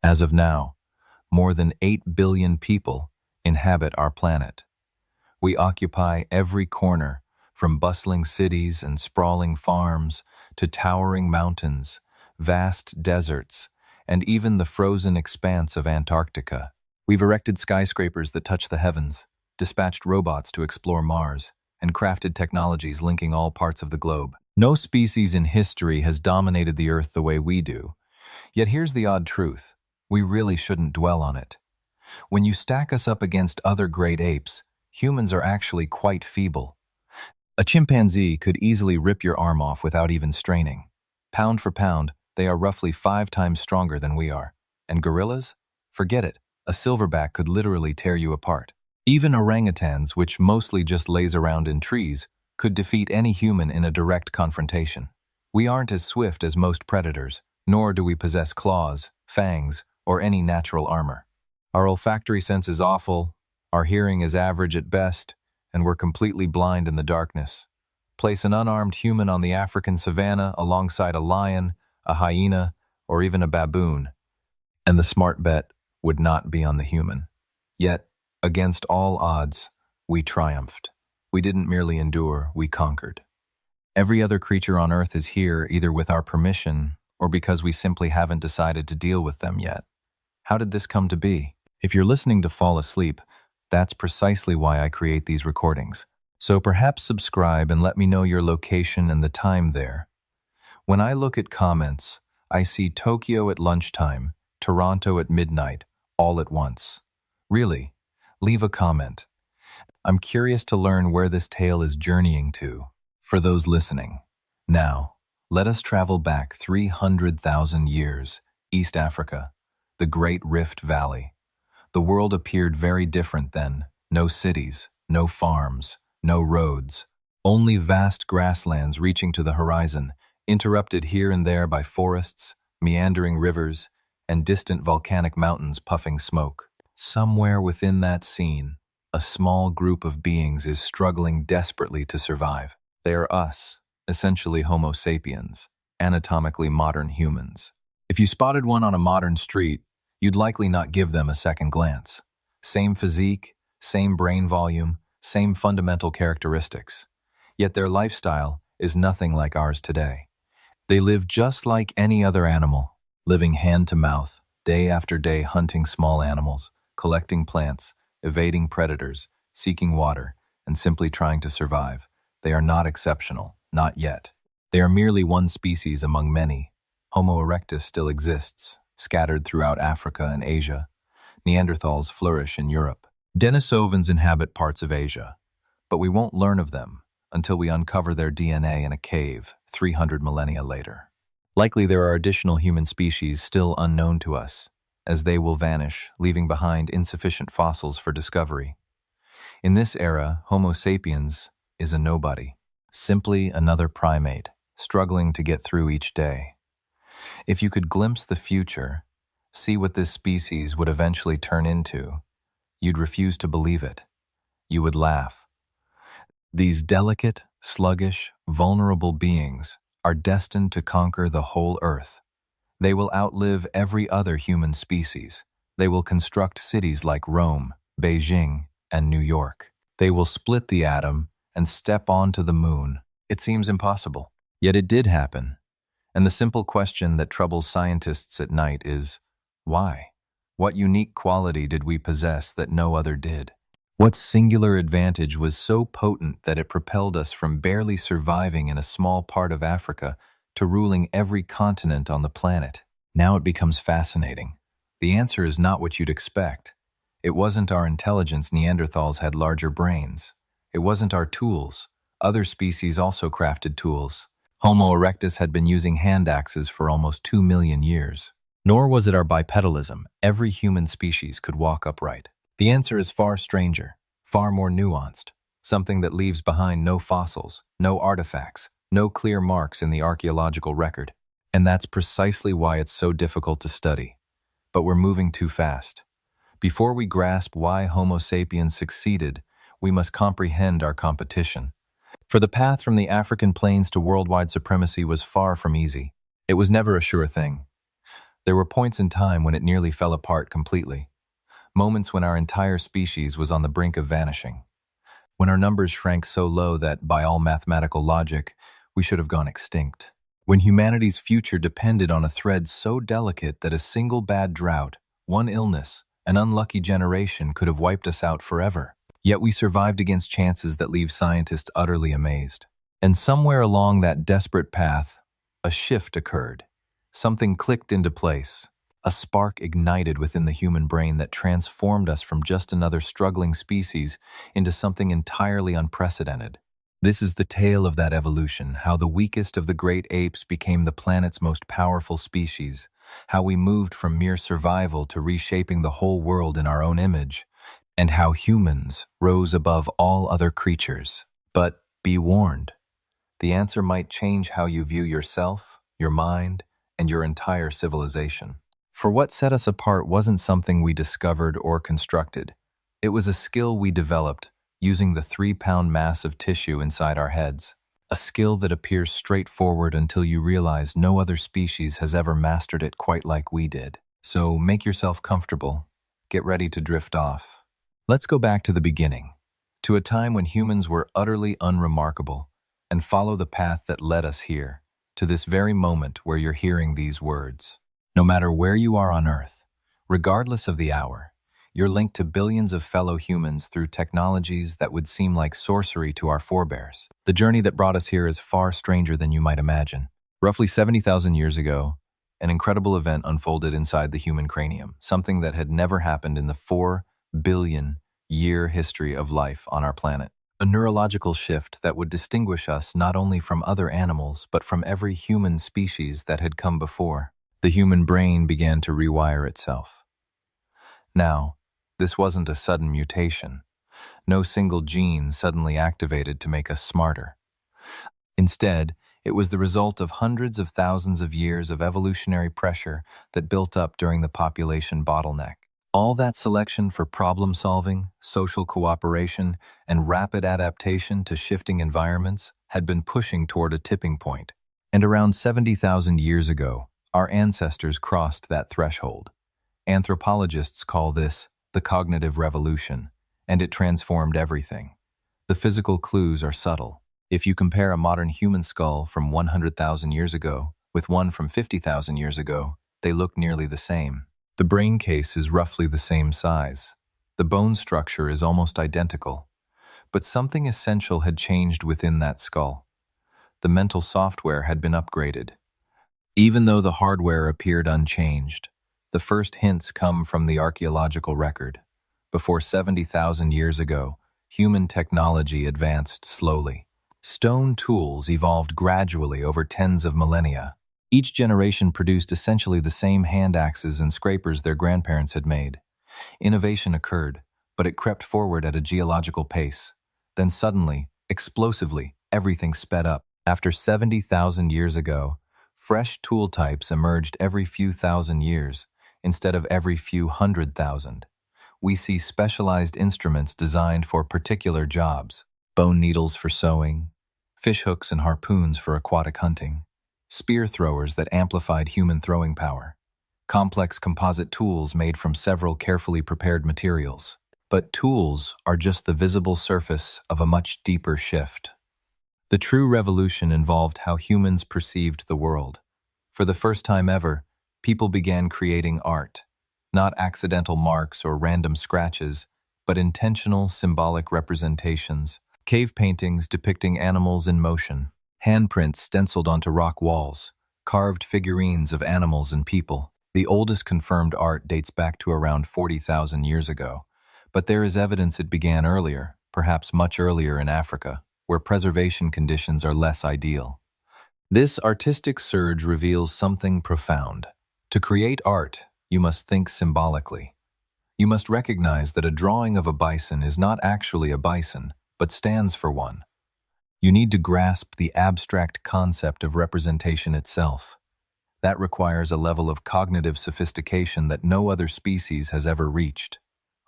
As of now, more than 8 billion people inhabit our planet. We occupy every corner, from bustling cities and sprawling farms to towering mountains, vast deserts, and even the frozen expanse of Antarctica. We've erected skyscrapers that touch the heavens, dispatched robots to explore Mars, and crafted technologies linking all parts of the globe. No species in history has dominated the Earth the way we do. Yet here's the odd truth. We really shouldn't dwell on it. When you stack us up against other great apes, humans are actually quite feeble. A chimpanzee could easily rip your arm off without even straining. Pound for pound, they are roughly 5 times stronger than we are. And gorillas? Forget it. A silverback could literally tear you apart. Even orangutans, which mostly just laze around in trees, could defeat any human in a direct confrontation. We aren't as swift as most predators, nor do we possess claws, fangs, or any natural armor. Our olfactory sense is awful, our hearing is average at best, and we're completely blind in the darkness. Place an unarmed human on the African savanna alongside a lion, a hyena, or even a baboon, and the smart bet would not be on the human. Yet, against all odds, we triumphed. We didn't merely endure, we conquered. Every other creature on Earth is here either with our permission or because we simply haven't decided to deal with them yet. How did this come to be? If you're listening to fall asleep, that's precisely why I create these recordings. So perhaps subscribe and let me know your location and the time there. When I look at comments, I see Tokyo at lunchtime, Toronto at midnight, all at once. Really, leave a comment. I'm curious to learn where this tale is journeying to. For those listening, now, let us travel back 300,000 years, East Africa, the Great Rift Valley. The world appeared very different then. No cities, no farms, no roads, only vast grasslands reaching to the horizon, interrupted here and there by forests, meandering rivers, and distant volcanic mountains puffing smoke. Somewhere within that scene, a small group of beings is struggling desperately to survive. They are us, essentially Homo Sapiens, anatomically modern humans. If you spotted one on a modern street, you'd likely not give them a second glance. Same physique, same brain volume, same fundamental characteristics. Yet their lifestyle is nothing like ours today. They live just like any other animal, living hand to mouth, day after day hunting small animals, collecting plants, evading predators, seeking water, and simply trying to survive. They are not exceptional, not yet. They are merely one species among many. Homo erectus still exists, scattered throughout Africa and Asia. Neanderthals flourish in Europe. Denisovans inhabit parts of Asia, but we won't learn of them until we uncover their DNA in a cave 300 millennia later. Likely there are additional human species still unknown to us, as they will vanish, leaving behind insufficient fossils for discovery. In this era, Homo sapiens is a nobody, simply another primate, struggling to get through each day. If you could glimpse the future, see what this species would eventually turn into, you'd refuse to believe it. You would laugh. These delicate, sluggish, vulnerable beings are destined to conquer the whole Earth. They will outlive every other human species. They will construct cities like Rome, Beijing, and New York. They will split the atom and step onto the moon. It seems impossible. Yet it did happen. And the simple question that troubles scientists at night is, why? What unique quality did we possess that no other did? What singular advantage was so potent that it propelled us from barely surviving in a small part of Africa to ruling every continent on the planet? Now it becomes fascinating. The answer is not what you'd expect. It wasn't our intelligence. Neanderthals had larger brains. It wasn't our tools. Other species also crafted tools. Homo erectus had been using hand axes for almost 2 million years. Nor was it our bipedalism. Every human species could walk upright. The answer is far stranger, far more nuanced, something that leaves behind no fossils, no artifacts, no clear marks in the archaeological record. And that's precisely why it's so difficult to study. But we're moving too fast. Before we grasp why Homo sapiens succeeded, we must comprehend our competition. For the path from the African plains to worldwide supremacy was far from easy. It was never a sure thing. There were points in time when it nearly fell apart completely, moments when our entire species was on the brink of vanishing, when our numbers shrank so low that, by all mathematical logic, we should have gone extinct, when humanity's future depended on a thread so delicate that a single bad drought, one illness, an unlucky generation could have wiped us out forever. Yet we survived against chances that leave scientists utterly amazed. And somewhere along that desperate path, a shift occurred. Something clicked into place. A spark ignited within the human brain that transformed us from just another struggling species into something entirely unprecedented. This is the tale of that evolution, how the weakest of the great apes became the planet's most powerful species, how we moved from mere survival to reshaping the whole world in our own image, and how humans rose above all other creatures. But be warned, the answer might change how you view yourself, your mind, and your entire civilization. For what set us apart wasn't something we discovered or constructed. It was a skill we developed using the 3-pound mass of tissue inside our heads. A skill that appears straightforward until you realize no other species has ever mastered it quite like we did. So make yourself comfortable. Get ready to drift off. Let's go back to the beginning, to a time when humans were utterly unremarkable, and follow the path that led us here, to this very moment where you're hearing these words. No matter where you are on Earth, regardless of the hour, you're linked to billions of fellow humans through technologies that would seem like sorcery to our forebears. The journey that brought us here is far stranger than you might imagine. Roughly 70,000 years ago, an incredible event unfolded inside the human cranium, something that had never happened in the 4 billion-year history of life on our planet. A neurological shift that would distinguish us not only from other animals, but from every human species that had come before. The human brain began to rewire itself. Now, this wasn't a sudden mutation. No single gene suddenly activated to make us smarter. Instead, it was the result of hundreds of thousands of years of evolutionary pressure that built up during the population bottleneck. All that selection for problem-solving, social cooperation, and rapid adaptation to shifting environments had been pushing toward a tipping point. And around 70,000 years ago, our ancestors crossed that threshold. Anthropologists call this the cognitive revolution, and it transformed everything. The physical clues are subtle. If you compare a modern human skull from 100,000 years ago with one from 50,000 years ago, they look nearly the same. The brain case is roughly the same size. The bone structure is almost identical. But something essential had changed within that skull. The mental software had been upgraded. Even though the hardware appeared unchanged, the first hints come from the archaeological record. Before 70,000 years ago, human technology advanced slowly. Stone tools evolved gradually over tens of millennia. Each generation produced essentially the same hand axes and scrapers their grandparents had made. Innovation occurred, but it crept forward at a geological pace. Then suddenly, explosively, everything sped up. After 70,000 years ago, fresh tool types emerged every few thousand years, instead of every few 100,000. We see specialized instruments designed for particular jobs: bone needles for sewing, fish hooks and harpoons for aquatic hunting, spear throwers that amplified human throwing power, complex composite tools made from several carefully prepared materials. But tools are just the visible surface of a much deeper shift. The true revolution involved how humans perceived the world. For the first time ever, people began creating art, not accidental marks or random scratches, but intentional symbolic representations. Cave paintings depicting animals in motion, handprints stenciled onto rock walls, carved figurines of animals and people. The oldest confirmed art dates back to around 40,000 years ago, but there is evidence it began earlier, perhaps much earlier in Africa, where preservation conditions are less ideal. This artistic surge reveals something profound. To create art, you must think symbolically. You must recognize that a drawing of a bison is not actually a bison, but stands for one. You need to grasp the abstract concept of representation itself. That requires a level of cognitive sophistication that no other species has ever reached.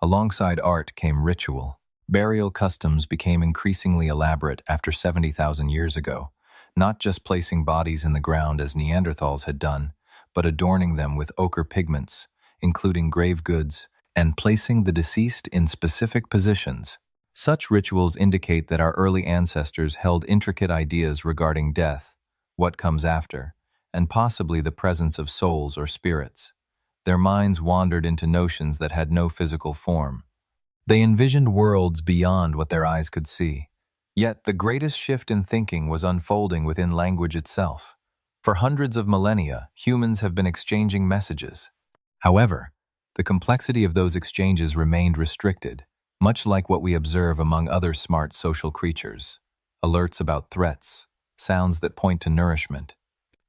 Alongside art came ritual. Burial customs became increasingly elaborate after 70,000 years ago, not just placing bodies in the ground as Neanderthals had done, but adorning them with ochre pigments, including grave goods, and placing the deceased in specific positions. Such rituals indicate that our early ancestors held intricate ideas regarding death, what comes after, and possibly the presence of souls or spirits. Their minds wandered into notions that had no physical form. They envisioned worlds beyond what their eyes could see. Yet the greatest shift in thinking was unfolding within language itself. For hundreds of millennia, humans have been exchanging messages. However, the complexity of those exchanges remained restricted, much like what we observe among other smart social creatures. Alerts about threats, sounds that point to nourishment,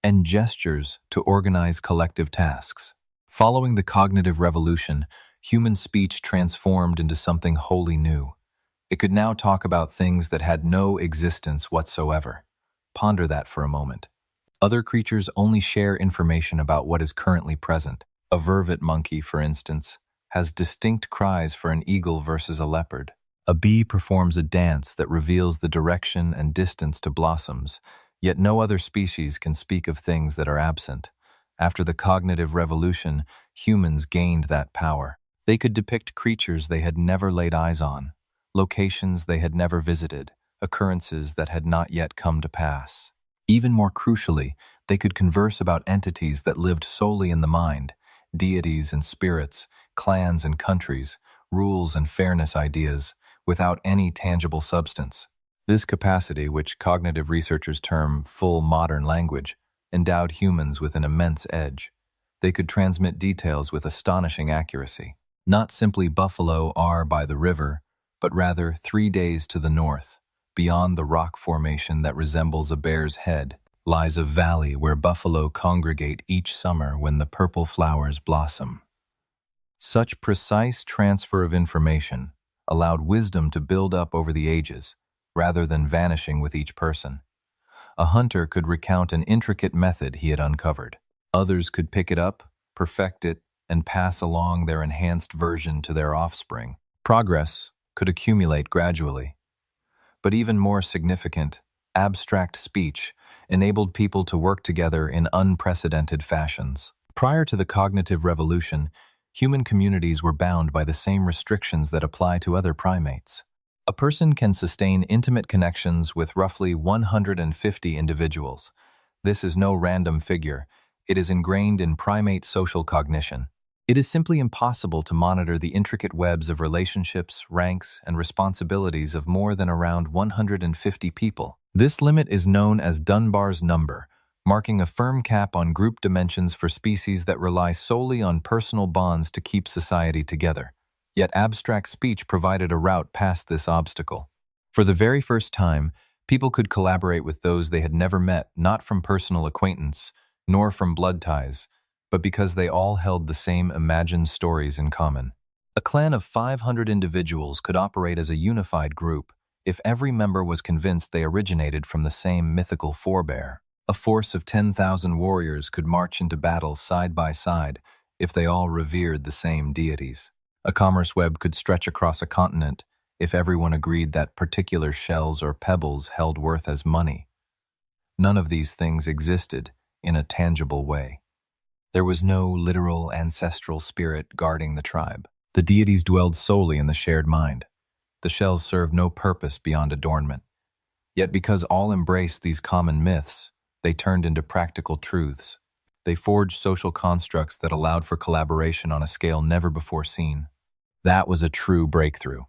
and gestures to organize collective tasks. Following the cognitive revolution, human speech transformed into something wholly new. It could now talk about things that had no existence whatsoever. Ponder that for a moment. Other creatures only share information about what is currently present. A vervet monkey, for instance, has distinct cries for an eagle versus a leopard. A bee performs a dance that reveals the direction and distance to blossoms, yet no other species can speak of things that are absent. After the cognitive revolution, humans gained that power. They could depict creatures they had never laid eyes on, locations they had never visited, occurrences that had not yet come to pass. Even more crucially, they could converse about entities that lived solely in the mind, deities and spirits, clans and countries, rules and fairness ideas, without any tangible substance. This capacity, which cognitive researchers term full modern language, endowed humans with an immense edge. They could transmit details with astonishing accuracy. Not simply buffalo are by the river, but rather 3 days to the north, beyond the rock formation that resembles a bear's head, lies a valley where buffalo congregate each summer when the purple flowers blossom. Such precise transfer of information allowed wisdom to build up over the ages, rather than vanishing with each person. A hunter could recount an intricate method he had uncovered. Others could pick it up, perfect it, and pass along their enhanced version to their offspring. Progress could accumulate gradually. But even more significant, abstract speech enabled people to work together in unprecedented fashions. Prior to the cognitive revolution, human communities were bound by the same restrictions that apply to other primates. A person can sustain intimate connections with roughly 150 individuals. This is no random figure. It is ingrained in primate social cognition. It is simply impossible to monitor the intricate webs of relationships, ranks, and responsibilities of more than around 150 people. This limit is known as Dunbar's number, marking a firm cap on group dimensions for species that rely solely on personal bonds to keep society together. Yet abstract speech provided a route past this obstacle. For the very first time, people could collaborate with those they had never met, not from personal acquaintance, nor from blood ties, but because they all held the same imagined stories in common. A clan of 500 individuals could operate as a unified group if every member was convinced they originated from the same mythical forebear. A force of 10,000 warriors could march into battle side by side if they all revered the same deities. A commerce web could stretch across a continent if everyone agreed that particular shells or pebbles held worth as money. None of these things existed in a tangible way. There was no literal ancestral spirit guarding the tribe. The deities dwelled solely in the shared mind. The shells served no purpose beyond adornment. Yet because all embraced these common myths, they turned into practical truths. They forged social constructs that allowed for collaboration on a scale never before seen. That was a true breakthrough.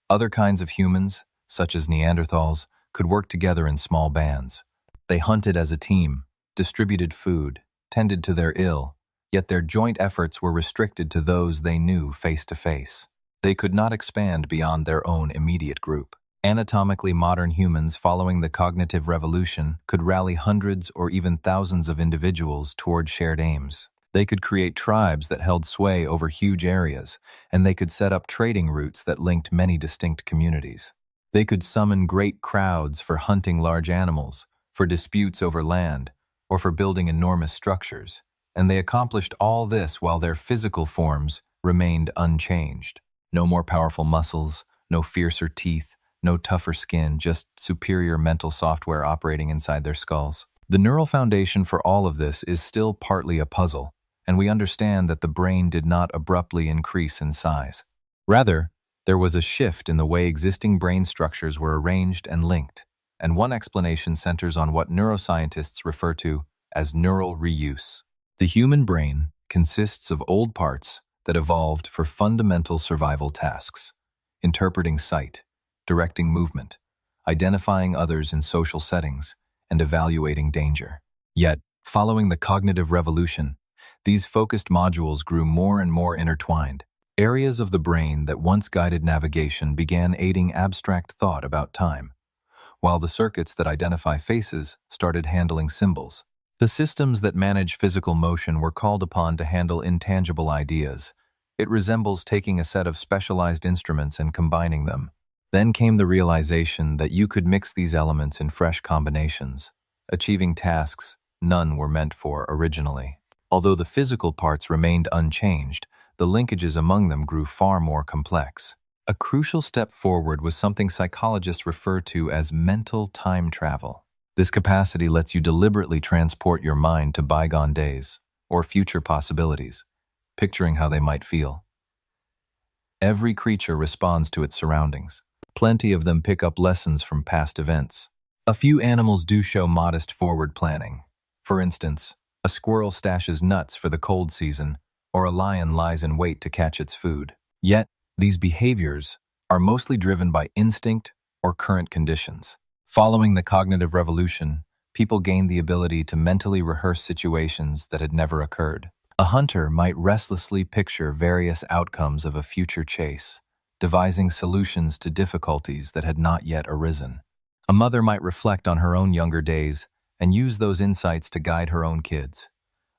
Other kinds of humans, such as Neanderthals, could work together in small bands. They hunted as a team, distributed food, tended to their ill, yet their joint efforts were restricted to those they knew face to face. They could not expand beyond their own immediate group. Anatomically modern humans following the cognitive revolution could rally hundreds or even thousands of individuals toward shared aims. They could create tribes that held sway over huge areas, and they could set up trading routes that linked many distinct communities. They could summon great crowds for hunting large animals, for disputes over land, or for building enormous structures, and they accomplished all this while their physical forms remained unchanged. No more powerful muscles, no fiercer teeth, no tougher skin, just superior mental software operating inside their skulls. The neural foundation for all of this is still partly a puzzle, and we understand that the brain did not abruptly increase in size. Rather, there was a shift in the way existing brain structures were arranged and linked, and one explanation centers on what neuroscientists refer to as neural reuse. The human brain consists of old parts that evolved for fundamental survival tasks: interpreting sight, directing movement, identifying others in social settings, and evaluating danger. Yet, following the cognitive revolution, these focused modules grew more and more intertwined. Areas of the brain that once guided navigation began aiding abstract thought about time, while the circuits that identify faces started handling symbols. The systems that manage physical motion were called upon to handle intangible ideas. It resembles taking a set of specialized instruments and combining them. Then came the realization that you could mix these elements in fresh combinations, achieving tasks none were meant for originally. Although the physical parts remained unchanged, the linkages among them grew far more complex. A crucial step forward was something psychologists refer to as mental time travel. This capacity lets you deliberately transport your mind to bygone days or future possibilities, picturing how they might feel. Every creature responds to its surroundings. Plenty of them pick up lessons from past events. A few animals do show modest forward planning. For instance, a squirrel stashes nuts for the cold season, or a lion lies in wait to catch its food. Yet, these behaviors are mostly driven by instinct or current conditions. Following the cognitive revolution, people gained the ability to mentally rehearse situations that had never occurred. A hunter might restlessly picture various outcomes of a future chase, devising solutions to difficulties that had not yet arisen. A mother might reflect on her own younger days and use those insights to guide her own kids.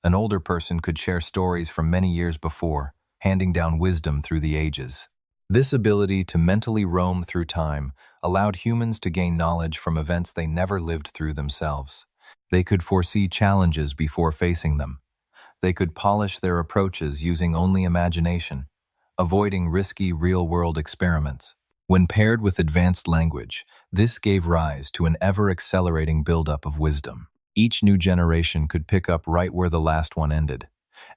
An older person could share stories from many years before, handing down wisdom through the ages. This ability to mentally roam through time allowed humans to gain knowledge from events they never lived through themselves. They could foresee challenges before facing them. They could polish their approaches using only imagination, avoiding risky real-world experiments. When paired with advanced language, this gave rise to an ever-accelerating buildup of wisdom. Each new generation could pick up right where the last one ended,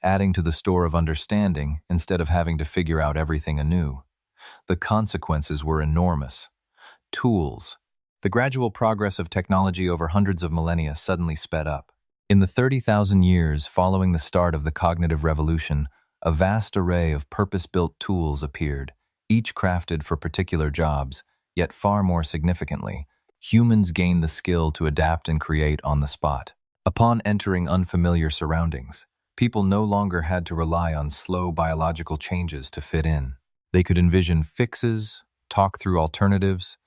adding to the store of understanding instead of having to figure out everything anew. The consequences were enormous. Tools. The gradual progress of technology over hundreds of millennia suddenly sped up. In the 30,000 years following the start of the cognitive revolution, a vast array of purpose-built tools appeared, each crafted for particular jobs, yet far more significantly, humans gained the skill to adapt and create on the spot. Upon entering unfamiliar surroundings, people no longer had to rely on slow biological changes to fit in. They could envision fixes, talk through alternatives,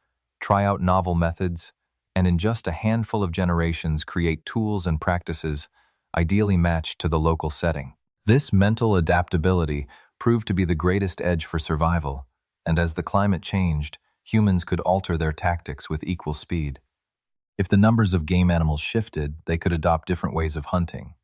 try out novel methods, and in just a handful of generations create tools and practices ideally matched to the local setting. This mental adaptability proved to be the greatest edge for survival, and as the climate changed, humans could alter their tactics with equal speed. If the numbers of game animals shifted, they could adopt different ways of hunting.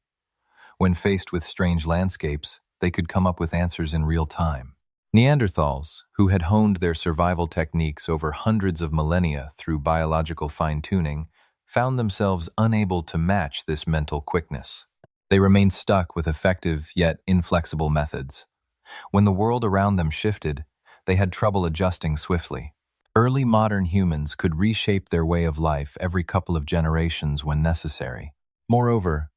When faced with strange landscapes, they could come up with answers in real time. Neanderthals, who had honed their survival techniques over hundreds of millennia through biological fine-tuning, found themselves unable to match this mental quickness. They remained stuck with effective yet inflexible methods. When the world around them shifted, they had trouble adjusting swiftly. Early modern humans could reshape their way of life every couple of generations when necessary. Moreover,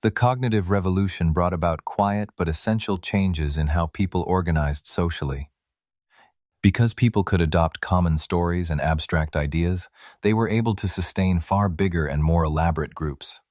the cognitive revolution brought about quiet but essential changes in how people organized socially. Because people could adopt common stories and abstract ideas, they were able to sustain far bigger and more elaborate groups.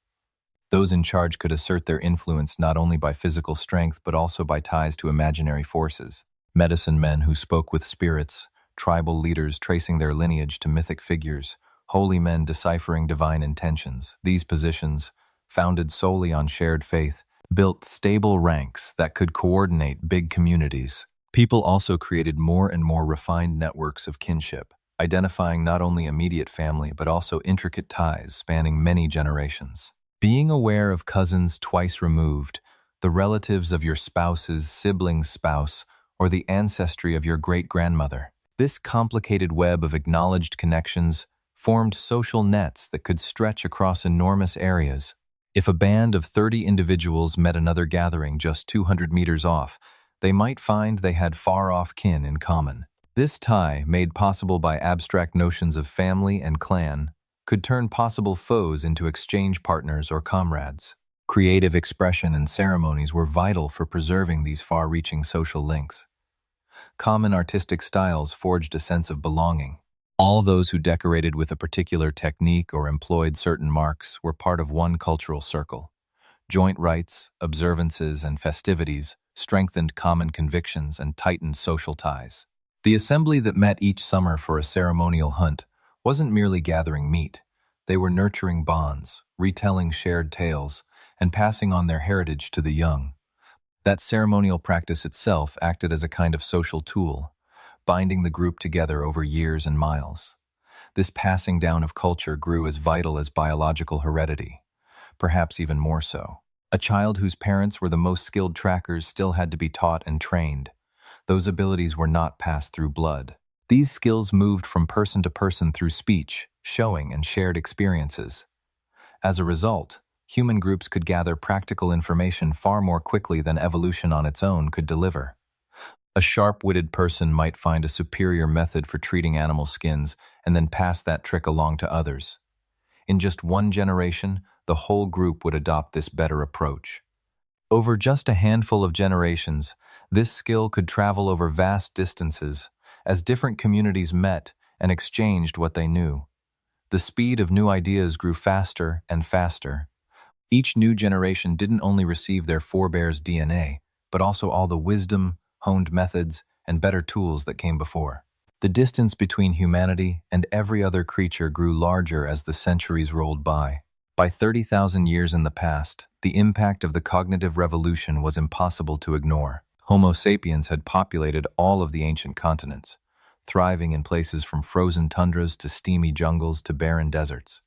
Those in charge could assert their influence not only by physical strength but also by ties to imaginary forces. Medicine men who spoke with spirits, tribal leaders tracing their lineage to mythic figures, holy men deciphering divine intentions. These positions, founded solely on shared faith, built stable ranks that could coordinate big communities. People also created more and more refined networks of kinship, identifying not only immediate family but also intricate ties spanning many generations. Being aware of cousins twice removed, the relatives of your spouse's sibling's spouse, or the ancestry of your great-grandmother. This complicated web of acknowledged connections formed social nets that could stretch across enormous areas. If a band of 30 individuals met another gathering just 200 meters off, they might find they had far-off kin in common. This tie, made possible by abstract notions of family and clan, could turn possible foes into exchange partners or comrades. Creative expression and ceremonies were vital for preserving these far-reaching social links. Common artistic styles forged a sense of belonging. All those who decorated with a particular technique or employed certain marks were part of one cultural circle. Joint rites, observances, and festivities strengthened common convictions and tightened social ties. The assembly that met each summer for a ceremonial hunt wasn't merely gathering meat. They were nurturing bonds, retelling shared tales, and passing on their heritage to the young. That ceremonial practice itself acted as a kind of social tool, binding the group together over years and miles. This passing down of culture grew as vital as biological heredity, perhaps even more so. A child whose parents were the most skilled trackers still had to be taught and trained. Those abilities were not passed through blood. These skills moved from person to person through speech, showing, and shared experiences. As a result, human groups could gather practical information far more quickly than evolution on its own could deliver. A sharp-witted person might find a superior method for treating animal skins and then pass that trick along to others. In just one generation, the whole group would adopt this better approach. Over just a handful of generations, this skill could travel over vast distances as different communities met and exchanged what they knew. The speed of new ideas grew faster and faster. Each new generation didn't only receive their forebears' DNA, but also all the wisdom, honed methods, and better tools that came before. The distance between humanity and every other creature grew larger as the centuries rolled by. By 30,000 years in the past, the impact of the cognitive revolution was impossible to ignore. Homo sapiens had populated all of the ancient continents, thriving in places from frozen tundras to steamy jungles to barren deserts.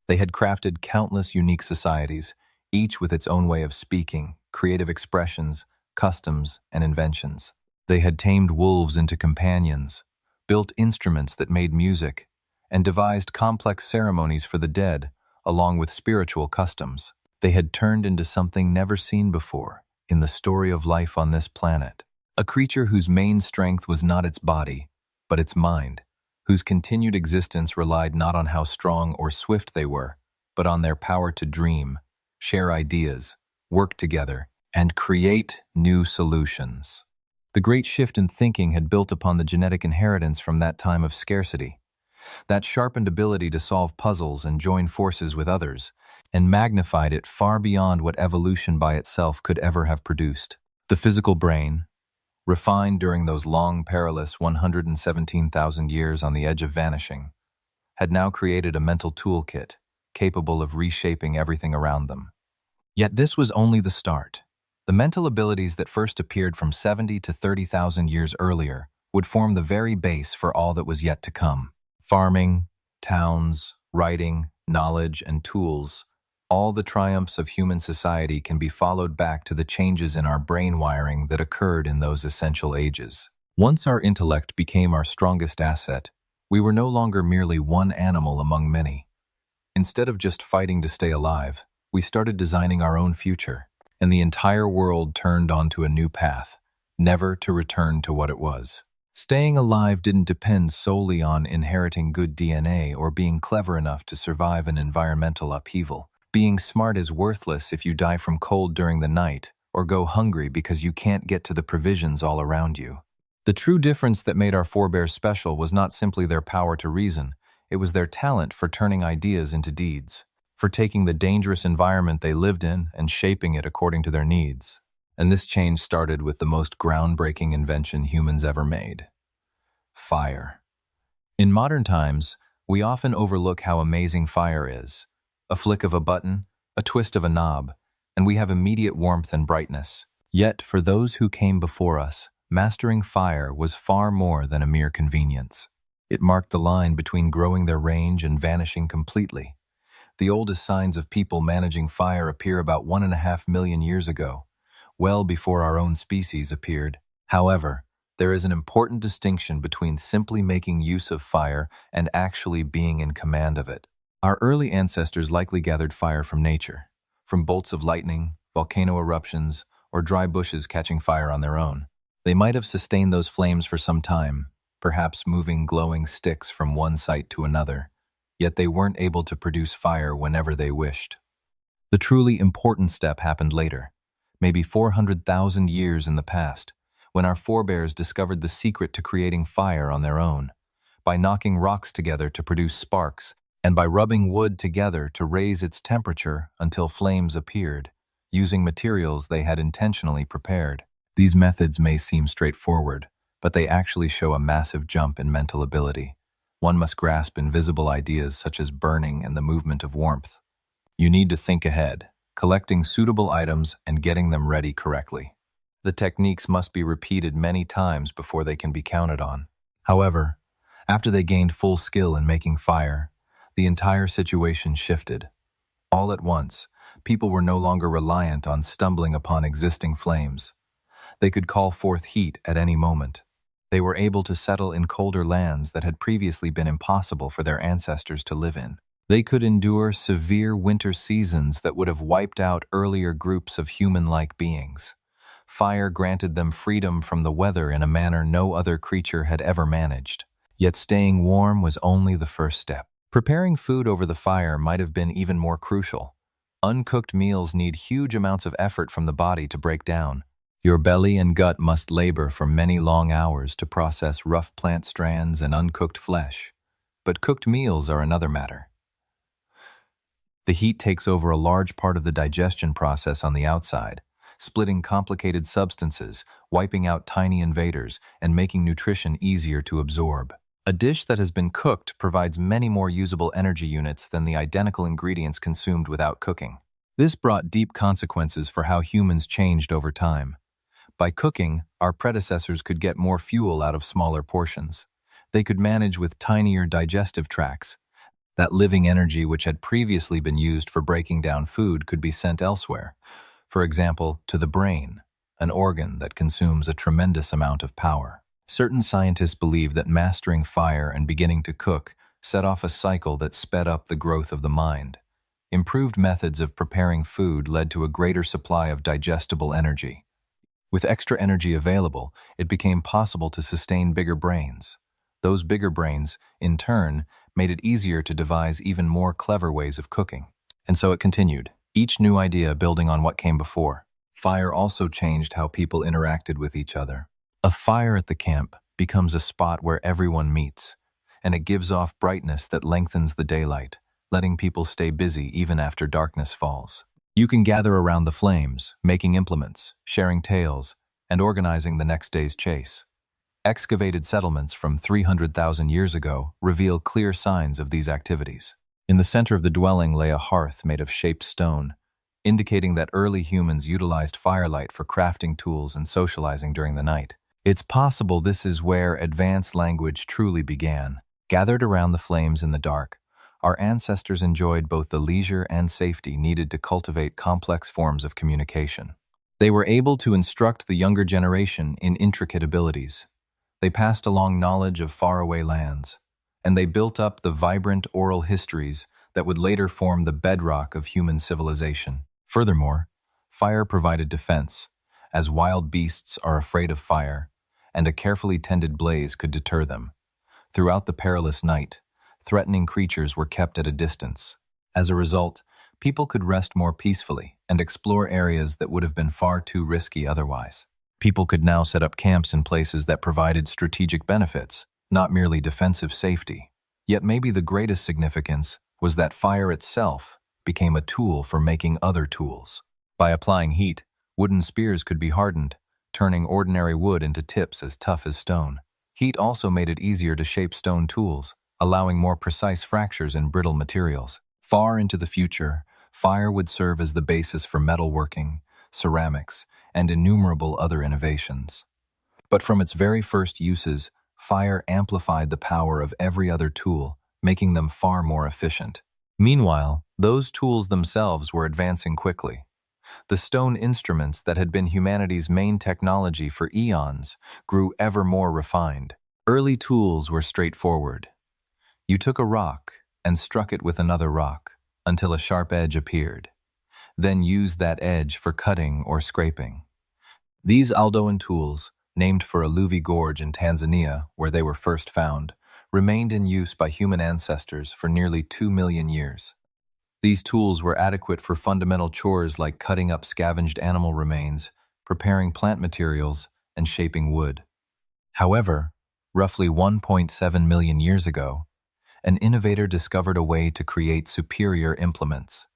They had crafted countless unique societies, each with its own way of speaking, creative expressions, customs, and inventions. They had tamed wolves into companions, built instruments that made music, and devised complex ceremonies for the dead, along with spiritual customs. They had turned into something never seen before in the story of life on this planet. A creature whose main strength was not its body, but its mind, whose continued existence relied not on how strong or swift they were, but on their power to dream, share ideas, work together, and create new solutions. The great shift in thinking had built upon the genetic inheritance from that time of scarcity. That sharpened ability to solve puzzles and join forces with others, and magnified it far beyond what evolution by itself could ever have produced. The physical brain, refined during those long, perilous 117,000 years on the edge of vanishing, had now created a mental toolkit capable of reshaping everything around them. Yet this was only the start. The mental abilities that first appeared from 70 to 30,000 years earlier would form the very base for all that was yet to come. Farming, towns, writing, knowledge, and tools, all the triumphs of human society can be followed back to the changes in our brain wiring that occurred in those essential ages. Once our intellect became our strongest asset, we were no longer merely one animal among many. Instead of just fighting to stay alive, we started designing our own future, and the entire world turned onto a new path, never to return to what it was. Staying alive didn't depend solely on inheriting good DNA or being clever enough to survive an environmental upheaval. Being smart is worthless if you die from cold during the night or go hungry because you can't get to the provisions all around you. The true difference that made our forebears special was not simply their power to reason, it was their talent for turning ideas into deeds, for taking the dangerous environment they lived in and shaping it according to their needs. And this change started with the most groundbreaking invention humans ever made: fire. In modern times, we often overlook how amazing fire is. A flick of a button, a twist of a knob, and we have immediate warmth and brightness. Yet, for those who came before us, mastering fire was far more than a mere convenience. It marked the line between growing their range and vanishing completely. The oldest signs of people managing fire appear about 1.5 million years ago, well before our own species appeared. However, There is an important distinction between simply making use of fire and actually being in command of it. Our early ancestors likely gathered fire from nature, from bolts of lightning, volcano eruptions, or dry bushes catching fire on their own. They might have sustained those flames for some time, perhaps moving glowing sticks from one site to another, yet they weren't able to produce fire whenever they wished. The truly important step happened later, maybe 400,000 years in the past, when our forebears discovered the secret to creating fire on their own, by knocking rocks together to produce sparks, and by rubbing wood together to raise its temperature until flames appeared, using materials they had intentionally prepared. These methods may seem straightforward, but they actually show a massive jump in mental ability. One must grasp invisible ideas such as burning and the movement of warmth. You need to think ahead, collecting suitable items and getting them ready correctly. The techniques must be repeated many times before they can be counted on. However, after they gained full skill in making fire, the entire situation shifted. All at once, people were no longer reliant on stumbling upon existing flames. They could call forth heat at any moment. They were able to settle in colder lands that had previously been impossible for their ancestors to live in. They could endure severe winter seasons that would have wiped out earlier groups of human-like beings. Fire granted them freedom from the weather in a manner no other creature had ever managed. Yet staying warm was only the first step. Preparing food over the fire might have been even more crucial. Uncooked meals need huge amounts of effort from the body to break down. Your belly and gut must labor for many long hours to process rough plant strands and uncooked flesh. But cooked meals are another matter. The heat takes over a large part of the digestion process on the outside, splitting complicated substances, wiping out tiny invaders, and making nutrition easier to absorb. A dish that has been cooked provides many more usable energy units than the identical ingredients consumed without cooking. This brought deep consequences for how humans changed over time. By cooking, our predecessors could get more fuel out of smaller portions. They could manage with tinier digestive tracts. That living energy which had previously been used for breaking down food could be sent elsewhere. For example, to the brain, an organ that consumes a tremendous amount of power. Certain scientists believe that mastering fire and beginning to cook set off a cycle that sped up the growth of the mind. Improved methods of preparing food led to a greater supply of digestible energy. With extra energy available, it became possible to sustain bigger brains. Those bigger brains, in turn, made it easier to devise even more clever ways of cooking. And so it continued, each new idea building on what came before. Fire also changed how people interacted with each other. A fire at the camp becomes a spot where everyone meets, and it gives off brightness that lengthens the daylight, letting people stay busy even after darkness falls. You can gather around the flames, making implements, sharing tales, and organizing the next day's chase. Excavated settlements from 300,000 years ago reveal clear signs of these activities. In the center of the dwelling lay a hearth made of shaped stone, indicating that early humans utilized firelight for crafting tools and socializing during the night. It's possible this is where advanced language truly began. Gathered around the flames in the dark, our ancestors enjoyed both the leisure and safety needed to cultivate complex forms of communication. They were able to instruct the younger generation in intricate abilities. They passed along knowledge of faraway lands, and they built up the vibrant oral histories that would later form the bedrock of human civilization. Furthermore, fire provided defense, as wild beasts are afraid of fire, and a carefully tended blaze could deter them. Throughout the perilous night, threatening creatures were kept at a distance. As a result, people could rest more peacefully and explore areas that would have been far too risky otherwise. People could now set up camps in places that provided strategic benefits, not merely defensive safety. Yet maybe the greatest significance was that fire itself became a tool for making other tools. By applying heat, wooden spears could be hardened, turning ordinary wood into tips as tough as stone. Heat also made it easier to shape stone tools, allowing more precise fractures in brittle materials. Far into the future, fire would serve as the basis for metalworking, ceramics, and innumerable other innovations. But from its very first uses, fire amplified the power of every other tool, making them far more efficient. Meanwhile, those tools themselves were advancing quickly. The stone instruments that had been humanity's main technology for eons grew ever more refined. Early tools were straightforward. You took a rock and struck it with another rock until a sharp edge appeared, then used that edge for cutting or scraping. These Aldoan tools, named for a Luvi gorge in Tanzania where they were first found, remained in use by human ancestors for nearly 2 million years. These tools were adequate for fundamental chores like cutting up scavenged animal remains, preparing plant materials, and shaping wood. However, roughly 1.7 million years ago, an innovator discovered a way to create superior implements.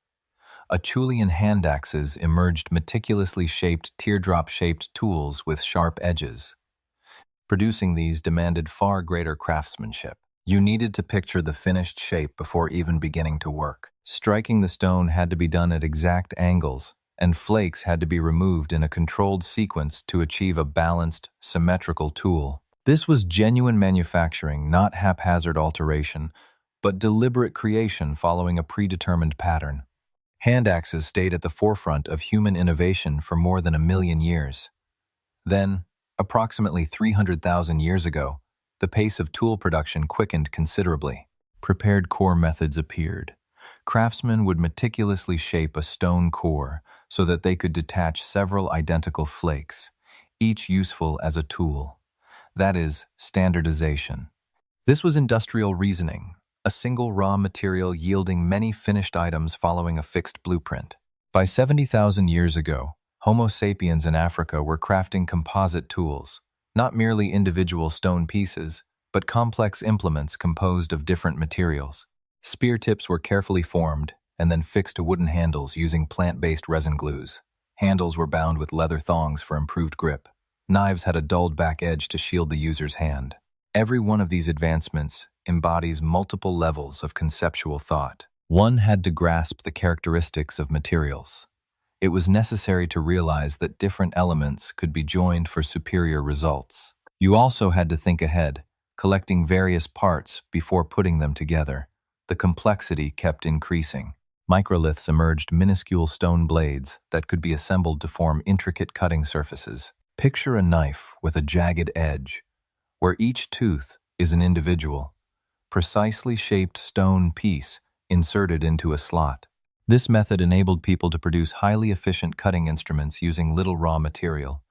Acheulean hand axes emerged meticulously shaped teardrop-shaped tools with sharp edges. Producing these demanded far greater craftsmanship. You needed to picture the finished shape before even beginning to work. Striking the stone had to be done at exact angles, and flakes had to be removed in a controlled sequence to achieve a balanced, symmetrical tool. This was genuine manufacturing, not haphazard alteration, but deliberate creation following a predetermined pattern. Hand axes stayed at the forefront of human innovation for more than 1 million years. Then, approximately 300,000 years ago, the pace of tool production quickened considerably. Prepared core methods appeared. Craftsmen would meticulously shape a stone core so that they could detach several identical flakes, each useful as a tool. That is, standardization. This was industrial reasoning, a single raw material yielding many finished items following a fixed blueprint. By 70,000 years ago, Homo sapiens in Africa were crafting composite tools, not merely individual stone pieces, but complex implements composed of different materials. Spear tips were carefully formed and then fixed to wooden handles using plant-based resin glues. Handles were bound with leather thongs for improved grip. Knives had a dulled back edge to shield the user's hand. Every one of these advancements embodies multiple levels of conceptual thought. One had to grasp the characteristics of materials. It was necessary to realize that different elements could be joined for superior results. You also had to think ahead, collecting various parts before putting them together. The complexity kept increasing. Microliths emerged, minuscule stone blades that could be assembled to form intricate cutting surfaces. Picture a knife with a jagged edge, where each tooth is an individual, precisely shaped stone piece inserted into a slot. This method enabled people to produce highly efficient cutting instruments using little raw material.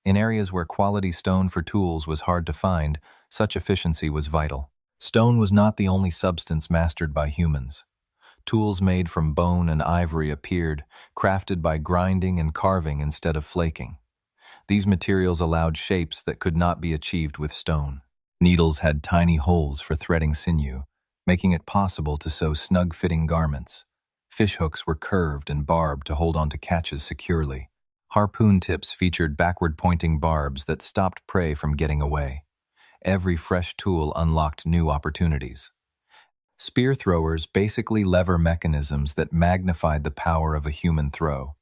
In areas where quality stone for tools was hard to find, such efficiency was vital. Stone was not the only substance mastered by humans. Tools made from bone and ivory appeared, crafted by grinding and carving instead of flaking. These materials allowed shapes that could not be achieved with stone. Needles had tiny holes for threading sinew, making it possible to sew snug-fitting garments. Fishhooks were curved and barbed to hold onto catches securely. Harpoon tips featured backward-pointing barbs that stopped prey from getting away. Every fresh tool unlocked new opportunities. Spear throwers basically lever mechanisms that magnified the power of a human throw.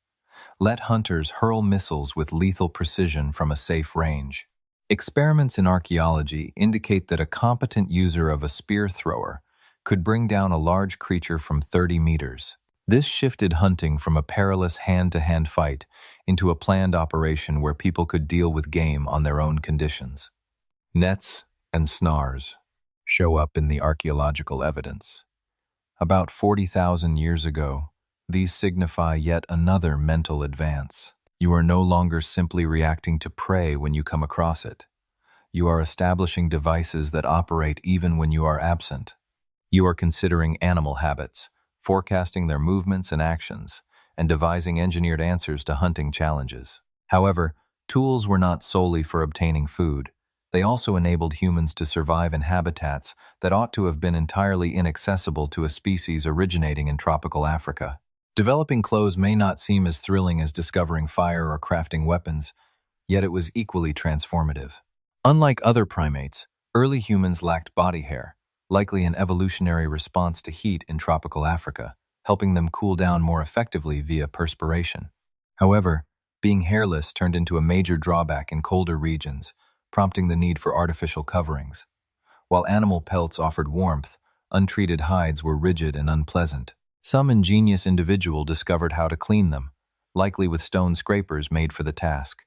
Let hunters hurl missiles with lethal precision from a safe range. Experiments in archaeology indicate that a competent user of a spear thrower could bring down a large creature from 30 meters. This shifted hunting from a perilous hand-to-hand fight into a planned operation where people could deal with game on their own conditions. Nets and snars show up in the archaeological evidence. About 40,000 years ago, these signify yet another mental advance. You are no longer simply reacting to prey when you come across it. You are establishing devices that operate even when you are absent. You are considering animal habits, forecasting their movements and actions, and devising engineered answers to hunting challenges. However, tools were not solely for obtaining food. They also enabled humans to survive in habitats that ought to have been entirely inaccessible to a species originating in tropical Africa. Developing clothes may not seem as thrilling as discovering fire or crafting weapons, yet it was equally transformative. Unlike other primates, early humans lacked body hair, likely an evolutionary response to heat in tropical Africa, helping them cool down more effectively via perspiration. However, being hairless turned into a major drawback in colder regions, prompting the need for artificial coverings. While animal pelts offered warmth, untreated hides were rigid and unpleasant. Some ingenious individual discovered how to clean them, likely with stone scrapers made for the task.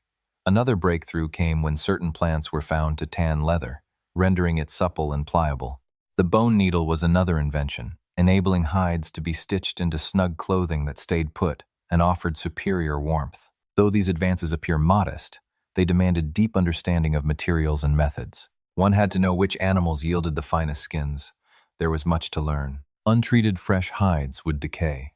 Another breakthrough came when certain plants were found to tan leather, rendering it supple and pliable. The bone needle was another invention, enabling hides to be stitched into snug clothing that stayed put and offered superior warmth. Though these advances appear modest, they demanded deep understanding of materials and methods. One had to know which animals yielded the finest skins. There was much to learn. Untreated fresh hides would decay.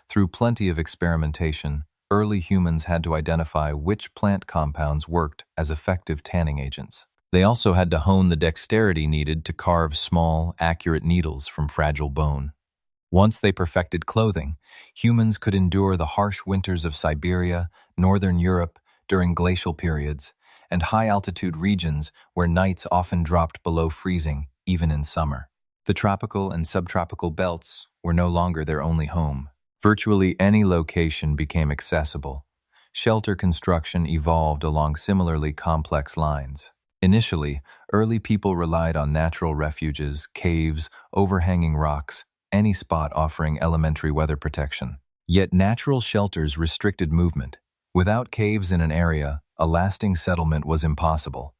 Through plenty of experimentation, early humans had to identify which plant compounds worked as effective tanning agents. They also had to hone the dexterity needed to carve small, accurate needles from fragile bone. Once they perfected clothing, humans could endure the harsh winters of Siberia, northern Europe during glacial periods, and high-altitude regions where nights often dropped below freezing, even in summer. The tropical and subtropical belts were no longer their only home. Virtually any location became accessible. Shelter construction evolved along similarly complex lines. Initially, early people relied on natural refuges, caves, overhanging rocks, any spot offering elementary weather protection. Yet natural shelters restricted movement. Without caves in an area, a lasting settlement was impossible.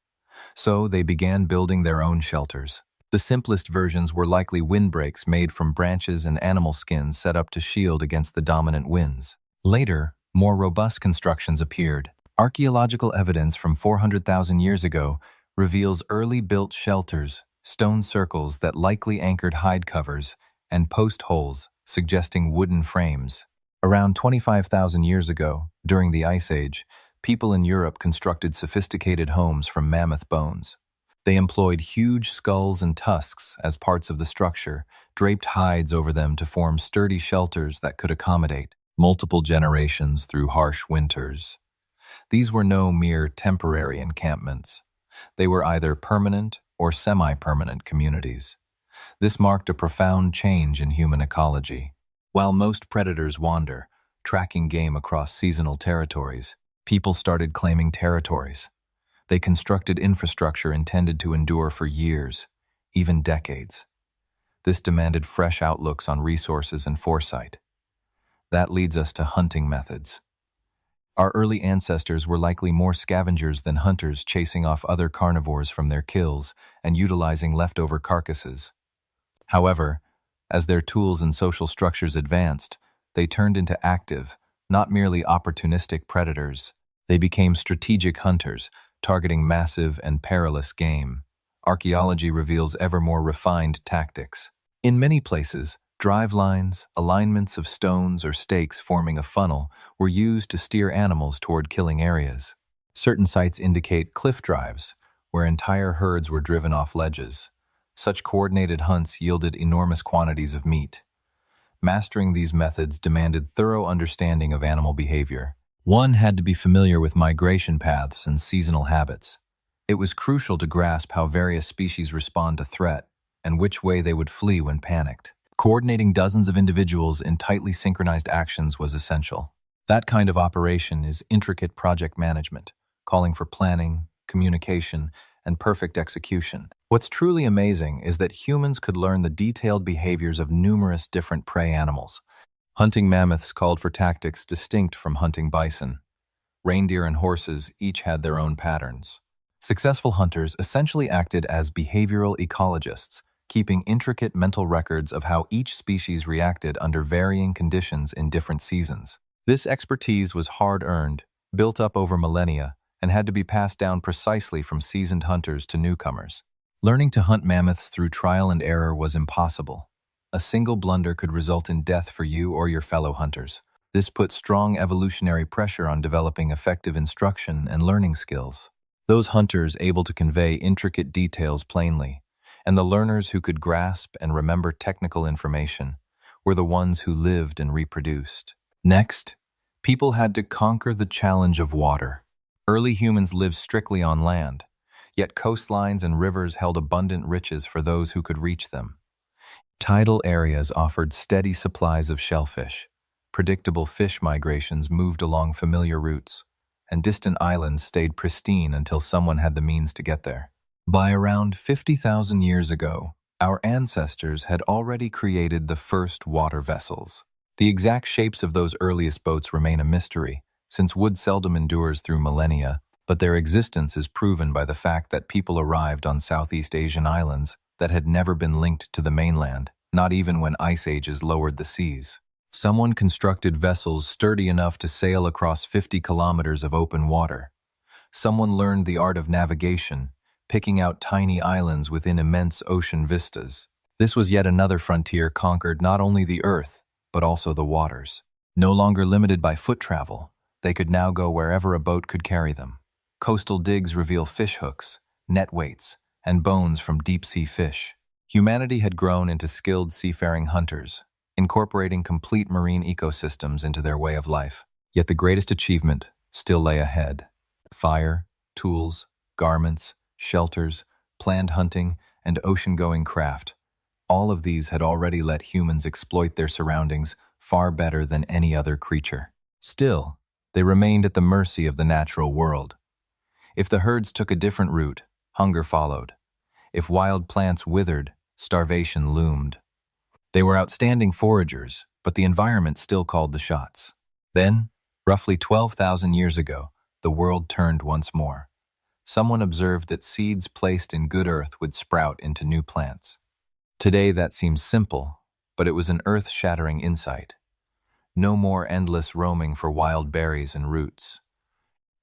So they began building their own shelters. The simplest versions were likely windbreaks made from branches and animal skins set up to shield against the dominant winds. Later, more robust constructions appeared. Archaeological evidence from 400,000 years ago reveals early built shelters, stone circles that likely anchored hide covers, and post holes suggesting wooden frames. Around 25,000 years ago, during the Ice Age, people in Europe constructed sophisticated homes from mammoth bones. They employed huge skulls and tusks as parts of the structure, draped hides over them to form sturdy shelters that could accommodate multiple generations through harsh winters. These were no mere temporary encampments. They were either permanent or semi-permanent communities. This marked a profound change in human ecology. While most predators wander, tracking game across seasonal territories, people started claiming territories. They constructed infrastructure intended to endure for years, even decades. This demanded fresh outlooks on resources and foresight. That leads us to hunting methods. Our early ancestors were likely more scavengers than hunters, chasing off other carnivores from their kills and utilizing leftover carcasses. However, as their tools and social structures advanced, they turned into active, not merely opportunistic predators. They became strategic hunters, targeting massive and perilous game. Archaeology reveals ever more refined tactics. In many places, drive lines, alignments of stones or stakes forming a funnel, were used to steer animals toward killing areas. Certain sites indicate cliff drives, where entire herds were driven off ledges. Such coordinated hunts yielded enormous quantities of meat. Mastering these methods demanded thorough understanding of animal behavior. One had to be familiar with migration paths and seasonal habits. It was crucial to grasp how various species respond to threat and which way they would flee when panicked. Coordinating dozens of individuals in tightly synchronized actions was essential. That kind of operation is intricate project management, calling for planning, communication, and perfect execution. What's truly amazing is that humans could learn the detailed behaviors of numerous different prey animals. Hunting mammoths called for tactics distinct from hunting bison. Reindeer and horses each had their own patterns. Successful hunters essentially acted as behavioral ecologists, keeping intricate mental records of how each species reacted under varying conditions in different seasons. This expertise was hard-earned, built up over millennia, and had to be passed down precisely from seasoned hunters to newcomers. Learning to hunt mammoths through trial and error was impossible. A single blunder could result in death for you or your fellow hunters. This put strong evolutionary pressure on developing effective instruction and learning skills. Those hunters able to convey intricate details plainly, and the learners who could grasp and remember technical information, were the ones who lived and reproduced. Next, people had to conquer the challenge of water. Early humans lived strictly on land, yet coastlines and rivers held abundant riches for those who could reach them. Tidal areas offered steady supplies of shellfish. Predictable fish migrations moved along familiar routes, and distant islands stayed pristine until someone had the means to get there. By around 50,000 years ago, our ancestors had already created the first water vessels. The exact shapes of those earliest boats remain a mystery, since wood seldom endures through millennia, but their existence is proven by the fact that people arrived on Southeast Asian islands that had never been linked to the mainland, not even when ice ages lowered the seas. Someone constructed vessels sturdy enough to sail across 50 kilometers of open water. Someone learned the art of navigation, picking out tiny islands within immense ocean vistas. This was yet another frontier conquered not only the earth, but also the waters. No longer limited by foot travel, they could now go wherever a boat could carry them. Coastal digs reveal fish hooks, net weights, and bones from deep-sea fish. Humanity had grown into skilled seafaring hunters, incorporating complete marine ecosystems into their way of life. Yet the greatest achievement still lay ahead. Fire, tools, garments, shelters, planned hunting, and ocean-going craft. All of these had already let humans exploit their surroundings far better than any other creature. Still, they remained at the mercy of the natural world. If the herds took a different route, hunger followed. If wild plants withered, starvation loomed. They were outstanding foragers, but the environment still called the shots. Then, roughly 12,000 years ago, the world turned once more. Someone observed that seeds placed in good earth would sprout into new plants. Today that seems simple, but it was an earth-shattering insight. No more endless roaming for wild berries and roots.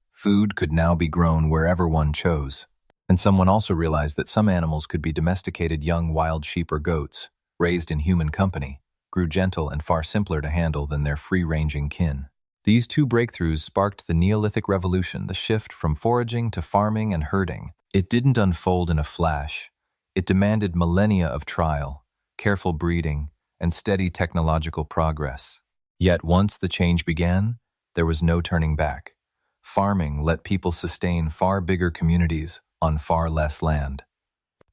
Food could now be grown wherever one chose. And someone also realized that some animals could be domesticated young wild sheep or goats, raised in human company, grew gentle and far simpler to handle than their free-ranging kin. These two breakthroughs sparked the Neolithic Revolution, the shift from foraging to farming and herding. It didn't unfold in a flash. It demanded millennia of trial, careful breeding, and steady technological progress. Yet once the change began, there was no turning back. Farming let people sustain far bigger communities on far less land.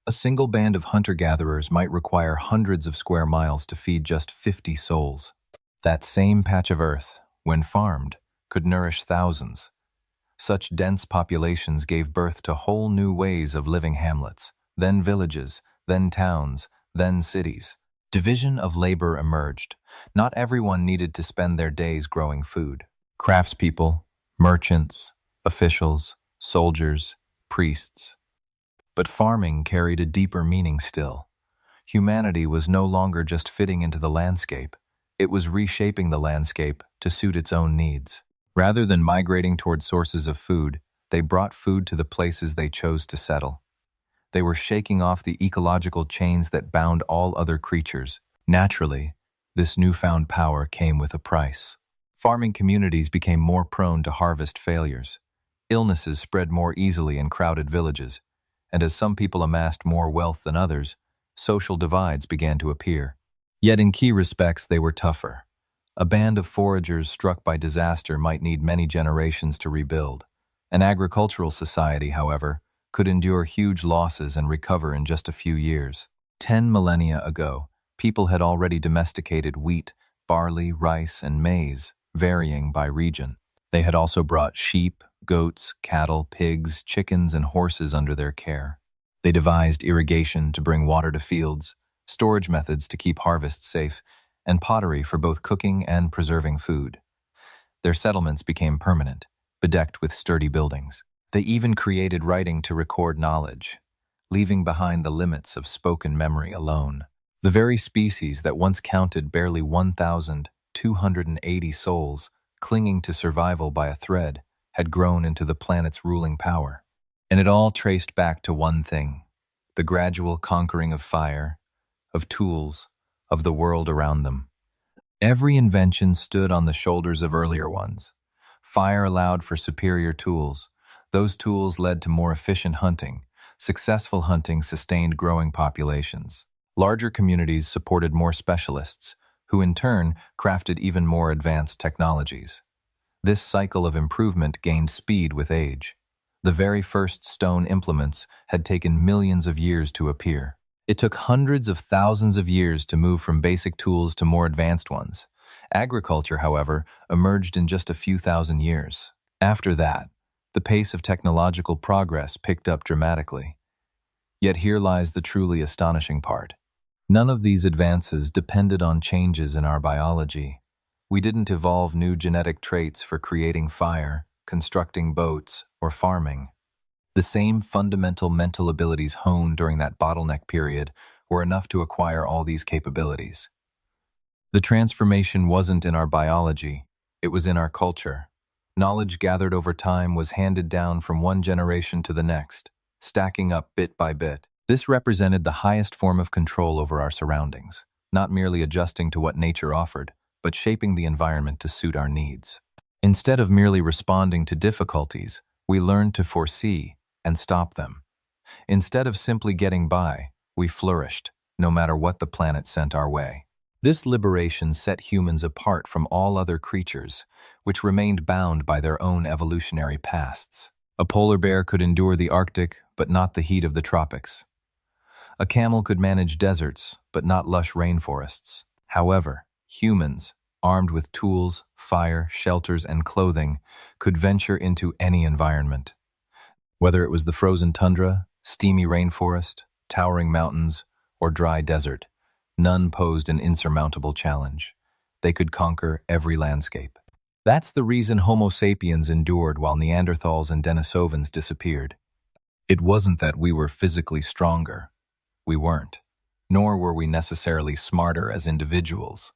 A single band of hunter-gatherers might require hundreds of square miles to feed just 50 souls. That same patch of earth, when farmed, could nourish thousands. Such dense populations gave birth to whole new ways of living hamlets, then villages, then towns, then cities. Division of labor emerged. Not everyone needed to spend their days growing food. Craftspeople, merchants, officials, soldiers, priests. But farming carried a deeper meaning still. Humanity was no longer just fitting into the landscape. It was reshaping the landscape to suit its own needs. Rather than migrating toward sources of food, they brought food to the places they chose to settle. They were shaking off the ecological chains that bound all other creatures. Naturally, this newfound power came with a price. Farming communities became more prone to harvest failures. Illnesses spread more easily in crowded villages, and as some people amassed more wealth than others, social divides began to appear. Yet in key respects they were tougher. A band of foragers struck by disaster might need many generations to rebuild. An agricultural society, however, could endure huge losses and recover in just a few years. 10 millennia ago, people had already domesticated wheat, barley, rice, and maize, varying by region. They had also brought sheep, goats, cattle, pigs, chickens, and horses under their care. They devised irrigation to bring water to fields, storage methods to keep harvests safe, and pottery for both cooking and preserving food. Their settlements became permanent, bedecked with sturdy buildings. They even created writing to record knowledge, leaving behind the limits of spoken memory alone. The very species that once counted barely 1,280 souls, clinging to survival by a thread, had grown into the planet's ruling power. And it all traced back to one thing: the gradual conquering of fire, of tools, of the world around them. Every invention stood on the shoulders of earlier ones. Fire allowed for superior tools. Those tools led to more efficient hunting. Successful hunting sustained growing populations. Larger communities supported more specialists, who in turn crafted even more advanced technologies. This cycle of improvement gained speed with age. The very first stone implements had taken millions of years to appear. It took hundreds of thousands of years to move from basic tools to more advanced ones. Agriculture, however, emerged in just a few thousand years. After that, the pace of technological progress picked up dramatically. Yet here lies the truly astonishing part. None of these advances depended on changes in our biology. We didn't evolve new genetic traits for creating fire, constructing boats, or farming. The same fundamental mental abilities honed during that bottleneck period were enough to acquire all these capabilities. The transformation wasn't in our biology, it was in our culture. Knowledge gathered over time was handed down from one generation to the next, stacking up bit by bit. This represented the highest form of control over our surroundings, not merely adjusting to what nature offered, but shaping the environment to suit our needs. Instead of merely responding to difficulties, we learned to foresee and stop them. Instead of simply getting by, we flourished, no matter what the planet sent our way. This liberation set humans apart from all other creatures, which remained bound by their own evolutionary pasts. A polar bear could endure the Arctic, but not the heat of the tropics. A camel could manage deserts, but not lush rainforests. However, humans, armed with tools, fire, shelters, and clothing, could venture into any environment. Whether it was the frozen tundra, steamy rainforest, towering mountains, or dry desert, none posed an insurmountable challenge. They could conquer every landscape. That's the reason Homo sapiens endured while Neanderthals and Denisovans disappeared. It wasn't that we were physically stronger. We weren't. Nor were we necessarily smarter as individuals.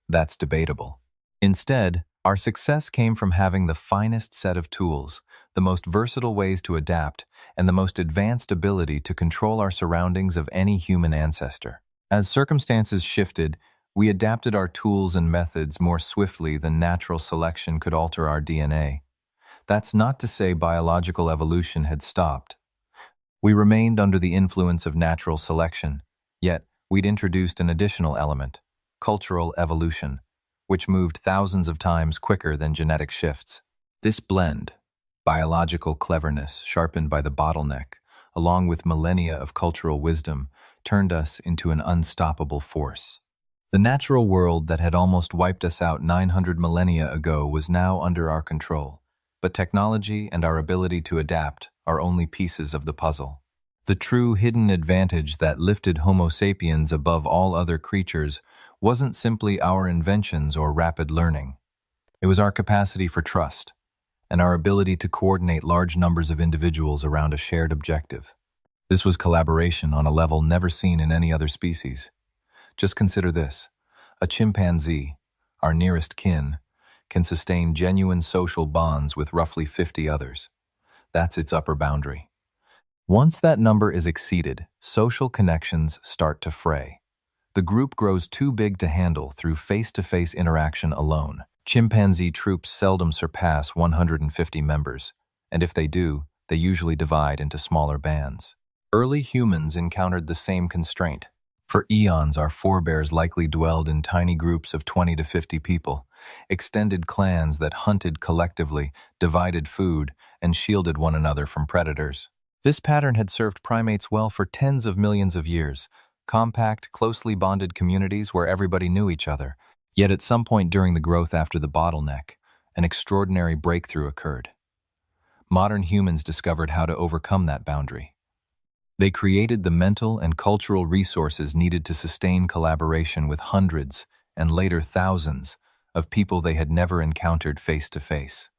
That's debatable. Instead, our success came from having the finest set of tools, the most versatile ways to adapt, and the most advanced ability to control our surroundings of any human ancestor. As circumstances shifted, we adapted our tools and methods more swiftly than natural selection could alter our DNA. That's not to say biological evolution had stopped. We remained under the influence of natural selection, yet we'd introduced an additional element, cultural evolution, which moved thousands of times quicker than genetic shifts. This blend, biological cleverness sharpened by the bottleneck, along with millennia of cultural wisdom, turned us into an unstoppable force. The natural world that had almost wiped us out 900 millennia ago was now under our control, but technology and our ability to adapt are only pieces of the puzzle. The true hidden advantage that lifted Homo sapiens above all other creatures wasn't simply our inventions or rapid learning. It was our capacity for trust and our ability to coordinate large numbers of individuals around a shared objective. This was collaboration on a level never seen in any other species. Just consider this. A chimpanzee, our nearest kin, can sustain genuine social bonds with roughly 50 others. That's its upper boundary. Once that number is exceeded, social connections start to fray. The group grows too big to handle through face-to-face interaction alone. Chimpanzee troops seldom surpass 150 members, and if they do, they usually divide into smaller bands. Early humans encountered the same constraint. For eons, our forebears likely dwelled in tiny groups of 20 to 50 people, extended clans that hunted collectively, divided food, and shielded one another from predators. This pattern had served primates well for tens of millions of years, compact, closely bonded communities where everybody knew each other. Yet at some point during the growth after the bottleneck, an extraordinary breakthrough occurred. Modern humans discovered how to overcome that boundary. They created the mental and cultural resources needed to sustain collaboration with hundreds, and later thousands, of people they had never encountered face to face.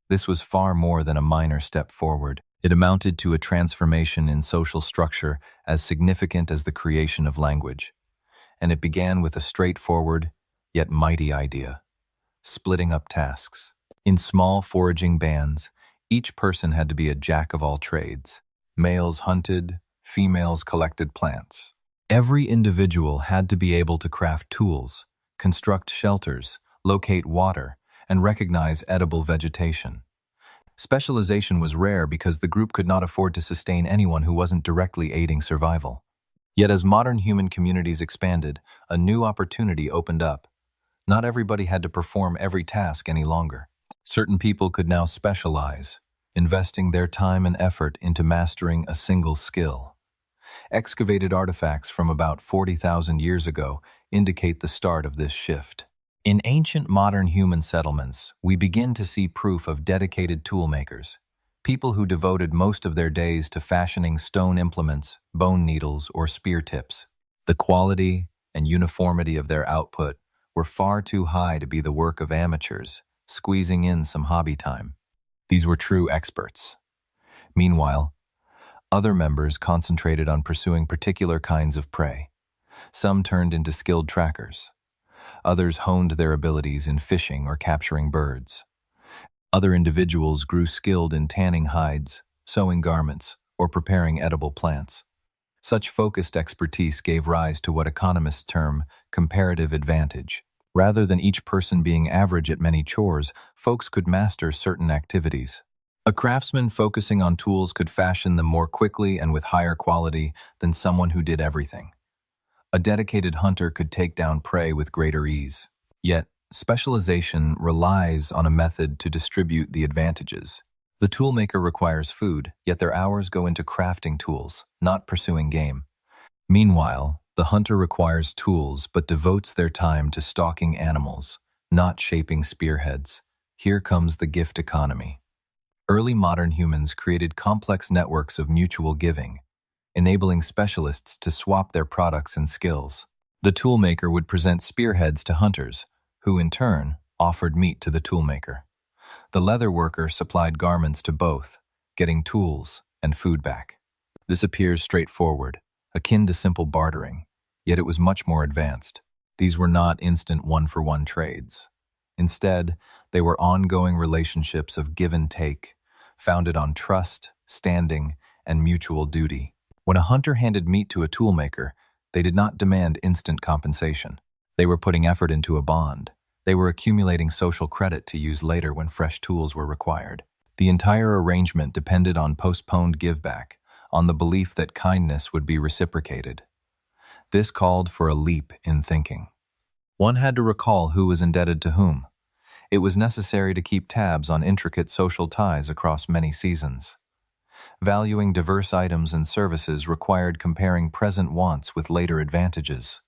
This was far more than a minor step forward. It amounted to a transformation in social structure as significant as the creation of language. And it began with a straightforward, yet mighty idea: splitting up tasks. In small foraging bands, each person had to be a jack of all trades. Males hunted, females collected plants. Every individual had to be able to craft tools, construct shelters, locate water, and recognize edible vegetation. Specialization was rare because the group could not afford to sustain anyone who wasn't directly aiding survival. Yet as modern human communities expanded, a new opportunity opened up. Not everybody had to perform every task any longer. Certain people could now specialize, investing their time and effort into mastering a single skill. Excavated artifacts from about 40,000 years ago indicate the start of this shift. In ancient modern human settlements, we begin to see proof of dedicated toolmakers, people who devoted most of their days to fashioning stone implements, bone needles, or spear tips. The quality and uniformity of their output were far too high to be the work of amateurs, squeezing in some hobby time. These were true experts. Meanwhile, other members concentrated on pursuing particular kinds of prey. Some turned into skilled trackers. Others honed their abilities in fishing or capturing birds. Other individuals grew skilled in tanning hides, sewing garments, or preparing edible plants. Such focused expertise gave rise to what economists term comparative advantage. Rather than each person being average at many chores, folks could master certain activities. A craftsman focusing on tools could fashion them more quickly and with higher quality than someone who did everything. A dedicated hunter could take down prey with greater ease. Yet, specialization relies on a method to distribute the advantages. The toolmaker requires food, yet their hours go into crafting tools, not pursuing game. Meanwhile, the hunter requires tools but devotes their time to stalking animals, not shaping spearheads. Here comes the gift economy. Early modern humans created complex networks of mutual giving, enabling specialists to swap their products and skills. The toolmaker would present spearheads to hunters, who in turn offered meat to the toolmaker. The leather worker supplied garments to both, getting tools and food back. This appears straightforward, akin to simple bartering, yet it was much more advanced. These were not instant one-for-one trades. Instead, they were ongoing relationships of give and take, founded on trust, standing, and mutual duty. When a hunter handed meat to a toolmaker, they did not demand instant compensation. They were putting effort into a bond. They were accumulating social credit to use later when fresh tools were required. The entire arrangement depended on postponed giveback, on the belief that kindness would be reciprocated. This called for a leap in thinking. One had to recall who was indebted to whom. It was necessary to keep tabs on intricate social ties across many seasons. Valuing diverse items and services required comparing present wants with later advantages.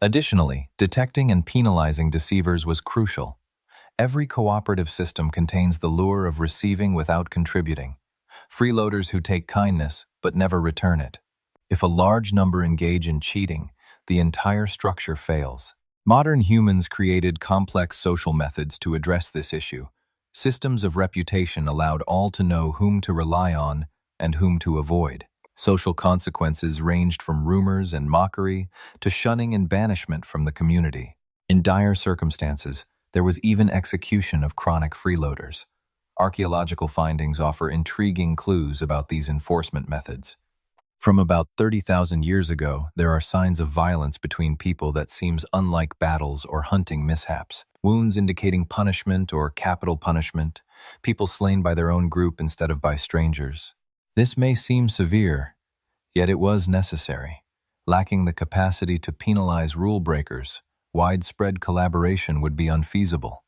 Additionally, detecting and penalizing deceivers was crucial. Every cooperative system contains the lure of receiving without contributing. Freeloaders who take kindness but never return it. If a large number engage in cheating, the entire structure fails. Modern humans created complex social methods to address this issue. Systems of reputation allowed all to know whom to rely on and whom to avoid. Social consequences ranged from rumors and mockery to shunning and banishment from the community. In dire circumstances, there was even execution of chronic freeloaders. Archaeological findings offer intriguing clues about these enforcement methods. From about 30,000 years ago, there are signs of violence between people that seems unlike battles or hunting mishaps. Wounds indicating punishment or capital punishment, people slain by their own group instead of by strangers. This may seem severe, yet it was necessary. Lacking the capacity to penalize rule breakers, widespread collaboration would be unfeasible.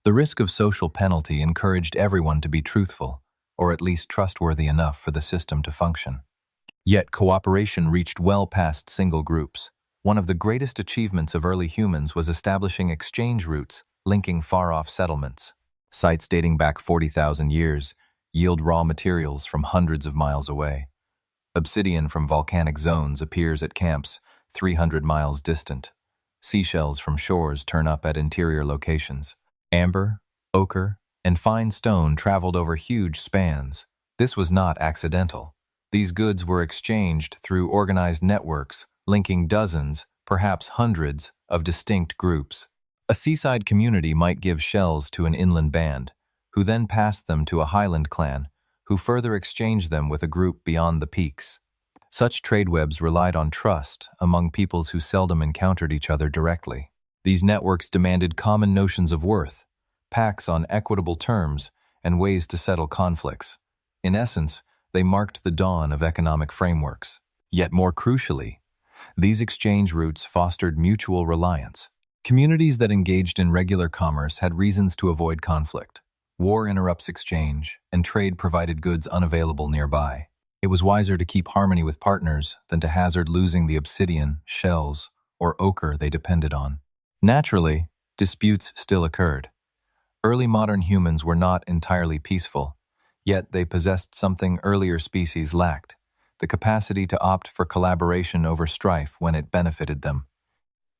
The risk of social penalty encouraged everyone to be truthful, or at least trustworthy enough for the system to function. Yet cooperation reached well past single groups. One of the greatest achievements of early humans was establishing exchange routes linking far-off settlements. Sites dating back 40,000 years yield raw materials from hundreds of miles away. Obsidian from volcanic zones appears at camps 300 miles distant. Seashells from shores turn up at interior locations. Amber, ochre, and fine stone traveled over huge spans. This was not accidental. These goods were exchanged through organized networks, linking dozens, perhaps hundreds, of distinct groups. A seaside community might give shells to an inland band, who then passed them to a highland clan, who further exchanged them with a group beyond the peaks. Such trade webs relied on trust among peoples who seldom encountered each other directly. These networks demanded common notions of worth, pacts on equitable terms, and ways to settle conflicts. In essence, they marked the dawn of economic frameworks. Yet more crucially, these exchange routes fostered mutual reliance. Communities that engaged in regular commerce had reasons to avoid conflict. War interrupts exchange, and trade provided goods unavailable nearby. It was wiser to keep harmony with partners than to hazard losing the obsidian, shells, or ochre they depended on. Naturally, disputes still occurred. Early modern humans were not entirely peaceful, yet they possessed something earlier species lacked: the capacity to opt for collaboration over strife when it benefited them.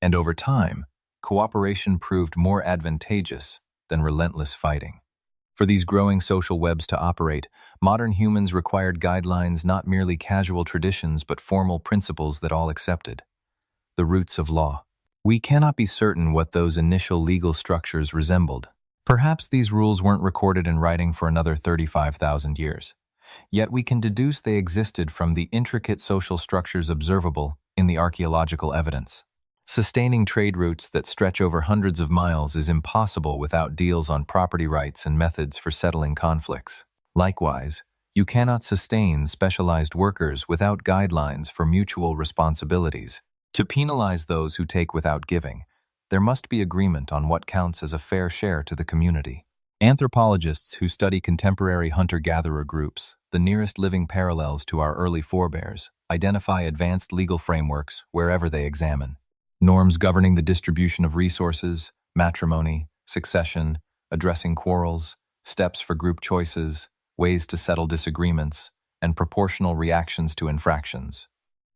And over time, cooperation proved more advantageous than relentless fighting. For these growing social webs to operate, modern humans required guidelines, not merely casual traditions but formal principles that all accepted. The roots of law. We cannot be certain what those initial legal structures resembled. Perhaps these rules weren't recorded in writing for another 35,000 years. Yet we can deduce they existed from the intricate social structures observable in the archaeological evidence. Sustaining trade routes that stretch over hundreds of miles is impossible without deals on property rights and methods for settling conflicts. Likewise, you cannot sustain specialized workers without guidelines for mutual responsibilities. To penalize those who take without giving, there must be agreement on what counts as a fair share to the community. Anthropologists who study contemporary hunter-gatherer groups, the nearest living parallels to our early forebears, identify advanced legal frameworks wherever they examine. Norms governing the distribution of resources, matrimony, succession, addressing quarrels, steps for group choices, ways to settle disagreements, and proportional reactions to infractions.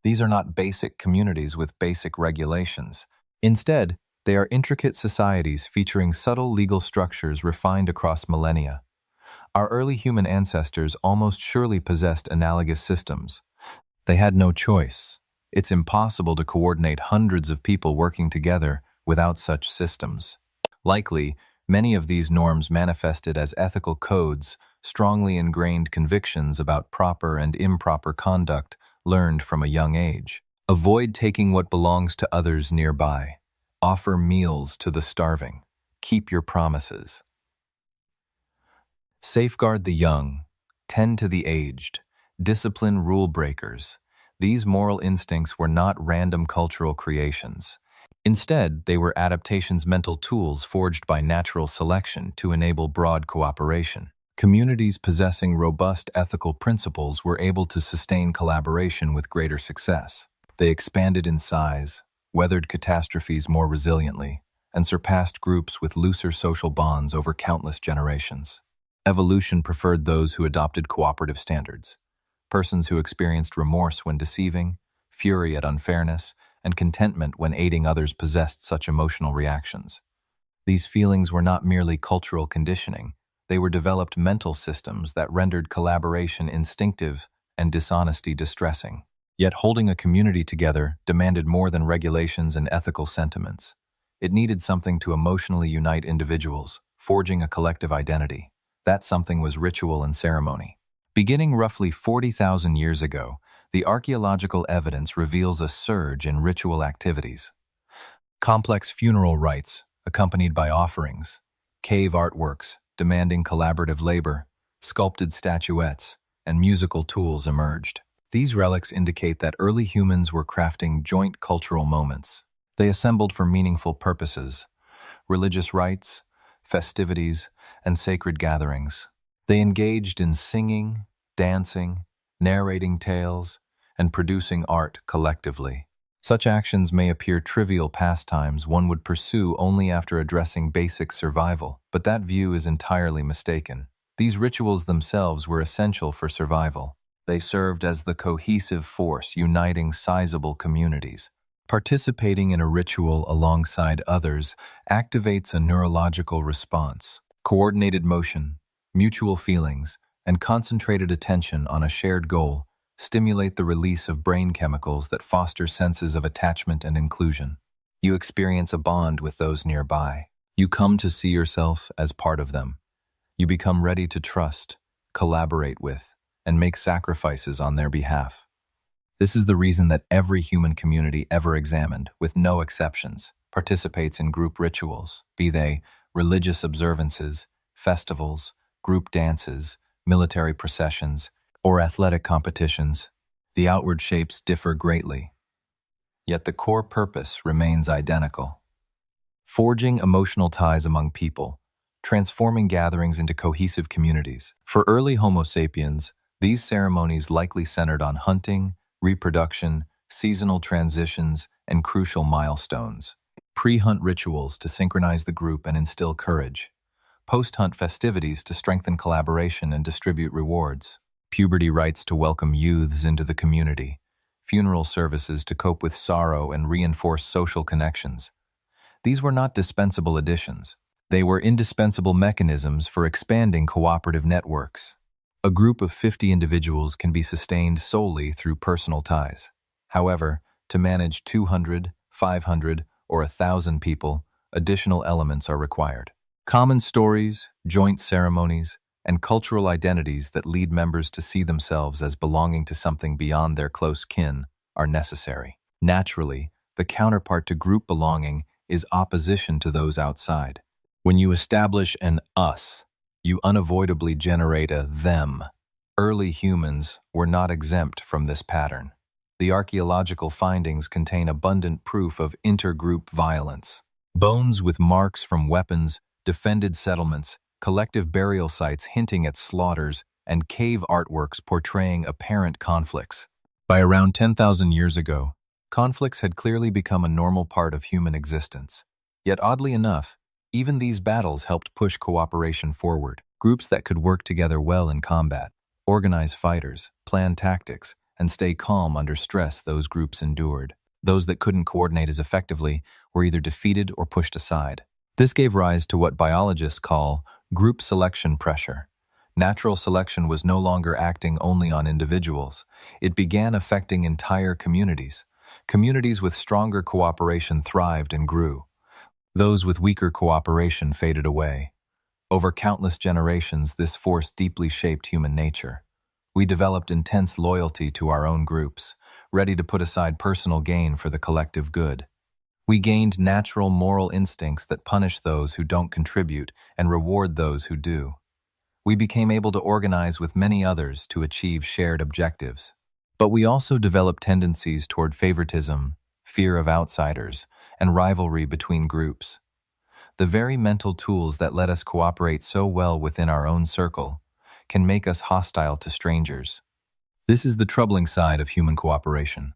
These are not basic communities with basic regulations. Instead, they are intricate societies featuring subtle legal structures refined across millennia. Our early human ancestors almost surely possessed analogous systems. They had no choice. It's impossible to coordinate hundreds of people working together without such systems. Likely, many of these norms manifested as ethical codes, strongly ingrained convictions about proper and improper conduct learned from a young age. Avoid taking what belongs to others nearby. Offer meals to the starving. Keep your promises. Safeguard the young. Tend to the aged. Discipline rule breakers. These moral instincts were not random cultural creations. Instead, they were adaptation's mental tools forged by natural selection to enable broad cooperation. Communities possessing robust ethical principles were able to sustain collaboration with greater success. They expanded in size, weathered catastrophes more resiliently, and surpassed groups with looser social bonds over countless generations. Evolution preferred those who adopted cooperative standards. Persons who experienced remorse when deceiving, fury at unfairness, and contentment when aiding others possessed such emotional reactions. These feelings were not merely cultural conditioning, they were developed mental systems that rendered collaboration instinctive and dishonesty distressing. Yet holding a community together demanded more than regulations and ethical sentiments. It needed something to emotionally unite individuals, forging a collective identity. That something was ritual and ceremony. Beginning roughly 40,000 years ago, the archaeological evidence reveals a surge in ritual activities. Complex funeral rites, accompanied by offerings, cave artworks, demanding collaborative labor, sculpted statuettes, and musical tools emerged. These relics indicate that early humans were crafting joint cultural moments. They assembled for meaningful purposes, religious rites, festivities, and sacred gatherings. They engaged in singing, dancing, narrating tales, and producing art collectively. Such actions may appear trivial pastimes one would pursue only after addressing basic survival, but that view is entirely mistaken. These rituals themselves were essential for survival. They served as the cohesive force uniting sizable communities. Participating in a ritual alongside others activates a neurological response. Coordinated motion, mutual feelings, and concentrated attention on a shared goal stimulate the release of brain chemicals that foster senses of attachment and inclusion. You experience a bond with those nearby. You come to see yourself as part of them. You become ready to trust, collaborate with, and make sacrifices on their behalf. This is the reason that every human community ever examined, with no exceptions, participates in group rituals, be they religious observances, festivals, group dances, military processions, or athletic competitions. The outward shapes differ greatly, yet the core purpose remains identical. Forging emotional ties among people, transforming gatherings into cohesive communities. For early Homo sapiens, these ceremonies likely centered on hunting, reproduction, seasonal transitions, and crucial milestones. Pre-hunt rituals to synchronize the group and instill courage. Post-hunt festivities to strengthen collaboration and distribute rewards. Puberty rites to welcome youths into the community. Funeral services to cope with sorrow and reinforce social connections. These were not dispensable additions. They were indispensable mechanisms for expanding cooperative networks. A group of 50 individuals can be sustained solely through personal ties. However, to manage 200, 500, or 1,000 people, additional elements are required. Common stories, joint ceremonies, and cultural identities that lead members to see themselves as belonging to something beyond their close kin are necessary. Naturally, the counterpart to group belonging is opposition to those outside. When you establish an us, you unavoidably generate a them. Early humans were not exempt from this pattern. The archaeological findings contain abundant proof of intergroup violence. Bones with marks from weapons, defended settlements, collective burial sites hinting at slaughters, and cave artworks portraying apparent conflicts. By around 10,000 years ago, conflicts had clearly become a normal part of human existence. Yet oddly enough, even these battles helped push cooperation forward. Groups that could work together well in combat, organize fighters, plan tactics, and stay calm under stress those groups endured. Those that couldn't coordinate as effectively were either defeated or pushed aside. This gave rise to what biologists call group selection pressure. Natural selection was no longer acting only on individuals. It began affecting entire communities. Communities with stronger cooperation thrived and grew. Those with weaker cooperation faded away. Over countless generations, this force deeply shaped human nature. We developed intense loyalty to our own groups, ready to put aside personal gain for the collective good. We gained natural moral instincts that punish those who don't contribute and reward those who do. We became able to organize with many others to achieve shared objectives. But we also developed tendencies toward favoritism, fear of outsiders, and rivalry between groups. The very mental tools that let us cooperate so well within our own circle can make us hostile to strangers. This is the troubling side of human cooperation,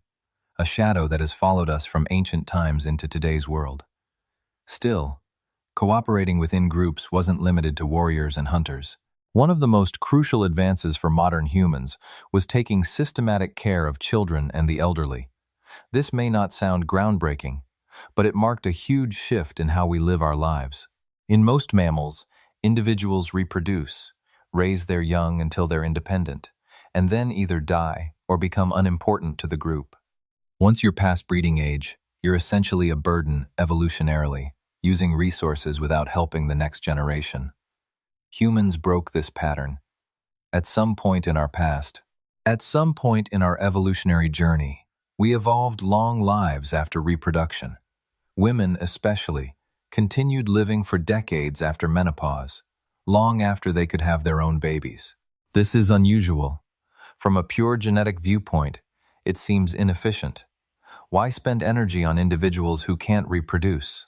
a shadow that has followed us from ancient times into today's world. Still, cooperating within groups wasn't limited to warriors and hunters. One of the most crucial advances for modern humans was taking systematic care of children and the elderly. This may not sound groundbreaking, but it marked a huge shift in how we live our lives. In most mammals, individuals reproduce, raise their young until they're independent, and then either die or become unimportant to the group. Once you're past breeding age, you're essentially a burden evolutionarily, using resources without helping the next generation. Humans broke this pattern. At some point in our evolutionary journey, we evolved long lives after reproduction. Women, especially, continued living for decades after menopause, long after they could have their own babies. This is unusual. From a pure genetic viewpoint, it seems inefficient. Why spend energy on individuals who can't reproduce?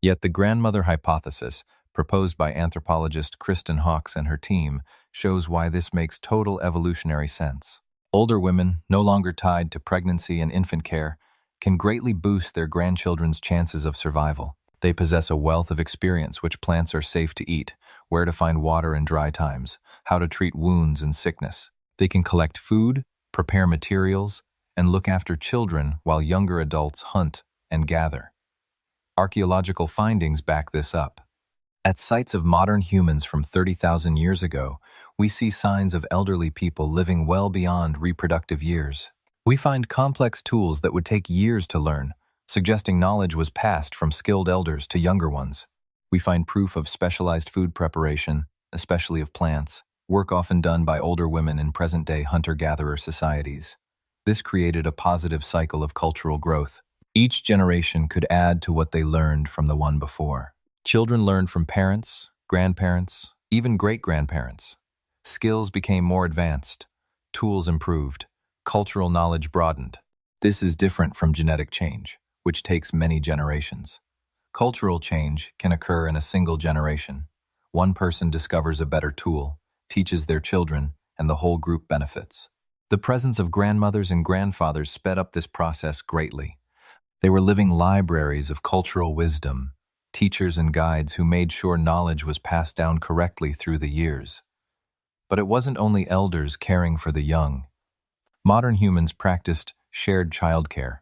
Yet the grandmother hypothesis, proposed by anthropologist Kristen Hawkes and her team, shows why this makes total evolutionary sense. Older women, no longer tied to pregnancy and infant care, can greatly boost their grandchildren's chances of survival. They possess a wealth of experience which plants are safe to eat, where to find water in dry times, how to treat wounds and sickness. They can collect food, prepare materials, and look after children while younger adults hunt and gather. Archaeological findings back this up. At sites of modern humans from 30,000 years ago, we see signs of elderly people living well beyond reproductive years. We find complex tools that would take years to learn, suggesting knowledge was passed from skilled elders to younger ones. We find proof of specialized food preparation, especially of plants, work often done by older women in present-day hunter-gatherer societies. This created a positive cycle of cultural growth. Each generation could add to what they learned from the one before. Children learned from parents, grandparents, even great-grandparents. Skills became more advanced, tools improved, cultural knowledge broadened. This is different from genetic change, which takes many generations. Cultural change can occur in a single generation. One person discovers a better tool, teaches their children, and the whole group benefits. The presence of grandmothers and grandfathers sped up this process greatly. They were living libraries of cultural wisdom, teachers and guides who made sure knowledge was passed down correctly through the years. But it wasn't only elders caring for the young. Modern humans practiced shared childcare,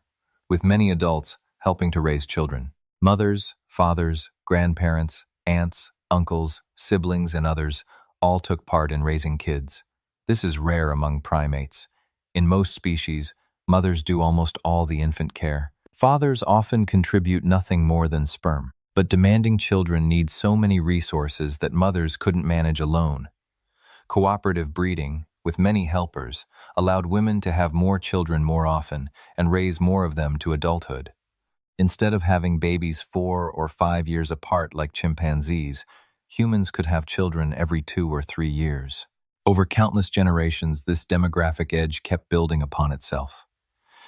with many adults helping to raise children. Mothers, fathers, grandparents, aunts, uncles, siblings, and others all took part in raising kids. This is rare among primates. In most species, mothers do almost all the infant care. Fathers often contribute nothing more than sperm, but demanding children need so many resources that mothers couldn't manage alone. Cooperative breeding, with many helpers, allowed women to have more children more often and raise more of them to adulthood. Instead of having babies 4 or 5 years apart like chimpanzees, humans could have children every 2 or 3 years. Over countless generations, this demographic edge kept building upon itself.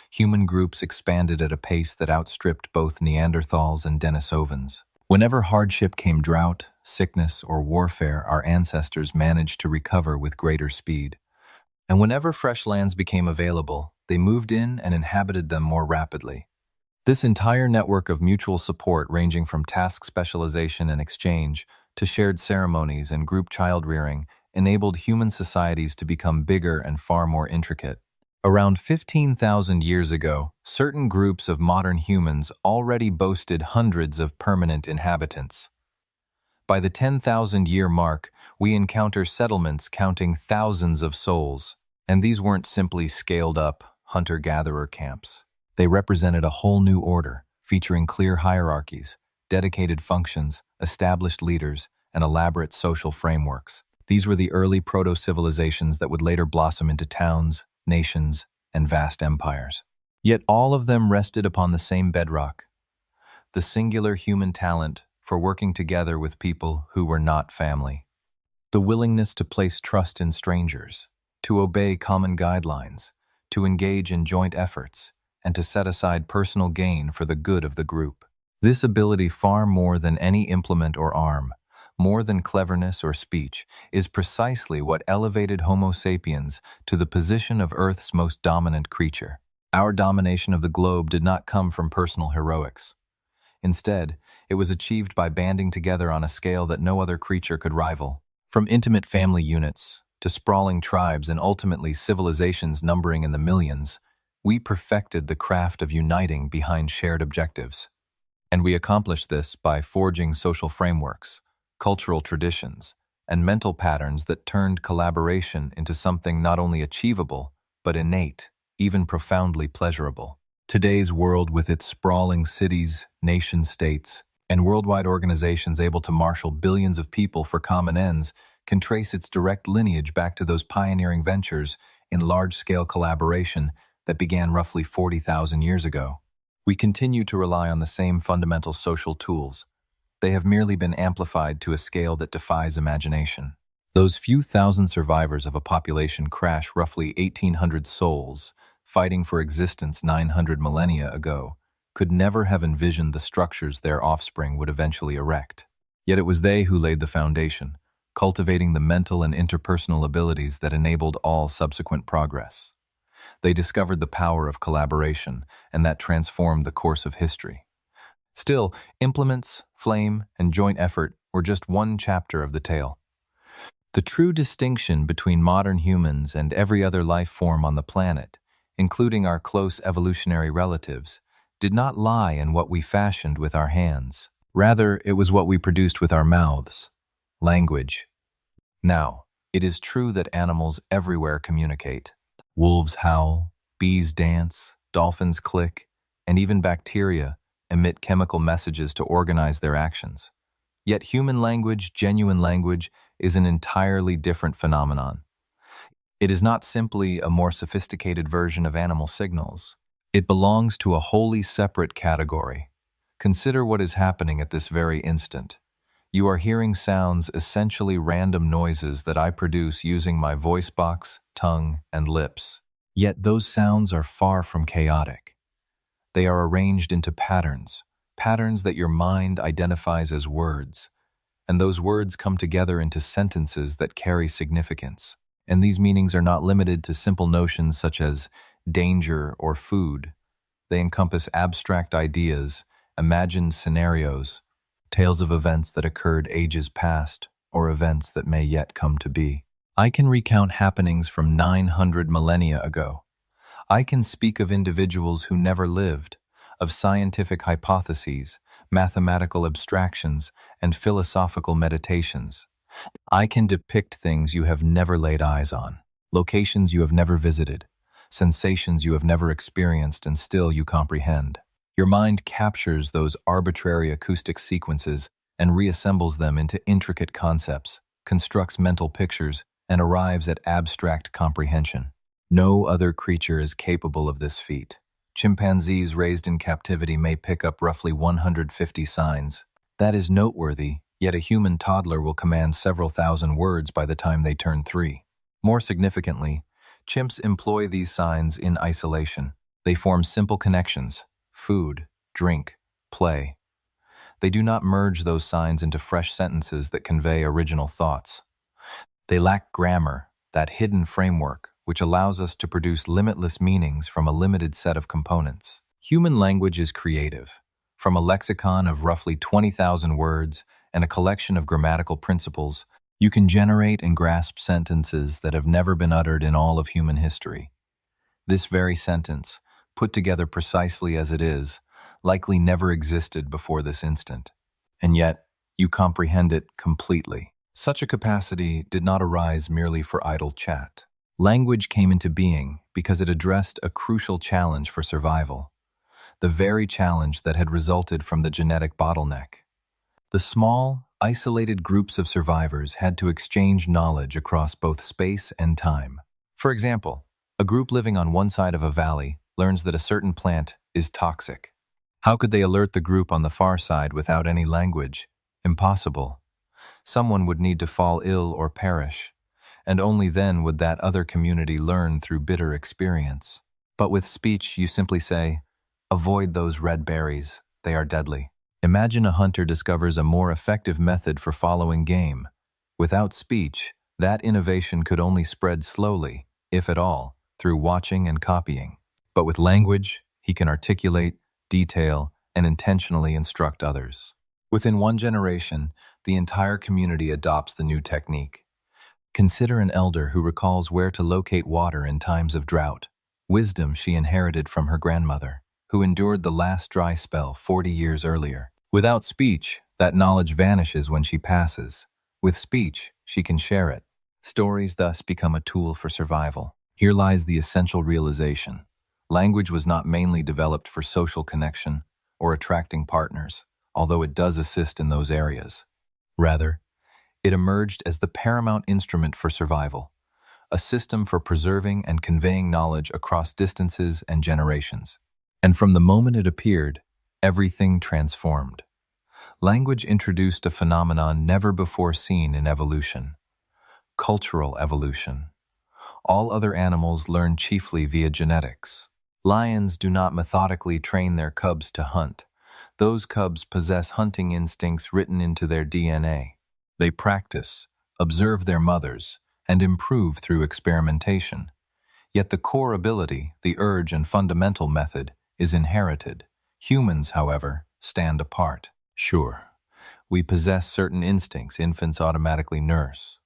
Human groups expanded at a pace that outstripped both Neanderthals and Denisovans. Whenever hardship came drought, sickness, or warfare, our ancestors managed to recover with greater speed. And whenever fresh lands became available, they moved in and inhabited them more rapidly. This entire network of mutual support, ranging from task specialization and exchange to shared ceremonies and group child-rearing, enabled human societies to become bigger and far more intricate. Around 15,000 years ago, certain groups of modern humans already boasted hundreds of permanent inhabitants. By the 10,000-year mark, we encounter settlements counting thousands of souls, and these weren't simply scaled-up hunter-gatherer camps. They represented a whole new order, featuring clear hierarchies, dedicated functions, established leaders, and elaborate social frameworks. These were the early proto-civilizations that would later blossom into towns, nations, and vast empires. Yet all of them rested upon the same bedrock: the singular human talent for working together with people who were not family. The willingness to place trust in strangers, to obey common guidelines, to engage in joint efforts, and to set aside personal gain for the good of the group. This ability, far more than any implement or arm, more than cleverness or speech, is precisely what elevated Homo sapiens to the position of Earth's most dominant creature. Our domination of the globe did not come from personal heroics. Instead, it was achieved by banding together on a scale that no other creature could rival. From intimate family units to sprawling tribes and ultimately civilizations numbering in the millions, we perfected the craft of uniting behind shared objectives. And we accomplished this by forging social frameworks, cultural traditions, and mental patterns that turned collaboration into something not only achievable, but innate, even profoundly pleasurable. Today's world, with its sprawling cities, nation-states, and worldwide organizations able to marshal billions of people for common ends, can trace its direct lineage back to those pioneering ventures in large-scale collaboration that began roughly 40,000 years ago. We continue to rely on the same fundamental social tools. They have merely been amplified to a scale that defies imagination. Those few thousand survivors of a population crash, roughly 1,800 souls, fighting for existence 900 millennia ago, could never have envisioned the structures their offspring would eventually erect. Yet it was they who laid the foundation, cultivating the mental and interpersonal abilities that enabled all subsequent progress. They discovered the power of collaboration, and that transformed the course of history. Still, implements, flame, and joint effort were just one chapter of the tale. The true distinction between modern humans and every other life form on the planet, including our close evolutionary relatives, did not lie in what we fashioned with our hands. Rather, it was what we produced with our mouths: language. Now, it is true that animals everywhere communicate. Wolves howl, bees dance, dolphins click, and even bacteria emit chemical messages to organize their actions. Yet human language, genuine language, is an entirely different phenomenon. It is not simply a more sophisticated version of animal signals. It belongs to a wholly separate category. Consider what is happening at this very instant. You are hearing sounds, essentially random noises that I produce using my voice box, tongue, and lips. Yet those sounds are far from chaotic. They are arranged into patterns that your mind identifies as words, and those words come together into sentences that carry significance. And these meanings are not limited to simple notions such as danger or food. They encompass abstract ideas, imagined scenarios, tales of events that occurred ages past, or events that may yet come to be. I can recount happenings from 900 millennia ago. I can speak of individuals who never lived, of scientific hypotheses, mathematical abstractions, and philosophical meditations. I can depict things you have never laid eyes on, locations you have never visited, sensations you have never experienced and still you comprehend. Your mind captures those arbitrary acoustic sequences and reassembles them into intricate concepts, constructs mental pictures, and arrives at abstract comprehension. No other creature is capable of this feat. Chimpanzees raised in captivity may pick up roughly 150 signs. That is noteworthy, yet a human toddler will command several thousand words by the time they turn 3. More significantly, chimps employ these signs in isolation. They form simple connections: food, drink, play. They do not merge those signs into fresh sentences that convey original thoughts. They lack grammar, that hidden framework which allows us to produce limitless meanings from a limited set of components. Human language is creative. From a lexicon of roughly 20,000 words and a collection of grammatical principles, you can generate and grasp sentences that have never been uttered in all of human history. This very sentence, put together precisely as it is, likely never existed before this instant. And yet, you comprehend it completely. Such a capacity did not arise merely for idle chat. Language came into being because it addressed a crucial challenge for survival, the very challenge that had resulted from the genetic bottleneck. The small, isolated groups of survivors had to exchange knowledge across both space and time. For example, a group living on one side of a valley learns that a certain plant is toxic. How could they alert the group on the far side without any language? Impossible. Someone would need to fall ill or perish, and only then would that other community learn through bitter experience. But with speech, you simply say, "Avoid those red berries, they are deadly." Imagine a hunter discovers a more effective method for following game. Without speech, that innovation could only spread slowly, if at all, through watching and copying. But with language, he can articulate, detail, and intentionally instruct others. Within one generation, the entire community adopts the new technique. Consider an elder who recalls where to locate water in times of drought, wisdom she inherited from her grandmother, who endured the last dry spell 40 years earlier. Without speech, that knowledge vanishes when she passes. With speech, she can share it. Stories thus become a tool for survival. Here lies the essential realization. Language was not mainly developed for social connection or attracting partners, although it does assist in those areas. Rather, it emerged as the paramount instrument for survival, a system for preserving and conveying knowledge across distances and generations. And from the moment it appeared, everything transformed. Language introduced a phenomenon never before seen in evolution: cultural evolution. All other animals learn chiefly via genetics. Lions do not methodically train their cubs to hunt. Those cubs possess hunting instincts written into their DNA. They practice, observe their mothers, and improve through experimentation. Yet the core ability, the urge and fundamental method, is inherited. Humans, however, stand apart. Sure, we possess certain instincts infants automatically nurse,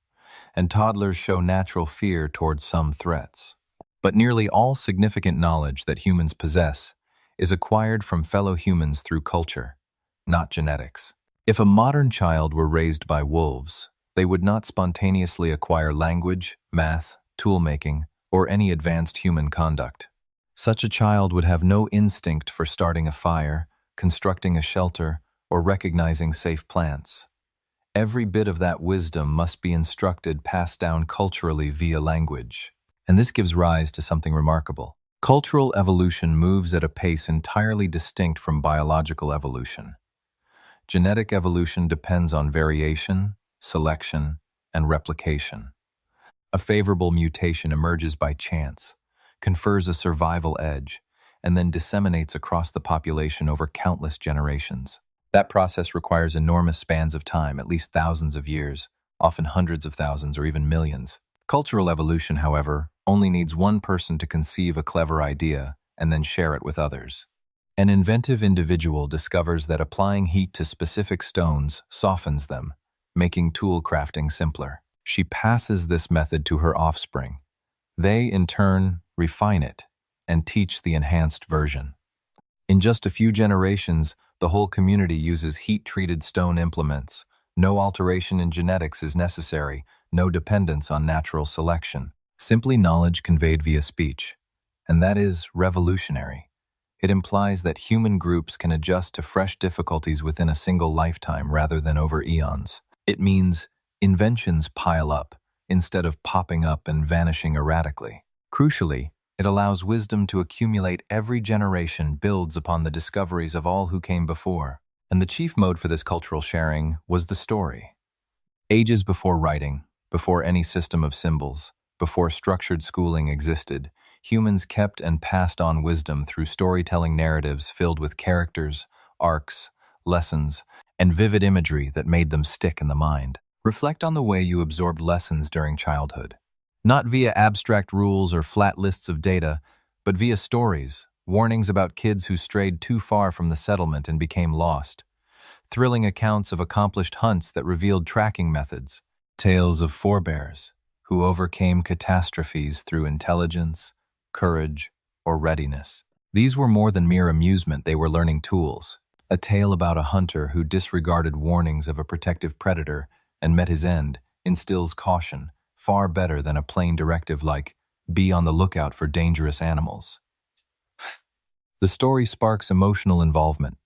and toddlers show natural fear towards some threats. But nearly all significant knowledge that humans possess is acquired from fellow humans through culture, not genetics. If a modern child were raised by wolves, they would not spontaneously acquire language, math, tool-making, or any advanced human conduct. Such a child would have no instinct for starting a fire, constructing a shelter, or recognizing safe plants. Every bit of that wisdom must be instructed, passed down culturally via language. And this gives rise to something remarkable. Cultural evolution moves at a pace entirely distinct from biological evolution. Genetic evolution depends on variation, selection, and replication. A favorable mutation emerges by chance, confers a survival edge, and then disseminates across the population over countless generations. That process requires enormous spans of time, at least thousands of years, often hundreds of thousands or even millions. Cultural evolution, however, only needs one person to conceive a clever idea and then share it with others. An inventive individual discovers that applying heat to specific stones softens them, making tool crafting simpler. She passes this method to her offspring. They, in turn, refine it and teach the enhanced version. In just a few generations, The whole community uses heat-treated stone implements. No alteration in genetics is necessary, no dependence on natural selection. Simply knowledge conveyed via speech. And that is revolutionary. It implies that human groups can adjust to fresh difficulties within a single lifetime rather than over eons. It means inventions pile up, instead of popping up and vanishing erratically. Crucially, it allows wisdom to accumulate. Every generation builds upon the discoveries of all who came before. And the chief mode for this cultural sharing was the story. Ages before writing, before any system of symbols, before structured schooling existed, humans kept and passed on wisdom through storytelling narratives filled with characters, arcs, lessons, and vivid imagery that made them stick in the mind. Reflect on the way you absorbed lessons during childhood. Not via abstract rules or flat lists of data, but via stories, warnings about kids who strayed too far from the settlement and became lost, thrilling accounts of accomplished hunts that revealed tracking methods, tales of forebears who overcame catastrophes through intelligence, courage, or readiness. These were more than mere amusement, they were learning tools. A tale about a hunter who disregarded warnings of a protective predator and met his end instills caution, far better than a plain directive like, be on the lookout for dangerous animals. The story sparks emotional involvement.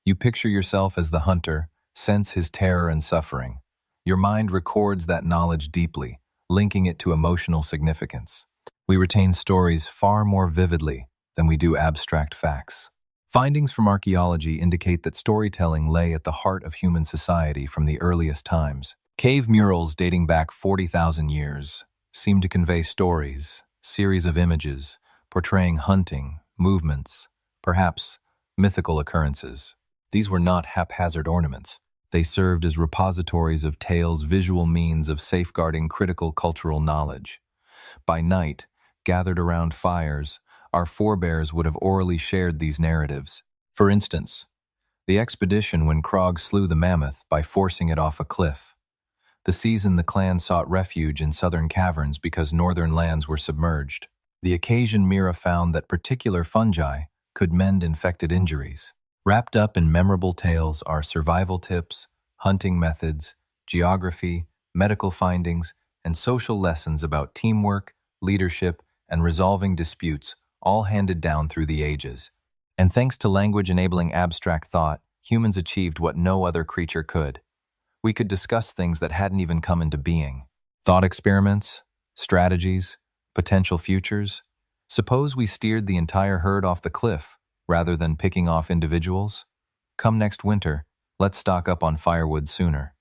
You picture yourself as the hunter, sense his terror and suffering. Your mind records that knowledge deeply, linking it to emotional significance. We retain stories far more vividly than we do abstract facts. Findings from archaeology indicate that storytelling lay at the heart of human society from the earliest times. Cave murals dating back 40,000 years seem to convey stories, series of images, portraying hunting, movements, perhaps mythical occurrences. These were not haphazard ornaments. They served as repositories of tales, visual means of safeguarding critical cultural knowledge. By night, gathered around fires, our forebears would have orally shared these narratives. For instance, the expedition when Krog slew the mammoth by forcing it off a cliff. The season the clan sought refuge in southern caverns because northern lands were submerged. The occasion Mira found that particular fungi could mend infected injuries. Wrapped up in memorable tales are survival tips, hunting methods, geography, medical findings, and social lessons about teamwork, leadership, and resolving disputes, all handed down through the ages. And thanks to language enabling abstract thought, humans achieved what no other creature could. We could discuss things that hadn't even come into being. Thought experiments, strategies, potential futures. Suppose we steered the entire herd off the cliff, rather than picking off individuals? Come next winter, let's stock up on firewood sooner.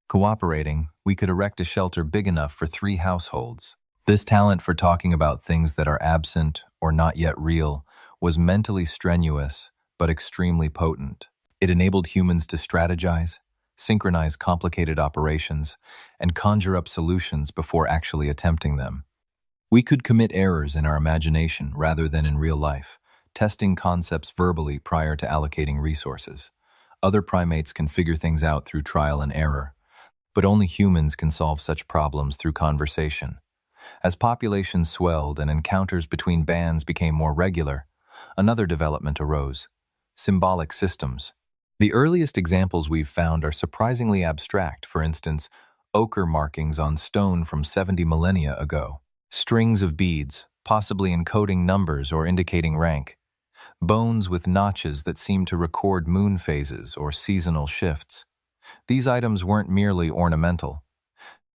Cooperating, we could erect a shelter big enough for 3 households. This talent for talking about things that are absent or not yet real was mentally strenuous, but extremely potent. It enabled humans to strategize, synchronize complicated operations, and conjure up solutions before actually attempting them. We could commit errors in our imagination rather than in real life, testing concepts verbally prior to allocating resources. Other primates can figure things out through trial and error, but only humans can solve such problems through conversation. As populations swelled and encounters between bands became more regular, another development arose: symbolic systems. The earliest examples we've found are surprisingly abstract. For instance, ochre markings on stone from 70 millennia ago, strings of beads, possibly encoding numbers or indicating rank, bones with notches that seem to record moon phases or seasonal shifts. These items weren't merely ornamental.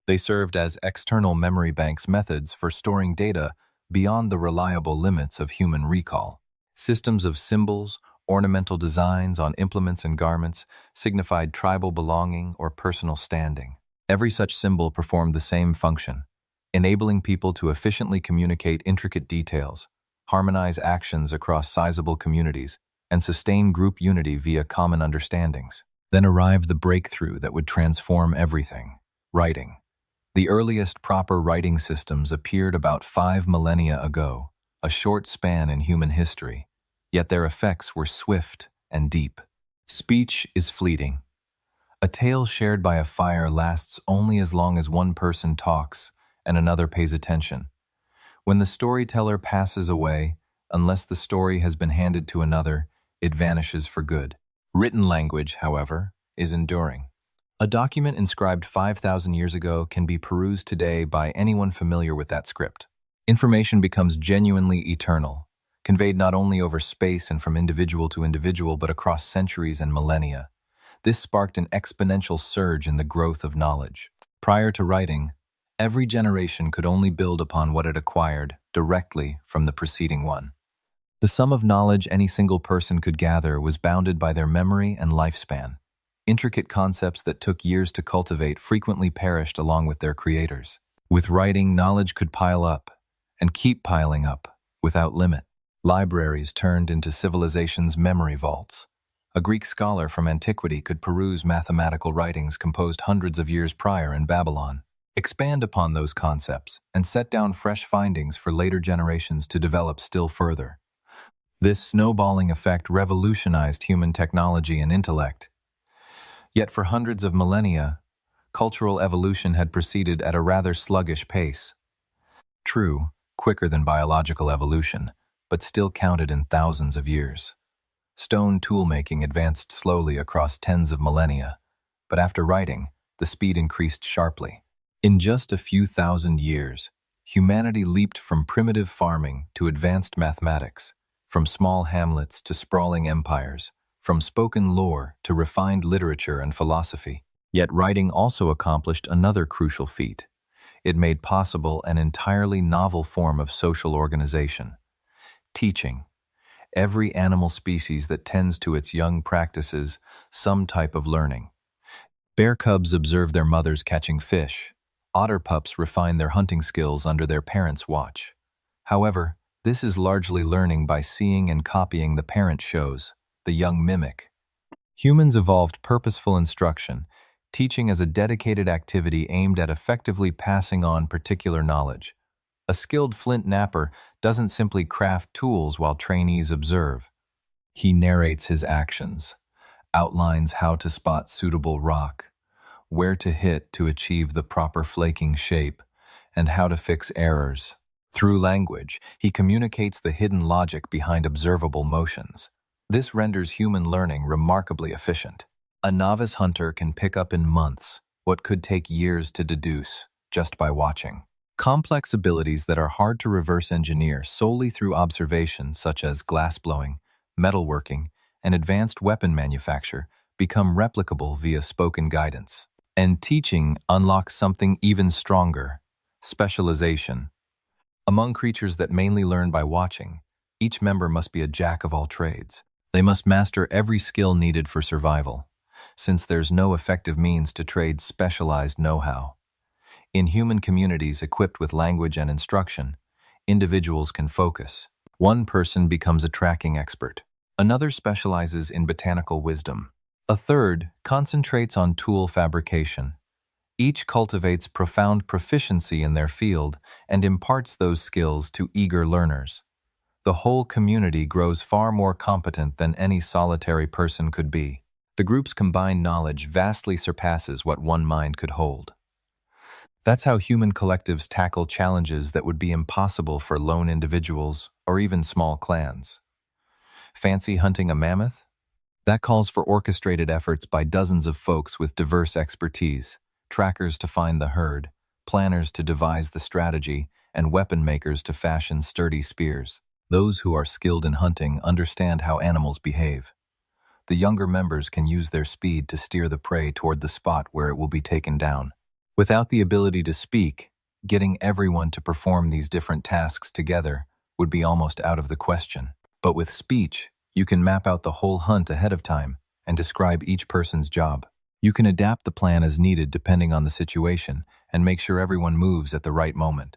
They served as external memory banks, methods for storing data beyond the reliable limits of human recall. Systems of symbols, ornamental designs on implements and garments signified tribal belonging or personal standing. Every such symbol performed the same function, enabling people to efficiently communicate intricate details, harmonize actions across sizable communities, and sustain group unity via common understandings. Then arrived the breakthrough that would transform everything: writing. The earliest proper writing systems appeared about 5 millennia ago, a short span in human history, yet their effects were swift and deep. Speech is fleeting. A tale shared by a fire lasts only as long as one person talks and another pays attention. When the storyteller passes away, unless the story has been handed to another, it vanishes for good. Written language, however, is enduring. A document inscribed 5,000 years ago can be perused today by anyone familiar with that script. Information becomes genuinely eternal, conveyed not only over space and from individual to individual, but across centuries and millennia. This sparked an exponential surge in the growth of knowledge. Prior to writing, every generation could only build upon what it acquired directly from the preceding one. The sum of knowledge any single person could gather was bounded by their memory and lifespan. Intricate concepts that took years to cultivate frequently perished along with their creators. With writing, knowledge could pile up, and keep piling up, without limit. Libraries turned into civilization's memory vaults. A Greek scholar from antiquity could peruse mathematical writings composed hundreds of years prior in Babylon, expand upon those concepts, and set down fresh findings for later generations to develop still further. This snowballing effect revolutionized human technology and intellect. Yet for hundreds of millennia, cultural evolution had proceeded at a rather sluggish pace. True, quicker than biological evolution, but still counted in thousands of years. Stone tool-making advanced slowly across tens of millennia, but after writing, the speed increased sharply. In just a few thousand years, humanity leaped from primitive farming to advanced mathematics, from small hamlets to sprawling empires, from spoken lore to refined literature and philosophy. Yet writing also accomplished another crucial feat. It made possible an entirely novel form of social organization: teaching. Every animal species that tends to its young practices some type of learning. Bear cubs observe their mothers catching fish. Otter pups refine their hunting skills under their parents' watch. However, this is largely learning by seeing and copying the parent shows, the young mimic. Humans evolved purposeful instruction, teaching as a dedicated activity aimed at effectively passing on particular knowledge. A skilled flint knapper doesn't simply craft tools while trainees observe. He narrates his actions, outlines how to spot suitable rock, where to hit to achieve the proper flaking shape, and how to fix errors. Through language, he communicates the hidden logic behind observable motions. This renders human learning remarkably efficient. A novice hunter can pick up in months what could take years to deduce just by watching. Complex abilities that are hard to reverse engineer solely through observation, such as glassblowing, metalworking, and advanced weapon manufacture, become replicable via spoken guidance. And teaching unlocks something even stronger: specialization. Among creatures that mainly learn by watching, each member must be a jack of all trades. They must master every skill needed for survival, since there's no effective means to trade specialized know-how. In human communities equipped with language and instruction, individuals can focus. One person becomes a tracking expert. Another specializes in botanical wisdom. A third concentrates on tool fabrication. Each cultivates profound proficiency in their field and imparts those skills to eager learners. The whole community grows far more competent than any solitary person could be. The group's combined knowledge vastly surpasses what one mind could hold. That's how human collectives tackle challenges that would be impossible for lone individuals or even small clans. Fancy hunting a mammoth? That calls for orchestrated efforts by dozens of folks with diverse expertise: trackers to find the herd, planners to devise the strategy, and weapon makers to fashion sturdy spears. Those who are skilled in hunting understand how animals behave. The younger members can use their speed to steer the prey toward the spot where it will be taken down. Without the ability to speak, getting everyone to perform these different tasks together would be almost out of the question. But with speech, you can map out the whole hunt ahead of time and describe each person's job. You can adapt the plan as needed depending on the situation and make sure everyone moves at the right moment.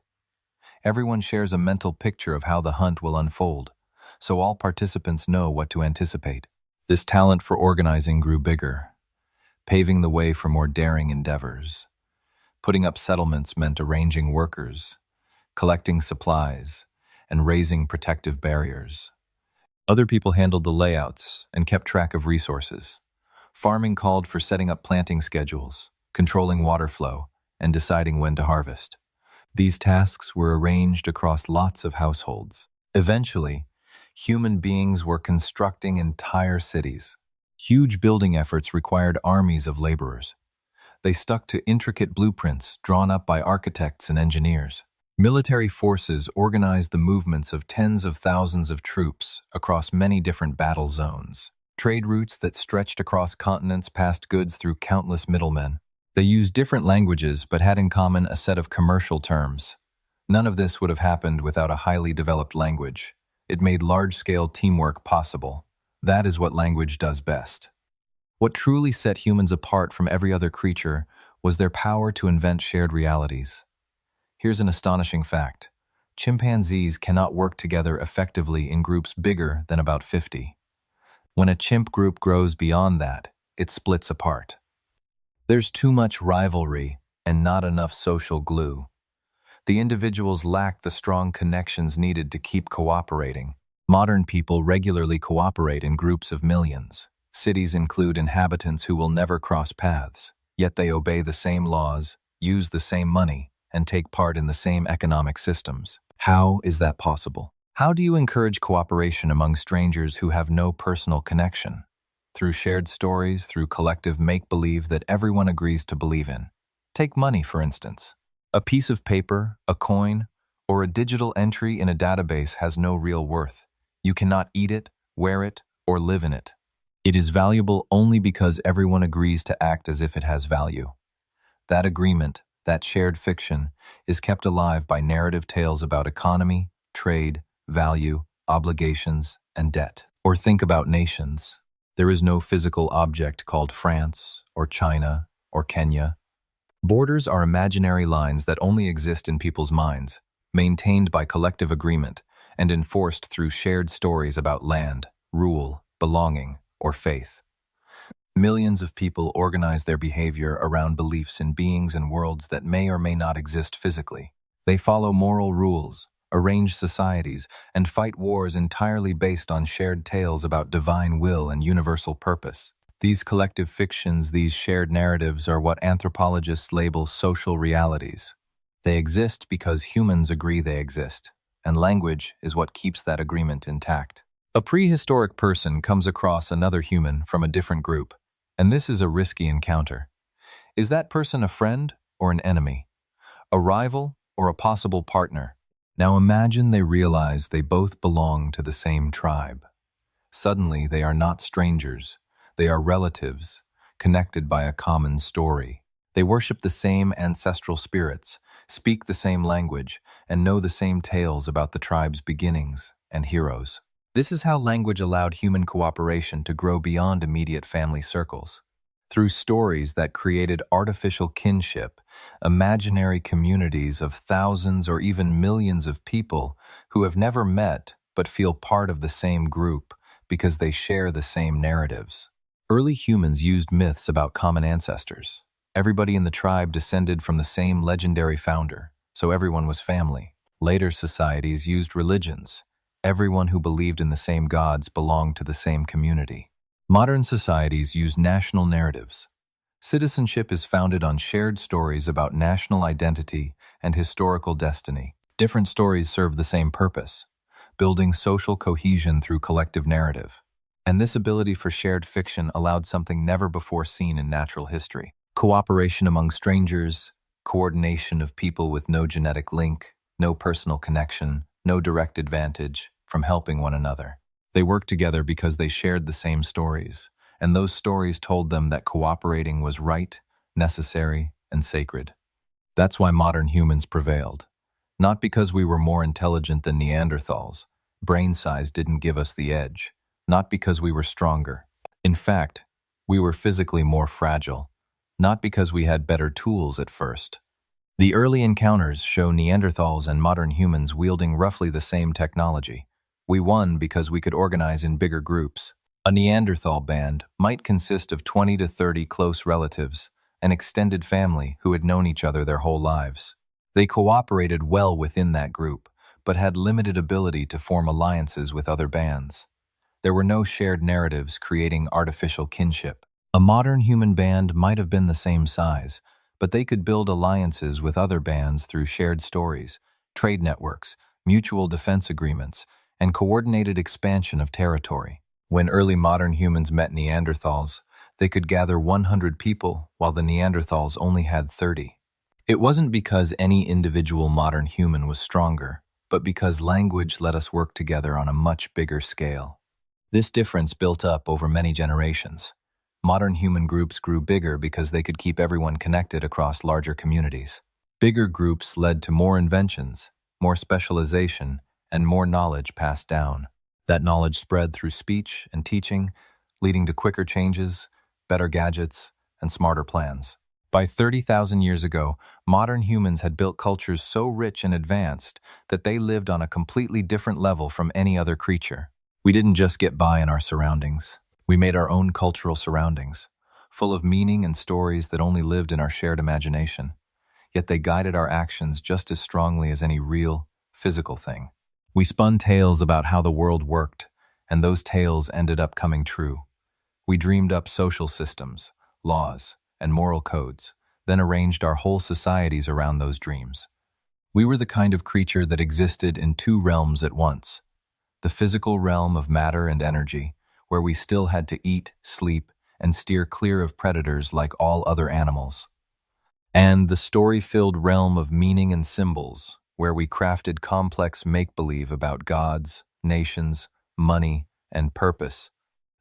Everyone shares a mental picture of how the hunt will unfold, so all participants know what to anticipate. This talent for organizing grew bigger, paving the way for more daring endeavors. Putting up settlements meant arranging workers, collecting supplies, and raising protective barriers. Other people handled the layouts and kept track of resources. Farming called for setting up planting schedules, controlling water flow, and deciding when to harvest. These tasks were arranged across lots of households. Eventually, human beings were constructing entire cities. Huge building efforts required armies of laborers. They stuck to intricate blueprints drawn up by architects and engineers. Military forces organized the movements of tens of thousands of troops across many different battle zones. Trade routes that stretched across continents passed goods through countless middlemen. They used different languages but had in common a set of commercial terms. None of this would have happened without a highly developed language. It made large-scale teamwork possible. That is what language does best. What truly set humans apart from every other creature was their power to invent shared realities. Here's an astonishing fact. Chimpanzees cannot work together effectively in groups bigger than about 50. When a chimp group grows beyond that, it splits apart. There's too much rivalry and not enough social glue. The individuals lack the strong connections needed to keep cooperating. Modern people regularly cooperate in groups of millions. Cities include inhabitants who will never cross paths, yet they obey the same laws, use the same money, and take part in the same economic systems. How is that possible? How do you encourage cooperation among strangers who have no personal connection? Through shared stories, through collective make-believe that everyone agrees to believe in. Take money, for instance. A piece of paper, a coin, or a digital entry in a database has no real worth. You cannot eat it, wear it, or live in it. It is valuable only because everyone agrees to act as if it has value. That agreement, that shared fiction, is kept alive by narrative tales about economy, trade, value, obligations, and debt. Or think about nations. There is no physical object called France, or China, or Kenya. Borders are imaginary lines that only exist in people's minds, maintained by collective agreement, and enforced through shared stories about land, rule, belonging, or faith. Millions of people organize their behavior around beliefs in beings and worlds that may or may not exist physically. They follow moral rules, arrange societies, and fight wars entirely based on shared tales about divine will and universal purpose. These collective fictions, these shared narratives, are what anthropologists label social realities. They exist because humans agree they exist, and language is what keeps that agreement intact. A prehistoric person comes across another human from a different group, and this is a risky encounter. Is that person a friend or an enemy? A rival or a possible partner? Now imagine they realize they both belong to the same tribe. Suddenly, they are not strangers. They are relatives, connected by a common story. They worship the same ancestral spirits, speak the same language, and know the same tales about the tribe's beginnings and heroes. This is how language allowed human cooperation to grow beyond immediate family circles. Through stories that created artificial kinship, imaginary communities of thousands or even millions of people who have never met but feel part of the same group because they share the same narratives. Early humans used myths about common ancestors. Everybody in the tribe descended from the same legendary founder, so everyone was family. Later societies used religions. Everyone who believed in the same gods belonged to the same community. Modern societies use national narratives. Citizenship is founded on shared stories about national identity and historical destiny. Different stories serve the same purpose, building social cohesion through collective narrative. And this ability for shared fiction allowed something never before seen in natural history. Cooperation among strangers, coordination of people with no genetic link, no personal connection, no direct advantage from helping one another. They worked together because they shared the same stories, and those stories told them that cooperating was right, necessary, and sacred. That's why modern humans prevailed. Not because we were more intelligent than Neanderthals. Brain size didn't give us the edge. Not because we were stronger. In fact, we were physically more fragile. Not because we had better tools at first. The early encounters show Neanderthals and modern humans wielding roughly the same technology. We won because we could organize in bigger groups. A Neanderthal band might consist of 20 to 30 close relatives, an extended family who had known each other their whole lives. They cooperated well within that group, but had limited ability to form alliances with other bands. There were no shared narratives creating artificial kinship. A modern human band might have been the same size, but they could build alliances with other bands through shared stories, trade networks, mutual defense agreements, and coordinated expansion of territory. When early modern humans met Neanderthals, they could gather 100 people, while the Neanderthals only had 30. It wasn't because any individual modern human was stronger, but because language let us work together on a much bigger scale. This difference built up over many generations. Modern human groups grew bigger because they could keep everyone connected across larger communities. Bigger groups led to more inventions, more specialization, and more knowledge passed down. That knowledge spread through speech and teaching, leading to quicker changes, better gadgets, and smarter plans. By 30,000 years ago, modern humans had built cultures so rich and advanced that they lived on a completely different level from any other creature. We didn't just get by in our surroundings. We made our own cultural surroundings, full of meaning and stories that only lived in our shared imagination. Yet they guided our actions just as strongly as any real, physical thing. We spun tales about how the world worked, and those tales ended up coming true. We dreamed up social systems, laws, and moral codes, then arranged our whole societies around those dreams. We were the kind of creature that existed in two realms at once: the physical realm of matter and energy, where we still had to eat, sleep, and steer clear of predators like all other animals, and the story-filled realm of meaning and symbols, where we crafted complex make-believe about gods, nations, money, and purpose,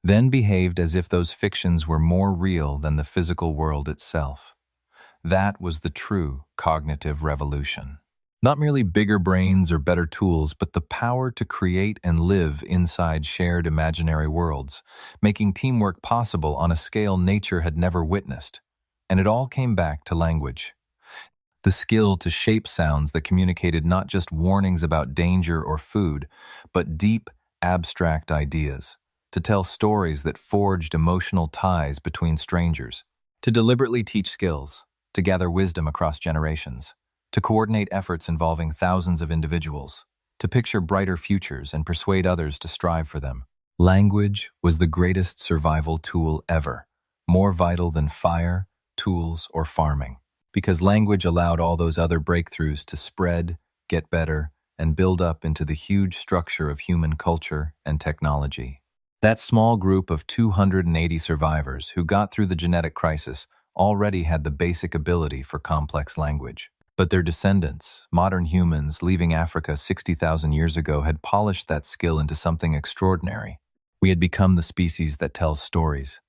then behaved as if those fictions were more real than the physical world itself. That was the true cognitive revolution. Not merely bigger brains or better tools, but the power to create and live inside shared imaginary worlds, making teamwork possible on a scale nature had never witnessed. And it all came back to language. The skill to shape sounds that communicated not just warnings about danger or food, but deep, abstract ideas. To tell stories that forged emotional ties between strangers. To deliberately teach skills. To gather wisdom across generations. To coordinate efforts involving thousands of individuals. To picture brighter futures and persuade others to strive for them. Language was the greatest survival tool ever, more vital than fire, tools, or farming. Because language allowed all those other breakthroughs to spread, get better, and build up into the huge structure of human culture and technology. That small group of 280 survivors who got through the genetic crisis already had the basic ability for complex language. But their descendants, modern humans leaving Africa 60,000 years ago, had polished that skill into something extraordinary. We had become the species that tells stories.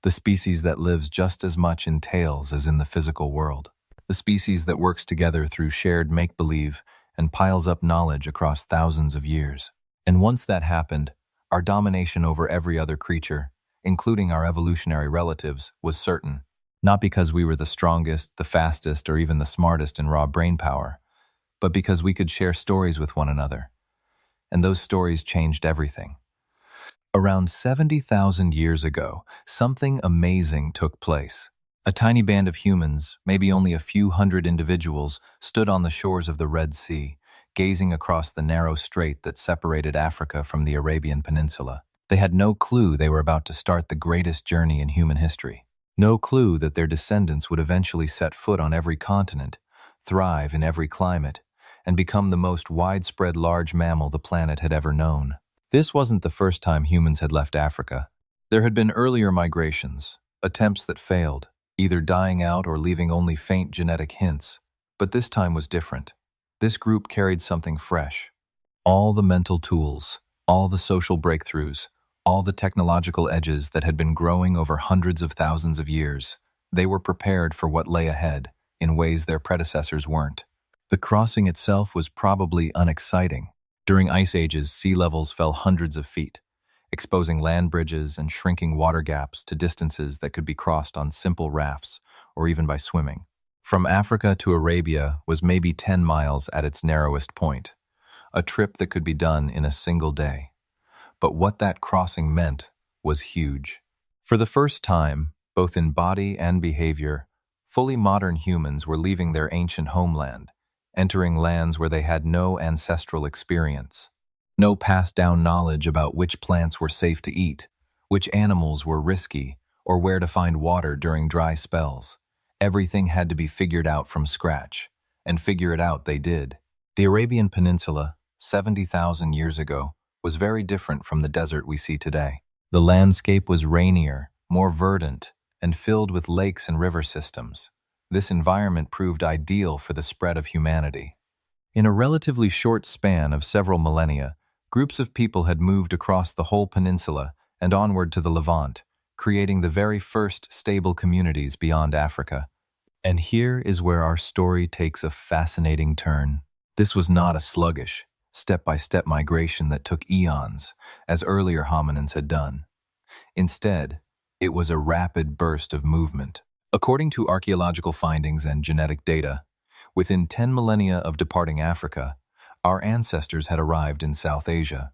The species that lives just as much in tales as in the physical world. The species that works together through shared make-believe and piles up knowledge across thousands of years. And once that happened, our domination over every other creature, including our evolutionary relatives, was certain. Not because we were the strongest, the fastest, or even the smartest in raw brain power, but because we could share stories with one another. And those stories changed everything. Around 70,000 years ago, something amazing took place. A tiny band of humans, maybe only a few hundred individuals, stood on the shores of the Red Sea, gazing across the narrow strait that separated Africa from the Arabian Peninsula. They had no clue they were about to start the greatest journey in human history. No clue that their descendants would eventually set foot on every continent, thrive in every climate, and become the most widespread large mammal the planet had ever known. This wasn't the first time humans had left Africa. There had been earlier migrations, attempts that failed, either dying out or leaving only faint genetic hints. But this time was different. This group carried something fresh. All the mental tools, all the social breakthroughs, all the technological edges that had been growing over hundreds of thousands of years. They were prepared for what lay ahead, in ways their predecessors weren't. The crossing itself was probably unexciting. During ice ages, sea levels fell hundreds of feet, exposing land bridges and shrinking water gaps to distances that could be crossed on simple rafts or even by swimming. From Africa to Arabia was maybe 10 miles at its narrowest point, a trip that could be done in a single day. But what that crossing meant was huge. For the first time, both in body and behavior, fully modern humans were leaving their ancient homeland, entering lands where they had no ancestral experience, no passed-down knowledge about which plants were safe to eat, which animals were risky, or where to find water during dry spells. Everything had to be figured out from scratch, and figure it out they did. The Arabian Peninsula, 70,000 years ago, was very different from the desert we see today. The landscape was rainier, more verdant, and filled with lakes and river systems. This environment proved ideal for the spread of humanity. In a relatively short span of several millennia, groups of people had moved across the whole peninsula and onward to the Levant, creating the very first stable communities beyond Africa. And here is where our story takes a fascinating turn. This was not a sluggish, step-by-step migration that took eons, as earlier hominins had done. Instead, it was a rapid burst of movement. According to archaeological findings and genetic data, within 10 millennia of departing Africa, our ancestors had arrived in South Asia.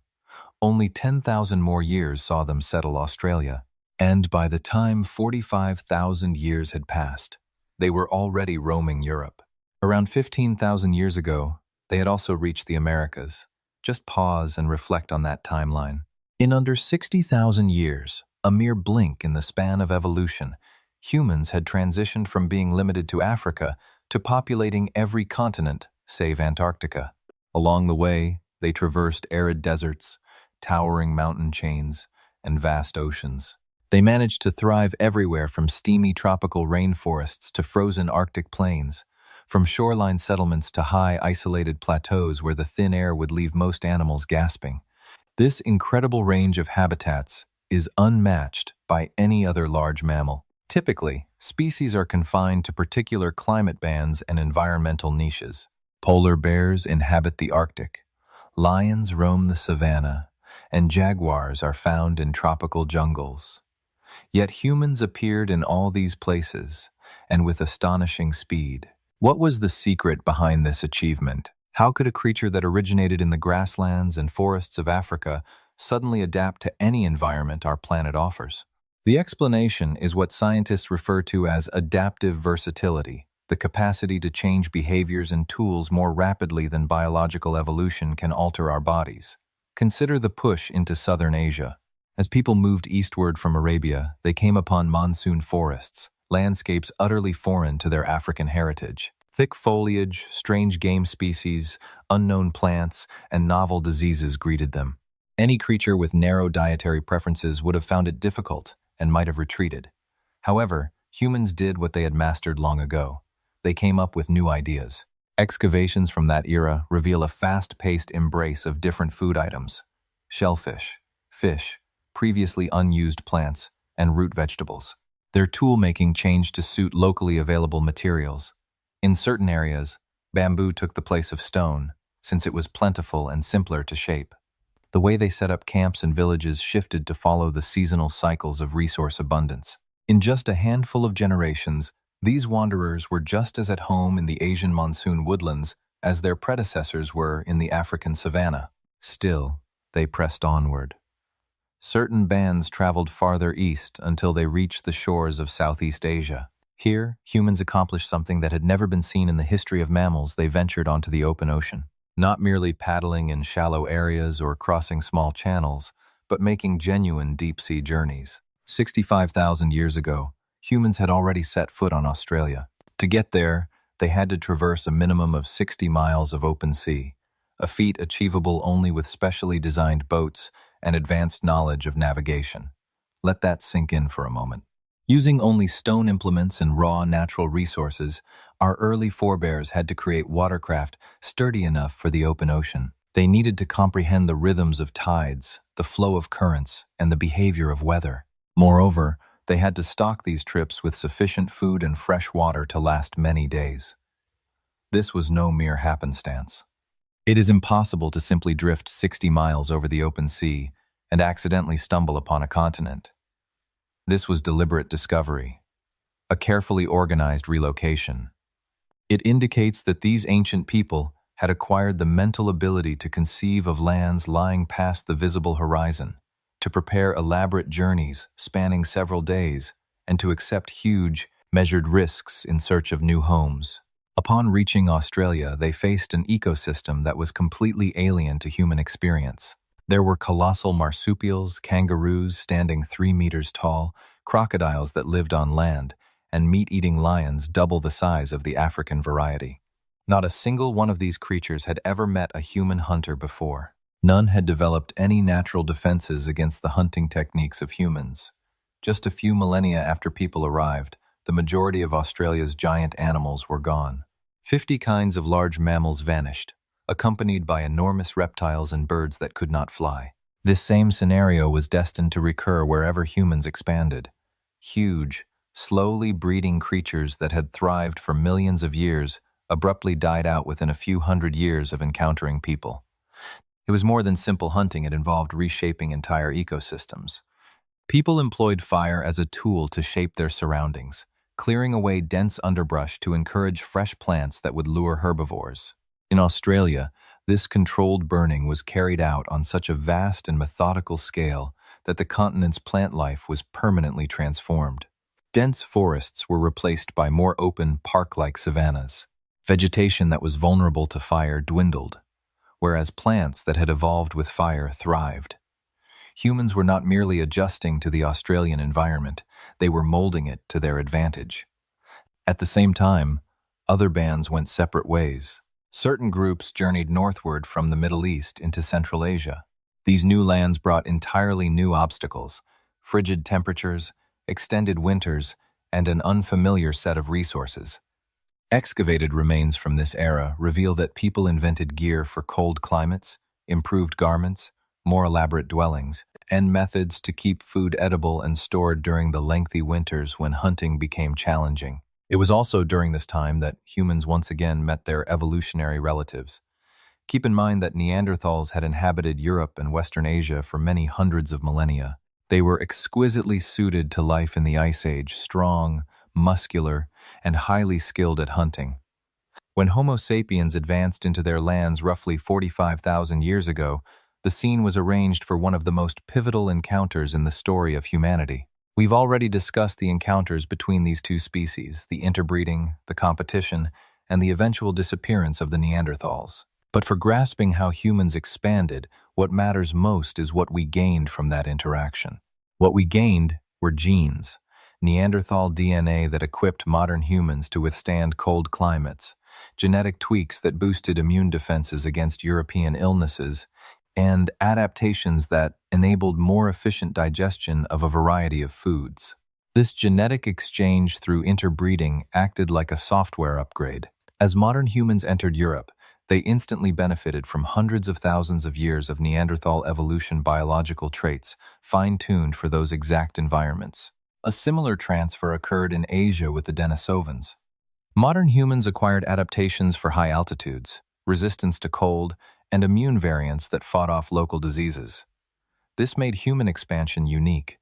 Only 10,000 more years saw them settle Australia, and by the time 45,000 years had passed, they were already roaming Europe. Around 15,000 years ago, they had also reached the Americas. Just pause and reflect on that timeline. In under 60,000 years, a mere blink in the span of evolution, humans had transitioned from being limited to Africa to populating every continent save Antarctica. Along the way, they traversed arid deserts, towering mountain chains, and vast oceans. They managed to thrive everywhere from steamy tropical rainforests to frozen Arctic plains, from shoreline settlements to high isolated plateaus where the thin air would leave most animals gasping. This incredible range of habitats is unmatched by any other large mammal. Typically, species are confined to particular climate bands and environmental niches. Polar bears inhabit the Arctic, lions roam the savanna, and jaguars are found in tropical jungles. Yet humans appeared in all these places, and with astonishing speed. What was the secret behind this achievement? How could a creature that originated in the grasslands and forests of Africa suddenly adapt to any environment our planet offers? The explanation is what scientists refer to as adaptive versatility, the capacity to change behaviors and tools more rapidly than biological evolution can alter our bodies. Consider the push into southern Asia. As people moved eastward from Arabia, they came upon monsoon forests, landscapes utterly foreign to their African heritage. Thick foliage, strange game species, unknown plants, and novel diseases greeted them. Any creature with narrow dietary preferences would have found it difficult and might have retreated. However, humans did what they had mastered long ago. They came up with new ideas. Excavations from that era reveal a fast-paced embrace of different food items: shellfish, fish, previously unused plants, and root vegetables. Their tool-making changed to suit locally available materials. In certain areas, bamboo took the place of stone, since it was plentiful and simpler to shape. The way they set up camps and villages shifted to follow the seasonal cycles of resource abundance. In just a handful of generations, these wanderers were just as at home in the Asian monsoon woodlands as their predecessors were in the African savanna. Still, they pressed onward. Certain bands traveled farther east until they reached the shores of Southeast Asia. Here, humans accomplished something that had never been seen in the history of mammals. They ventured onto the open ocean. Not merely paddling in shallow areas or crossing small channels, but making genuine deep-sea journeys. 65,000 years ago, humans had already set foot on Australia. To get there, they had to traverse a minimum of 60 miles of open sea, a feat achievable only with specially designed boats and advanced knowledge of navigation. Let that sink in for a moment. Using only stone implements and raw natural resources, our early forebears had to create watercraft sturdy enough for the open ocean. They needed to comprehend the rhythms of tides, the flow of currents, and the behavior of weather. Moreover, they had to stock these trips with sufficient food and fresh water to last many days. This was no mere happenstance. It is impossible to simply drift 60 miles over the open sea and accidentally stumble upon a continent. This was deliberate discovery, a carefully organized relocation. It indicates that these ancient people had acquired the mental ability to conceive of lands lying past the visible horizon, to prepare elaborate journeys spanning several days, and to accept huge, measured risks in search of new homes. Upon reaching Australia, they faced an ecosystem that was completely alien to human experience. There were colossal marsupials, kangaroos standing 3 meters tall, crocodiles that lived on land, and meat-eating lions double the size of the African variety. Not a single one of these creatures had ever met a human hunter before. None had developed any natural defenses against the hunting techniques of humans. Just a few millennia after people arrived, the majority of Australia's giant animals were gone. 50 kinds of large mammals vanished, accompanied by enormous reptiles and birds that could not fly. This same scenario was destined to recur wherever humans expanded. Huge, slowly breeding creatures that had thrived for millions of years abruptly died out within a few hundred years of encountering people. It was more than simple hunting, it involved reshaping entire ecosystems. People employed fire as a tool to shape their surroundings, clearing away dense underbrush to encourage fresh plants that would lure herbivores. In Australia, this controlled burning was carried out on such a vast and methodical scale that the continent's plant life was permanently transformed. Dense forests were replaced by more open, park-like savannas. Vegetation that was vulnerable to fire dwindled, whereas plants that had evolved with fire thrived. Humans were not merely adjusting to the Australian environment, they were molding it to their advantage. At the same time, other bands went separate ways. Certain groups journeyed northward from the Middle East into Central Asia. These new lands brought entirely new obstacles: frigid temperatures, extended winters, and an unfamiliar set of resources. Excavated remains from this era reveal that people invented gear for cold climates, improved garments, more elaborate dwellings, and methods to keep food edible and stored during the lengthy winters when hunting became challenging. It was also during this time that humans once again met their evolutionary relatives. Keep in mind that Neanderthals had inhabited Europe and Western Asia for many hundreds of millennia. They were exquisitely suited to life in the Ice Age, strong, muscular, and highly skilled at hunting. When Homo sapiens advanced into their lands roughly 45,000 years ago, the scene was arranged for one of the most pivotal encounters in the story of humanity. We've already discussed the encounters between these two species, the interbreeding, the competition, and the eventual disappearance of the Neanderthals. But for grasping how humans expanded, what matters most is what we gained from that interaction. What we gained were genes, Neanderthal DNA that equipped modern humans to withstand cold climates, genetic tweaks that boosted immune defenses against European illnesses, and adaptations that enabled more efficient digestion of a variety of foods. This genetic exchange through interbreeding acted like a software upgrade. As modern humans entered Europe, they instantly benefited from hundreds of thousands of years of Neanderthal evolution biological traits, fine-tuned for those exact environments. A similar transfer occurred in Asia with the Denisovans. Modern humans acquired adaptations for high altitudes, resistance to cold, and immune variants that fought off local diseases. This made human expansion unique.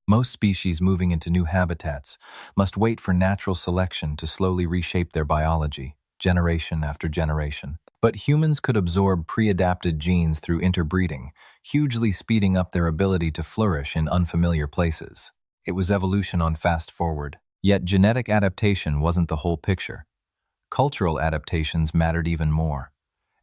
Most species moving into new habitats must wait for natural selection to slowly reshape their biology, generation after generation. But humans could absorb pre-adapted genes through interbreeding, hugely speeding up their ability to flourish in unfamiliar places. It was evolution on fast forward. Yet genetic adaptation wasn't the whole picture. Cultural adaptations mattered even more.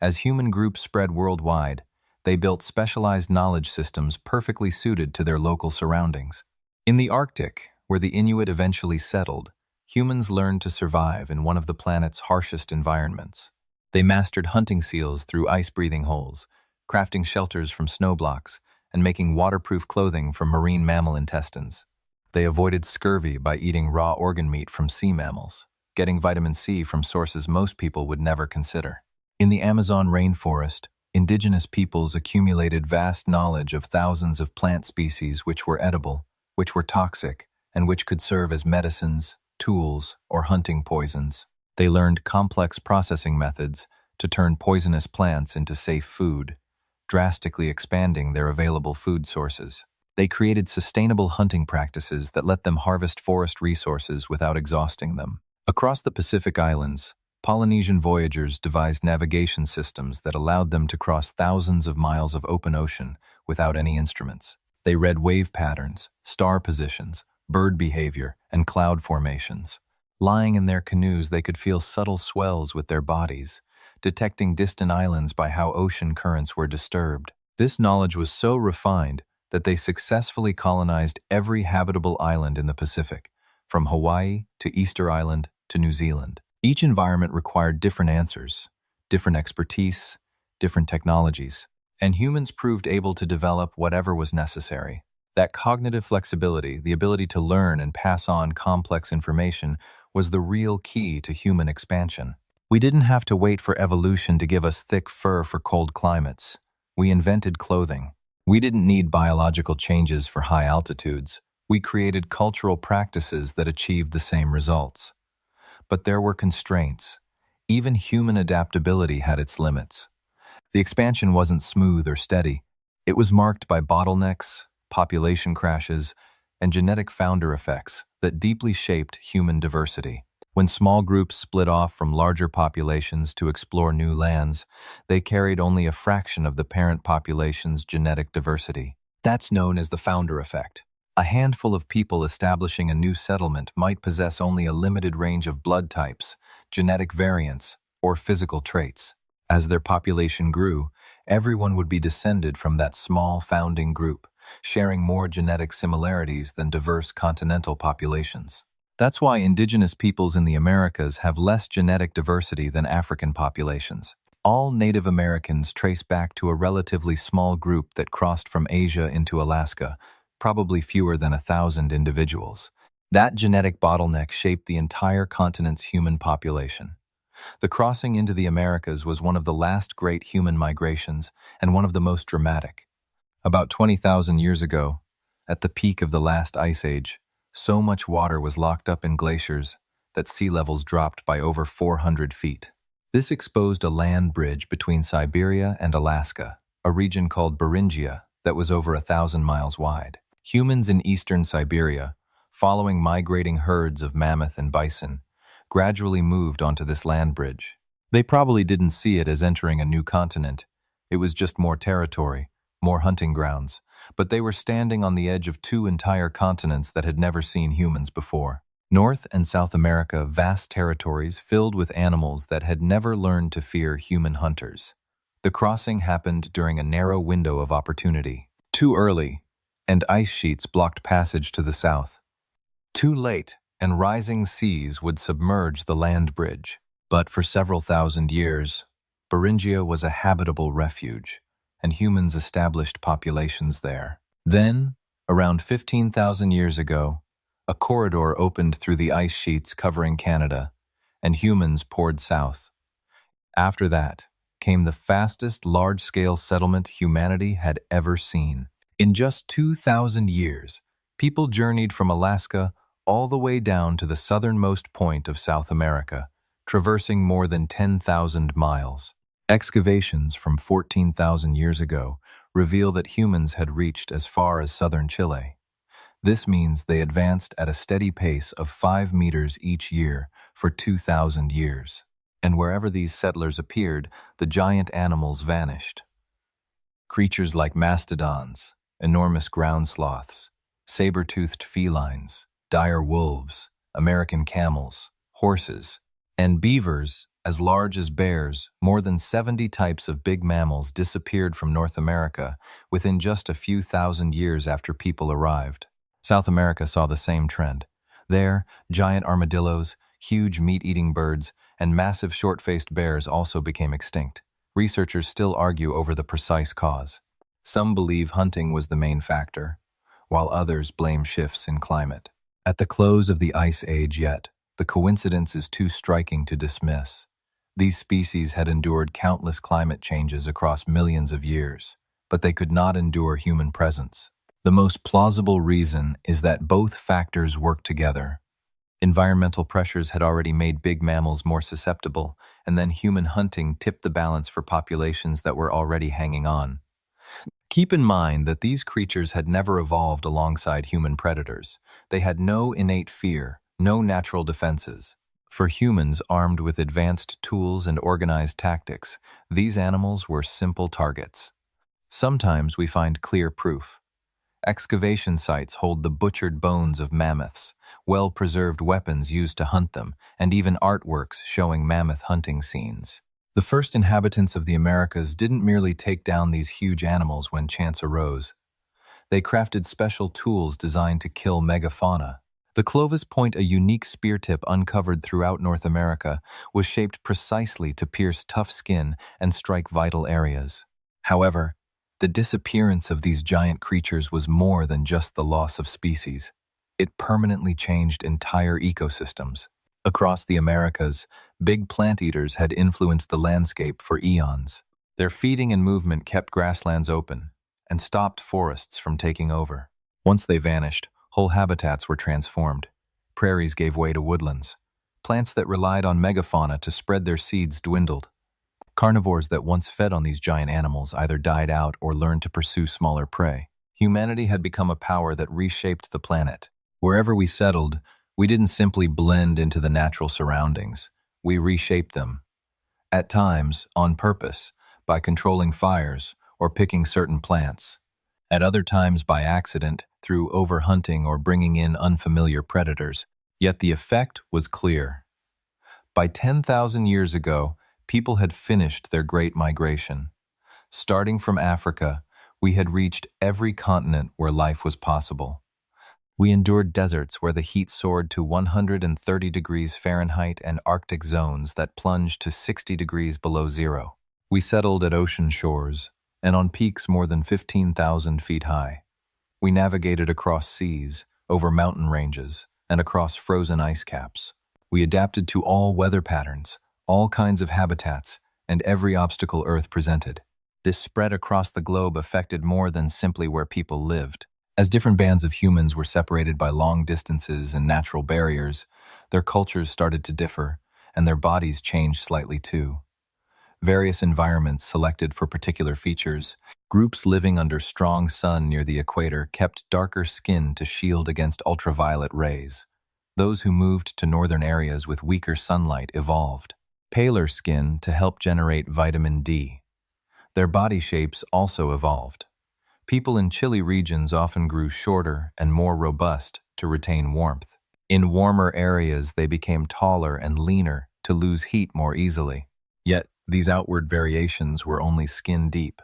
As human groups spread worldwide, they built specialized knowledge systems perfectly suited to their local surroundings. In the Arctic, where the Inuit eventually settled, humans learned to survive in one of the planet's harshest environments. They mastered hunting seals through ice-breathing holes, crafting shelters from snow blocks, and making waterproof clothing from marine mammal intestines. They avoided scurvy by eating raw organ meat from sea mammals, getting vitamin C from sources most people would never consider. In the Amazon rainforest, indigenous peoples accumulated vast knowledge of thousands of plant species which were edible, which were toxic, and which could serve as medicines, tools, or hunting poisons. They learned complex processing methods to turn poisonous plants into safe food, drastically expanding their available food sources. They created sustainable hunting practices that let them harvest forest resources without exhausting them. Across the Pacific Islands, Polynesian voyagers devised navigation systems that allowed them to cross thousands of miles of open ocean without any instruments. They read wave patterns, star positions, bird behavior, and cloud formations. Lying in their canoes, they could feel subtle swells with their bodies, detecting distant islands by how ocean currents were disturbed. This knowledge was so refined that they successfully colonized every habitable island in the Pacific, from Hawaii to Easter Island to New Zealand. Each environment required different answers, different expertise, different technologies. and humans proved able to develop whatever was necessary. That cognitive flexibility, the ability to learn and pass on complex information, was the real key to human expansion. We didn't have to wait for evolution to give us thick fur for cold climates. We invented clothing. We didn't need biological changes for high altitudes. We created cultural practices that achieved the same results. But there were constraints. Even human adaptability had its limits. The expansion wasn't smooth or steady. It was marked by bottlenecks, population crashes, and genetic founder effects that deeply shaped human diversity. When small groups split off from larger populations to explore new lands, they carried only a fraction of the parent population's genetic diversity. That's known as the founder effect. A handful of people establishing a new settlement might possess only a limited range of blood types, genetic variants, or physical traits. As their population grew, everyone would be descended from that small founding group, sharing more genetic similarities than diverse continental populations. That's why indigenous peoples in the Americas have less genetic diversity than African populations. All Native Americans trace back to a relatively small group that crossed from Asia into Alaska, probably fewer than 1,000 individuals. That genetic bottleneck shaped the entire continent's human population. The crossing into the Americas was one of the last great human migrations and one of the most dramatic. About 20,000 years ago, at the peak of the last ice age, so much water was locked up in glaciers that sea levels dropped by over 400 feet. This exposed a land bridge between Siberia and Alaska, a region called Beringia that was over 1,000 miles wide. Humans in eastern Siberia, following migrating herds of mammoth and bison, gradually moved onto this land bridge. They probably didn't see it as entering a new continent. It was just more territory, more hunting grounds, but they were standing on the edge of two entire continents that had never seen humans before. North and South America, vast territories filled with animals that had never learned to fear human hunters. The crossing happened during a narrow window of opportunity. Too early, and ice sheets blocked passage to the south. Too late, and rising seas would submerge the land bridge. But for several thousand years, Beringia was a habitable refuge, and humans established populations there. Then, around 15,000 years ago, a corridor opened through the ice sheets covering Canada, and humans poured south. After that came the fastest large-scale settlement humanity had ever seen. In just 2,000 years, people journeyed from Alaska all the way down to the southernmost point of South America, traversing more than 10,000 miles. Excavations from 14,000 years ago reveal that humans had reached as far as southern Chile. This means they advanced at a steady pace of 5 meters each year for 2,000 years. And wherever these settlers appeared, the giant animals vanished. Creatures like mastodons, enormous ground sloths, saber-toothed felines, dire wolves, American camels, horses, and beavers as large as bears. More than 70 types of big mammals disappeared from North America within just a few thousand years after people arrived. South America saw the same trend. There, giant armadillos, huge meat-eating birds, and massive short-faced bears also became extinct. Researchers still argue over the precise cause. Some believe hunting was the main factor, while others blame shifts in climate. At the close of the Ice Age yet, the coincidence is too striking to dismiss. These species had endured countless climate changes across millions of years, but they could not endure human presence. The most plausible reason is that both factors work together. Environmental pressures had already made big mammals more susceptible, and then human hunting tipped the balance for populations that were already hanging on. Keep in mind that these creatures had never evolved alongside human predators. They had no innate fear, no natural defenses. For humans armed with advanced tools and organized tactics, these animals were simple targets. Sometimes we find clear proof. Excavation sites hold the butchered bones of mammoths, well-preserved weapons used to hunt them, and even artworks showing mammoth hunting scenes. The first inhabitants of the Americas didn't merely take down these huge animals when chance arose. They crafted special tools designed to kill megafauna. The Clovis point, a unique spear tip uncovered throughout North America, was shaped precisely to pierce tough skin and strike vital areas. However, The disappearance of these giant creatures was more than just the loss of species. It permanently changed entire ecosystems. Across the Americas, big plant eaters had influenced the landscape for eons. Their feeding and movement kept grasslands open and stopped forests from taking over. Once they vanished, whole habitats were transformed. Prairies gave way to woodlands. Plants that relied on megafauna to spread their seeds dwindled. Carnivores that once fed on these giant animals either died out or learned to pursue smaller prey. Humanity had become a power that reshaped the planet. Wherever we settled, we didn't simply blend into the natural surroundings. We reshaped them. At times, on purpose, by controlling fires or picking certain plants. At other times by accident, through overhunting or bringing in unfamiliar predators. Yet the effect was clear. By 10,000 years ago, people had finished their great migration. Starting from Africa, we had reached every continent where life was possible. We endured deserts where the heat soared to 130 degrees Fahrenheit and Arctic zones that plunged to 60 degrees below zero. We settled at ocean shores and on peaks more than 15,000 feet high. We navigated across seas, over mountain ranges, and across frozen ice caps. We adapted to all weather patterns, all kinds of habitats, and every obstacle Earth presented. This spread across the globe affected more than simply where people lived. As different bands of humans were separated by long distances and natural barriers, their cultures started to differ, and their bodies changed slightly too. Various environments selected for particular features. Groups living under strong sun near the equator kept darker skin to shield against ultraviolet rays. Those who moved to northern areas with weaker sunlight evolved. Paler skin to help generate vitamin D. Their body shapes also evolved. People in chilly regions often grew shorter and more robust to retain warmth. In warmer areas, they became taller and leaner to lose heat more easily. Yet, these outward variations were only skin deep.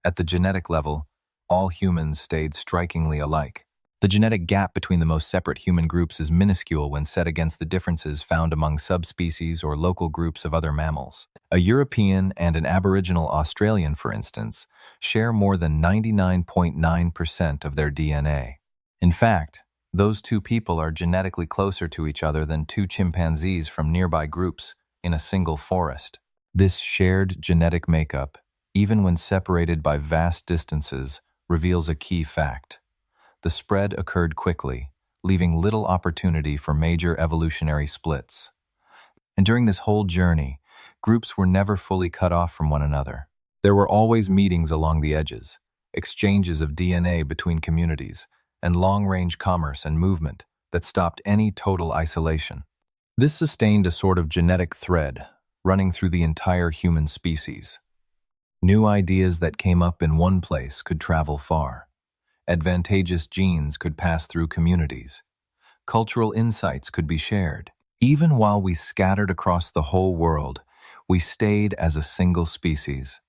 At the genetic level, all humans stayed strikingly alike. The genetic gap between the most separate human groups is minuscule when set against the differences found among subspecies or local groups of other mammals. A European and an Aboriginal Australian, for instance, share more than 99.9% of their DNA. In fact, those two people are genetically closer to each other than two chimpanzees from nearby groups in a single forest. This shared genetic makeup, even when separated by vast distances, reveals a key fact. The spread occurred quickly, leaving little opportunity for major evolutionary splits. And during this whole journey, groups were never fully cut off from one another. There were always meetings along the edges, exchanges of DNA between communities, and long-range commerce and movement that stopped any total isolation. This sustained a sort of genetic thread running through the entire human species. New ideas that came up in one place could travel far. Advantageous genes could pass through communities. Cultural insights could be shared. Even while we scattered across the whole world, we stayed as a single species.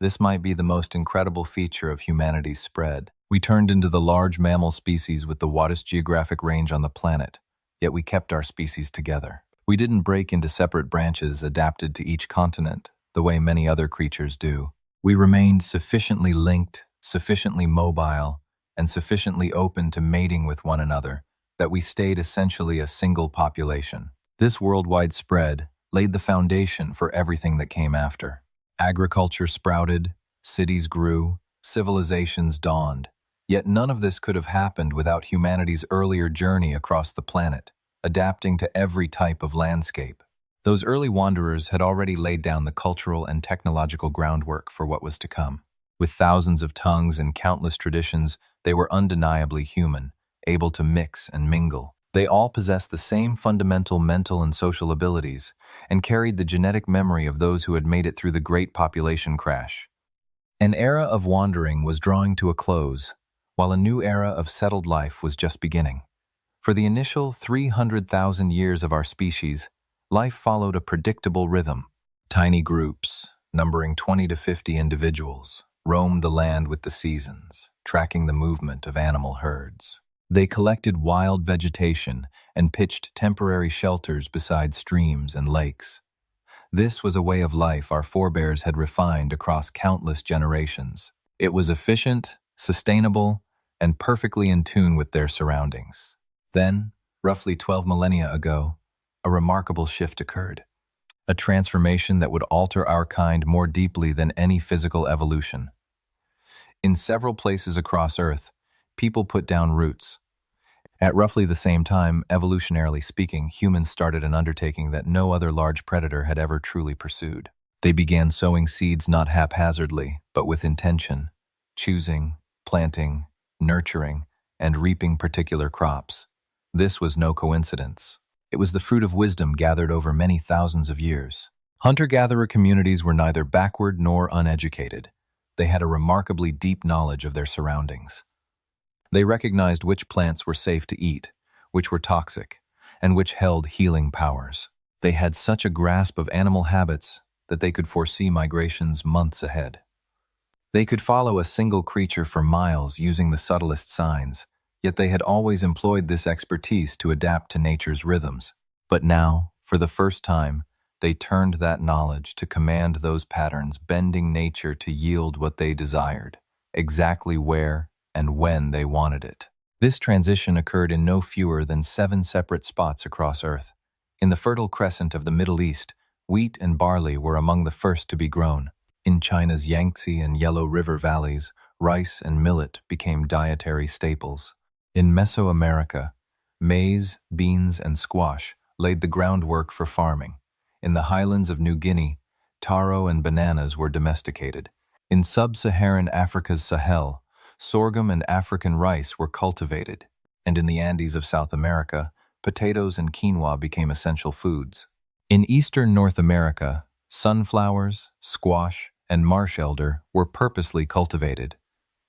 This might be the most incredible feature of humanity's spread. We turned into the large mammal species with the widest geographic range on the planet, yet we kept our species together. We didn't break into separate branches adapted to each continent, the way many other creatures do. We remained sufficiently linked, sufficiently mobile, and sufficiently open to mating with one another that we stayed essentially a single population. This worldwide spread laid the foundation for everything that came after. Agriculture sprouted, cities grew, civilizations dawned. Yet none of this could have happened without humanity's earlier journey across the planet, adapting to every type of landscape. Those early wanderers had already laid down the cultural and technological groundwork for what was to come. With thousands of tongues and countless traditions, they were undeniably human, able to mix and mingle. They all possessed the same fundamental mental and social abilities, and carried the genetic memory of those who had made it through the great population crash. An era of wandering was drawing to a close, while a new era of settled life was just beginning. For the initial 300,000 years of our species, life followed a predictable rhythm. Tiny groups, numbering 20 to 50 individuals, roamed the land with the seasons, tracking the movement of animal herds. They collected wild vegetation and pitched temporary shelters beside streams and lakes. This was a way of life our forebears had refined across countless generations. It was efficient, sustainable, and perfectly in tune with their surroundings. Then, roughly 12 millennia ago, a remarkable shift occurred. A transformation that would alter our kind more deeply than any physical evolution. In several places across Earth, people put down roots. At roughly the same time, evolutionarily speaking, humans started an undertaking that no other large predator had ever truly pursued. They began sowing seeds not haphazardly, but with intention, choosing, planting, nurturing, and reaping particular crops. This was no coincidence. It was the fruit of wisdom gathered over many thousands of years. Hunter-gatherer communities were neither backward nor uneducated. They had a remarkably deep knowledge of their surroundings. They recognized which plants were safe to eat, which were toxic, and which held healing powers. They had such a grasp of animal habits that they could foresee migrations months ahead. They could follow a single creature for miles using the subtlest signs, yet they had always employed this expertise to adapt to nature's rhythms. But now, for the first time, they turned that knowledge to command those patterns, bending nature to yield what they desired, exactly where and when they wanted it. This transition occurred in no fewer than 7 separate spots across Earth. In the Fertile Crescent of the Middle East, wheat and barley were among the first to be grown. In China's Yangtze and Yellow River valleys, rice and millet became dietary staples. In Mesoamerica, maize, beans, and squash laid the groundwork for farming. In the highlands of New Guinea, taro and bananas were domesticated. In sub-Saharan Africa's Sahel, sorghum and African rice were cultivated. And in the Andes of South America, potatoes and quinoa became essential foods. In eastern North America, sunflowers, squash, and marsh elder were purposely cultivated.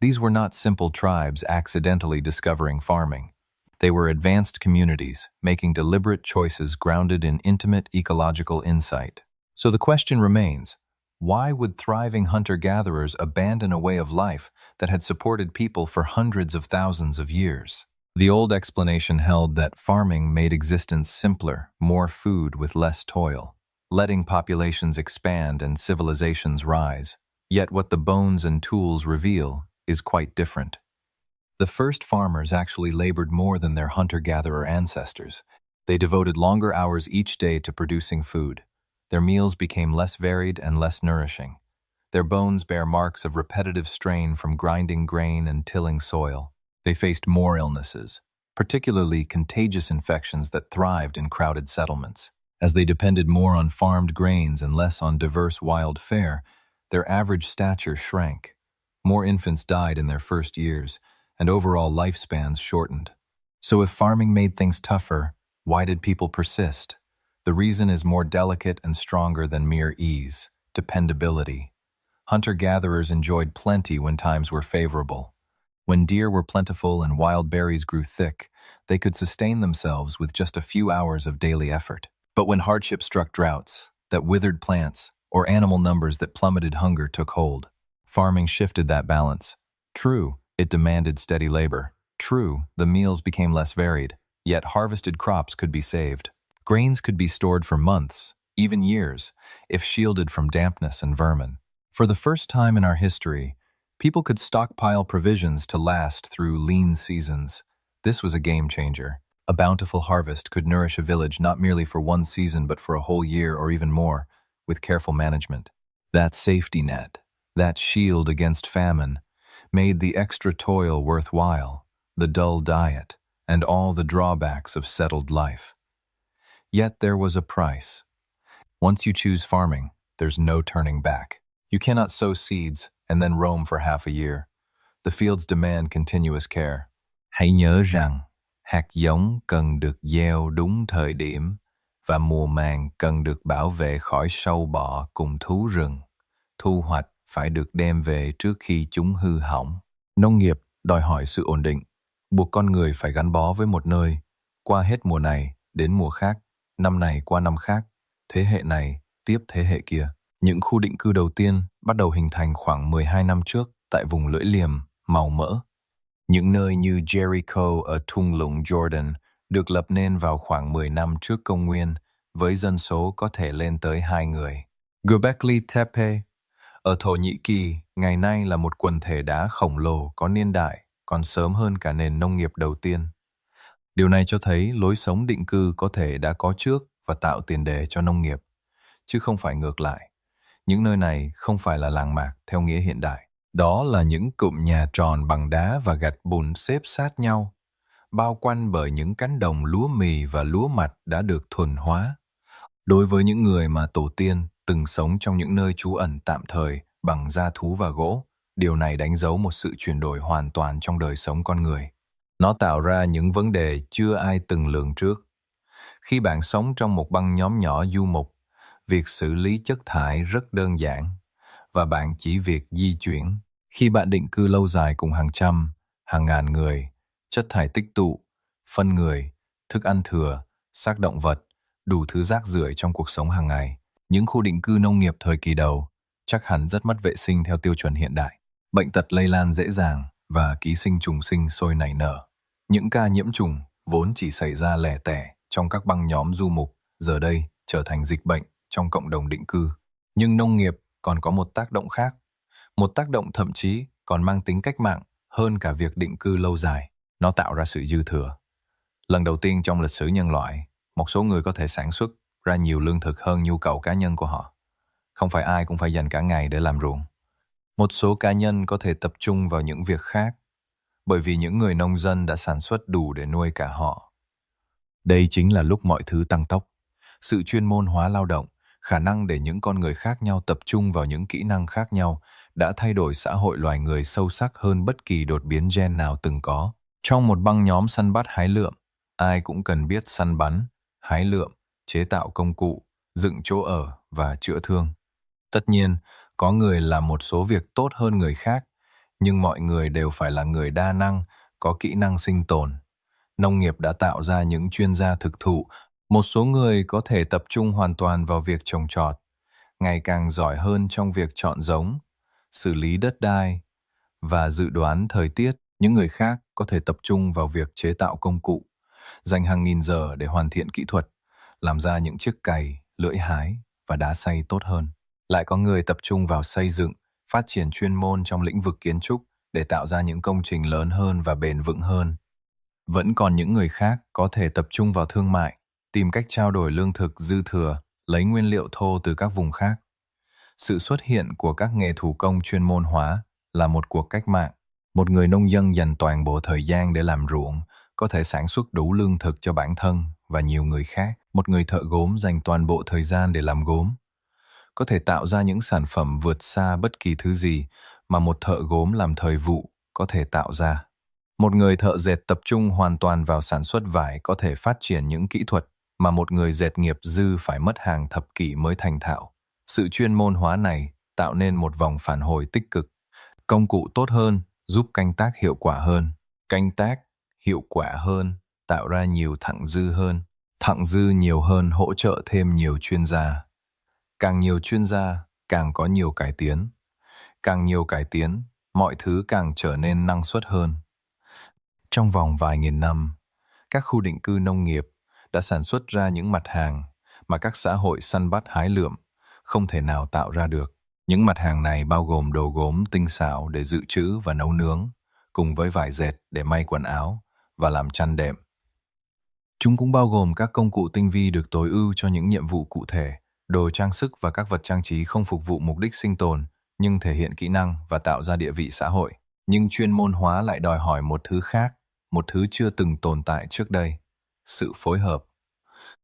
These were not simple tribes accidentally discovering farming. They were advanced communities, making deliberate choices grounded in intimate ecological insight. So the question remains, why would thriving hunter-gatherers abandon a way of life that had supported people for hundreds of thousands of years? The old explanation held that farming made existence simpler, more food with less toil, letting populations expand and civilizations rise. Yet what the bones and tools reveal is quite different. The first farmers actually labored more than their hunter-gatherer ancestors. They devoted longer hours each day to producing food. Their meals became less varied and less nourishing. Their bones bear marks of repetitive strain from grinding grain and tilling soil. They faced more illnesses, particularly contagious infections that thrived in crowded settlements. As they depended more on farmed grains and less on diverse wild fare, their average stature shrank. More infants died in their first years, and overall lifespans shortened. So if farming made things tougher, why did people persist? The reason is more delicate and stronger than mere ease: dependability. Hunter-gatherers enjoyed plenty when times were favorable. When deer were plentiful and wild berries grew thick, they could sustain themselves with just a few hours of daily effort. But when hardship struck, droughts that withered plants or animal numbers that plummeted hunger took hold. Farming shifted that balance. True, it demanded steady labor. True, the meals became less varied, yet harvested crops could be saved. Grains could be stored for months, even years, if shielded from dampness and vermin. For the first time in our history, people could stockpile provisions to last through lean seasons. This was a game changer. A bountiful harvest could nourish a village not merely for one season but for a whole year or even more, with careful management. That safety net, that shield against famine, made the extra toil worthwhile, the dull diet, and all the drawbacks of settled life. Yet there was a price. Once you choose farming, there's no turning back. You cannot sow seeds and then roam for half a year. The fields demand continuous care. Hãy nhớ rằng, hạt giống cần được gieo đúng thời điểm và mùa màng cần được bảo vệ khỏi sâu bọ cùng thú rừng. Thu hoạch phải được đem về trước khi chúng hư hỏng. Nông nghiệp đòi hỏi sự ổn định, buộc con người phải gắn bó với một nơi, qua hết mùa này đến mùa khác, năm này qua năm khác, thế hệ này tiếp thế hệ kia. Những khu định cư đầu tiên bắt đầu hình thành khoảng 12 năm trước tại vùng lưỡi liềm, màu mỡ. Những nơi như Jericho ở thung lũng Jordan được lập nên vào khoảng 10 năm trước công nguyên, với dân số có thể lên tới 2 người. Göbekli Tepe ở Thổ Nhĩ Kỳ ngày nay là một quần thể đá khổng lồ có niên đại còn sớm hơn cả nền nông nghiệp đầu tiên. Điều này cho thấy lối sống định cư có thể đã có trước và tạo tiền đề cho nông nghiệp, chứ không phải ngược lại. Những nơi này không phải là làng mạc theo nghĩa hiện đại. Đó là những cụm nhà tròn bằng đá và gạch bùn xếp sát nhau, bao quanh bởi những cánh đồng lúa mì và lúa mạch đã được thuần hóa. Đối với những người mà tổ tiên từng sống trong những nơi trú ẩn tạm thời bằng da thú và gỗ, điều này đánh dấu một sự chuyển đổi hoàn toàn trong đời sống con người. Nó tạo ra những vấn đề chưa ai từng lường trước. Khi bạn sống trong một băng nhóm nhỏ du mục, việc xử lý chất thải rất đơn giản và bạn chỉ việc di chuyển. Khi bạn định cư lâu dài cùng hàng trăm, hàng ngàn người, chất thải tích tụ, phân người, thức ăn thừa, xác động vật, đủ thứ rác rưởi trong cuộc sống hàng ngày. Những khu định cư nông nghiệp thời kỳ đầu chắc hẳn rất mất vệ sinh theo tiêu chuẩn hiện đại. Bệnh tật lây lan dễ dàng và ký sinh trùng sinh sôi nảy nở. Những ca nhiễm trùng vốn chỉ xảy ra lẻ tẻ trong các băng nhóm du mục, giờ đây trở thành dịch bệnh trong cộng đồng định cư. Nhưng nông nghiệp còn có một tác động khác, một tác động thậm chí còn mang tính cách mạng hơn cả việc định cư lâu dài. Nó tạo ra sự dư thừa. Lần đầu tiên trong lịch sử nhân loại, một số người có thể sản xuất ra nhiều lương thực hơn nhu cầu cá nhân của họ. Không phải ai cũng phải dành cả ngày để làm ruộng. Một số cá nhân có thể tập trung vào những việc khác, bởi vì những người nông dân đã sản xuất đủ để nuôi cả họ. Đây chính là lúc mọi thứ tăng tốc. Sự chuyên môn hóa lao động, khả năng để những con người khác nhau tập trung vào những kỹ năng khác nhau đã thay đổi xã hội loài người sâu sắc hơn bất kỳ đột biến gen nào từng có. Trong một băng nhóm săn bắt hái lượm, ai cũng cần biết săn bắn, hái lượm, chế tạo công cụ, dựng chỗ ở và chữa thương. Tất nhiên, có người làm một số việc tốt hơn người khác, nhưng mọi người đều phải là người đa năng, có kỹ năng sinh tồn. Nông nghiệp đã tạo ra những chuyên gia thực thụ. Một số người có thể tập trung hoàn toàn vào việc trồng trọt, ngày càng giỏi hơn trong việc chọn giống, xử lý đất đai và dự đoán thời tiết. Những người khác có thể tập trung vào việc chế tạo công cụ, dành hàng nghìn giờ để hoàn thiện kỹ thuật, làm ra những chiếc cày, lưỡi hái và đá xay tốt hơn. Lại có người tập trung vào xây dựng, phát triển chuyên môn trong lĩnh vực kiến trúc để tạo ra những công trình lớn hơn và bền vững hơn. Vẫn còn những người khác có thể tập trung vào thương mại, tìm cách trao đổi lương thực dư thừa, lấy nguyên liệu thô từ các vùng khác. Sự xuất hiện của các nghề thủ công chuyên môn hóa là một cuộc cách mạng. Một người nông dân dành toàn bộ thời gian để làm ruộng, có thể sản xuất đủ lương thực cho bản thân và nhiều người khác. Một người thợ gốm dành toàn bộ thời gian để làm gốm, có thể tạo ra những sản phẩm vượt xa bất kỳ thứ gì mà một thợ gốm làm thời vụ có thể tạo ra. Một người thợ dệt tập trung hoàn toàn vào sản xuất vải có thể phát triển những kỹ thuật mà một người dệt nghiệp dư phải mất hàng thập kỷ mới thành thạo. Sự chuyên môn hóa này tạo nên một vòng phản hồi tích cực. Công cụ tốt hơn giúp canh tác hiệu quả hơn. Canh tác hiệu quả hơn tạo ra nhiều thặng dư hơn. Thặng dư nhiều hơn hỗ trợ thêm nhiều chuyên gia. Càng nhiều chuyên gia, càng có nhiều cải tiến. Càng nhiều cải tiến, mọi thứ càng trở nên năng suất hơn. Trong vòng vài nghìn năm, các khu định cư nông nghiệp đã sản xuất ra những mặt hàng mà các xã hội săn bắt hái lượm không thể nào tạo ra được. Những mặt hàng này bao gồm đồ gốm tinh xảo để dự trữ và nấu nướng, cùng với vải dệt để may quần áo và làm chăn đệm. Chúng cũng bao gồm các công cụ tinh vi được tối ưu cho những nhiệm vụ cụ thể, đồ trang sức và các vật trang trí không phục vụ mục đích sinh tồn, nhưng thể hiện kỹ năng và tạo ra địa vị xã hội. Nhưng chuyên môn hóa lại đòi hỏi một thứ khác, một thứ chưa từng tồn tại trước đây: sự phối hợp.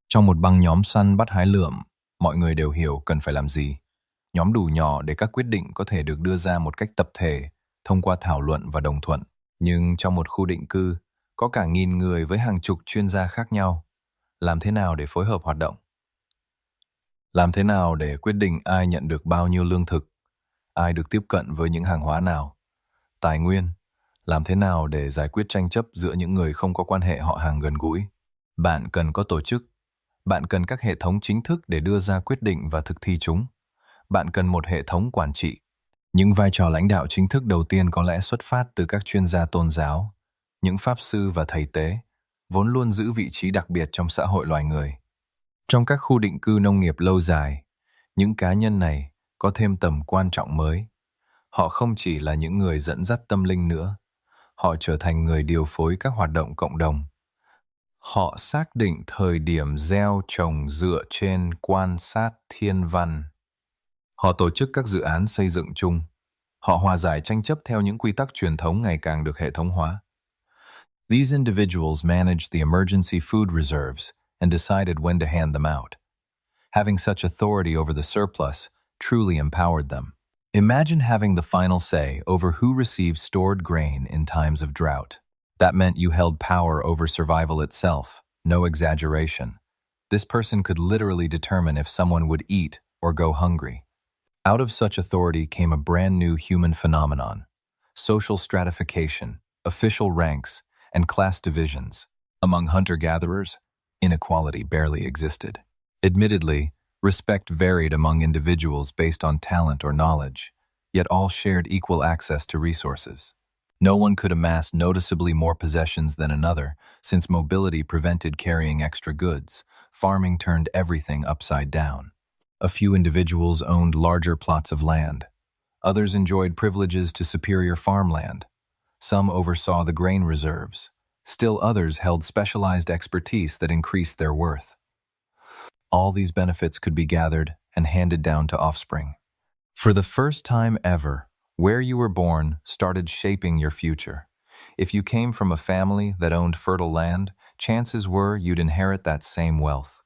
Trong một băng nhóm săn bắt hái lượm, mọi người đều hiểu cần phải làm gì. Nhóm đủ nhỏ để các quyết định có thể được đưa ra một cách tập thể, thông qua thảo luận và đồng thuận. Nhưng trong một khu định cư, có cả nghìn người với hàng chục chuyên gia khác nhau. Làm thế nào để phối hợp hoạt động? Làm thế nào để quyết định ai nhận được bao nhiêu lương thực? Ai được tiếp cận với những hàng hóa nào? Tài nguyên. Làm thế nào để giải quyết tranh chấp giữa những người không có quan hệ họ hàng gần gũi? Bạn cần có tổ chức. Bạn cần các hệ thống chính thức để đưa ra quyết định và thực thi chúng. Bạn cần một hệ thống quản trị. Những vai trò lãnh đạo chính thức đầu tiên có lẽ xuất phát từ các chuyên gia tôn giáo, những pháp sư và thầy tế, vốn luôn giữ vị trí đặc biệt trong xã hội loài người. Trong các khu định cư nông nghiệp lâu dài, những cá nhân này có thêm tầm quan trọng mới. Họ không chỉ là những người dẫn dắt tâm linh nữa, họ trở thành người điều phối các hoạt động cộng đồng. Họ xác định thời điểm gieo trồng dựa trên quan sát thiên văn. Họ tổ chức các dự án xây dựng chung. Họ hòa giải tranh chấp theo những quy tắc truyền thống ngày càng được hệ thống hóa. These individuals managed the emergency food reserves and decided when to hand them out. Having such authority over the surplus truly empowered them. Imagine having the final say over who receives stored grain in times of drought. That meant you held power over survival itself, no exaggeration. This person could literally determine if someone would eat or go hungry. Out of such authority came a brand new human phenomenon: social stratification, official ranks, and class divisions. Among hunter-gatherers, inequality barely existed. Admittedly, respect varied among individuals based on talent or knowledge, yet all shared equal access to resources. No one could amass noticeably more possessions than another, since mobility prevented carrying extra goods. Farming turned everything upside down. A few individuals owned larger plots of land. Others enjoyed privileges to superior farmland. Some oversaw the grain reserves. Still others held specialized expertise that increased their worth. All these benefits could be gathered and handed down to offspring. For the first time ever, where you were born started shaping your future. If you came from a family that owned fertile land, chances were you'd inherit that same wealth.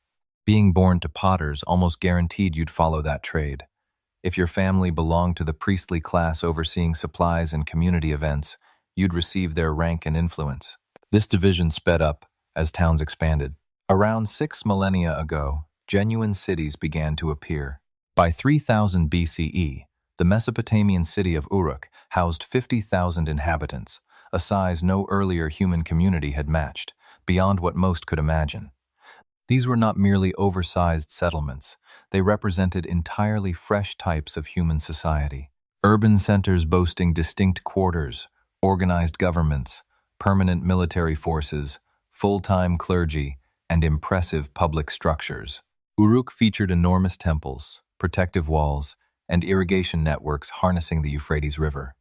Being born to potters almost guaranteed you'd follow that trade. If your family belonged to the priestly class overseeing supplies and community events, you'd receive their rank and influence. This division sped up as towns expanded. Around 6 millennia ago, genuine cities began to appear. By 3000 BCE, the Mesopotamian city of Uruk housed 50,000 inhabitants, a size no earlier human community had matched, beyond what most could imagine. These were not merely oversized settlements. They represented entirely fresh types of human society. Urban centers boasting distinct quarters, organized governments, permanent military forces, full-time clergy, and impressive public structures. Uruk featured enormous temples, protective walls, and irrigation networks harnessing the Euphrates River.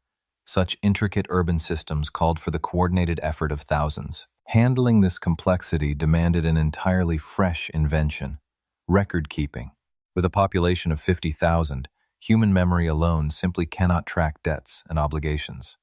Such intricate urban systems called for the coordinated effort of thousands. Handling this complexity demanded an entirely fresh invention: record-keeping. With a population of 50,000, human memory alone simply cannot track debts and obligations.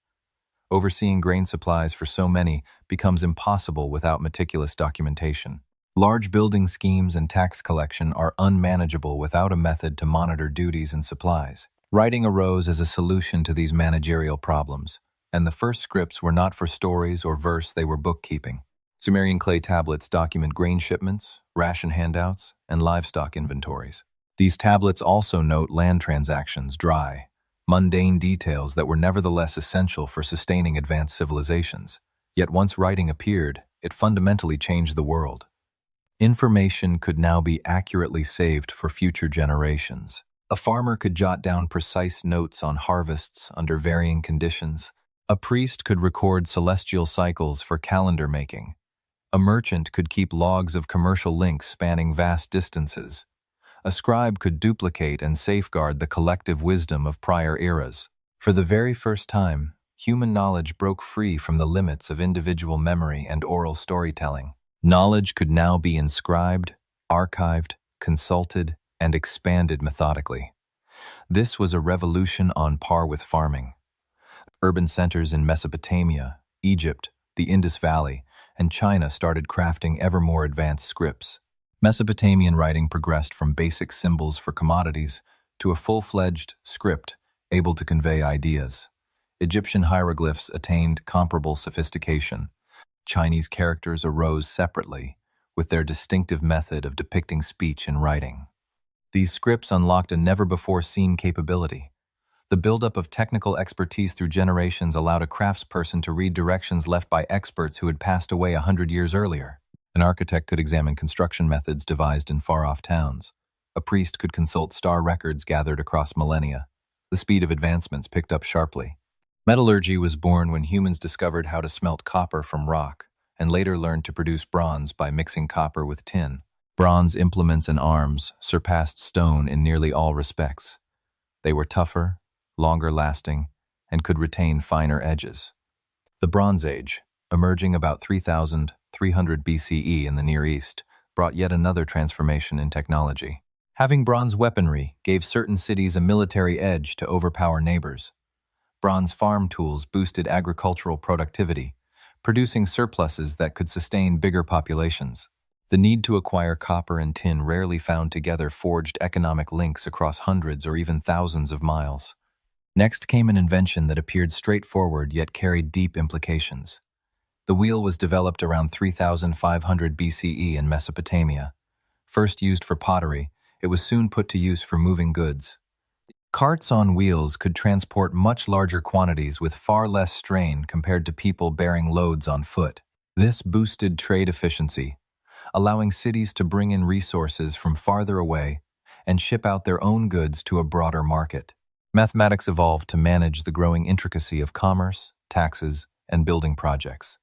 Overseeing grain supplies for so many becomes impossible without meticulous documentation. Large building schemes and tax collection are unmanageable without a method to monitor duties and supplies. Writing arose as a solution to these managerial problems, and the first scripts were not for stories or verse, they were bookkeeping. Sumerian clay tablets document grain shipments, ration handouts, and livestock inventories. These tablets also note land transactions, dry, mundane details that were nevertheless essential for sustaining advanced civilizations. Yet once writing appeared, it fundamentally changed the world. Information could now be accurately saved for future generations. A farmer could jot down precise notes on harvests under varying conditions. A priest could record celestial cycles for calendar making. A merchant could keep logs of commercial links spanning vast distances. A scribe could duplicate and safeguard the collective wisdom of prior eras. For the very first time, human knowledge broke free from the limits of individual memory and oral storytelling. Knowledge could now be inscribed, archived, consulted, and expanded methodically. This was a revolution on par with farming. Urban centers in Mesopotamia, Egypt, the Indus Valley, and China started crafting ever more advanced scripts. Mesopotamian writing progressed from basic symbols for commodities to a full-fledged script able to convey ideas. Egyptian hieroglyphs attained comparable sophistication. Chinese characters arose separately, with their distinctive method of depicting speech in writing. These scripts unlocked a never-before-seen capability. The buildup of technical expertise through generations allowed a craftsperson to read directions left by experts who had passed away 100 years earlier. An architect could examine construction methods devised in far-off towns. A priest could consult star records gathered across millennia. The speed of advancements picked up sharply. Metallurgy was born when humans discovered how to smelt copper from rock, and later learned to produce bronze by mixing copper with tin. Bronze implements and arms surpassed stone in nearly all respects. They were tougher, longer-lasting, and could retain finer edges. The Bronze Age, emerging about 3,300 BCE in the Near East, brought yet another transformation in technology. Having bronze weaponry gave certain cities a military edge to overpower neighbors. Bronze farm tools boosted agricultural productivity, producing surpluses that could sustain bigger populations. The need to acquire copper and tin rarely found together forged economic links across hundreds or even thousands of miles. Next came an invention that appeared straightforward yet carried deep implications. The wheel was developed around 3,500 BCE in Mesopotamia. First used for pottery, it was soon put to use for moving goods. Carts on wheels could transport much larger quantities with far less strain compared to people bearing loads on foot. This boosted trade efficiency, allowing cities to bring in resources from farther away and ship out their own goods to a broader market. Mathematics evolved to manage the growing intricacy of commerce, taxes, and building projects.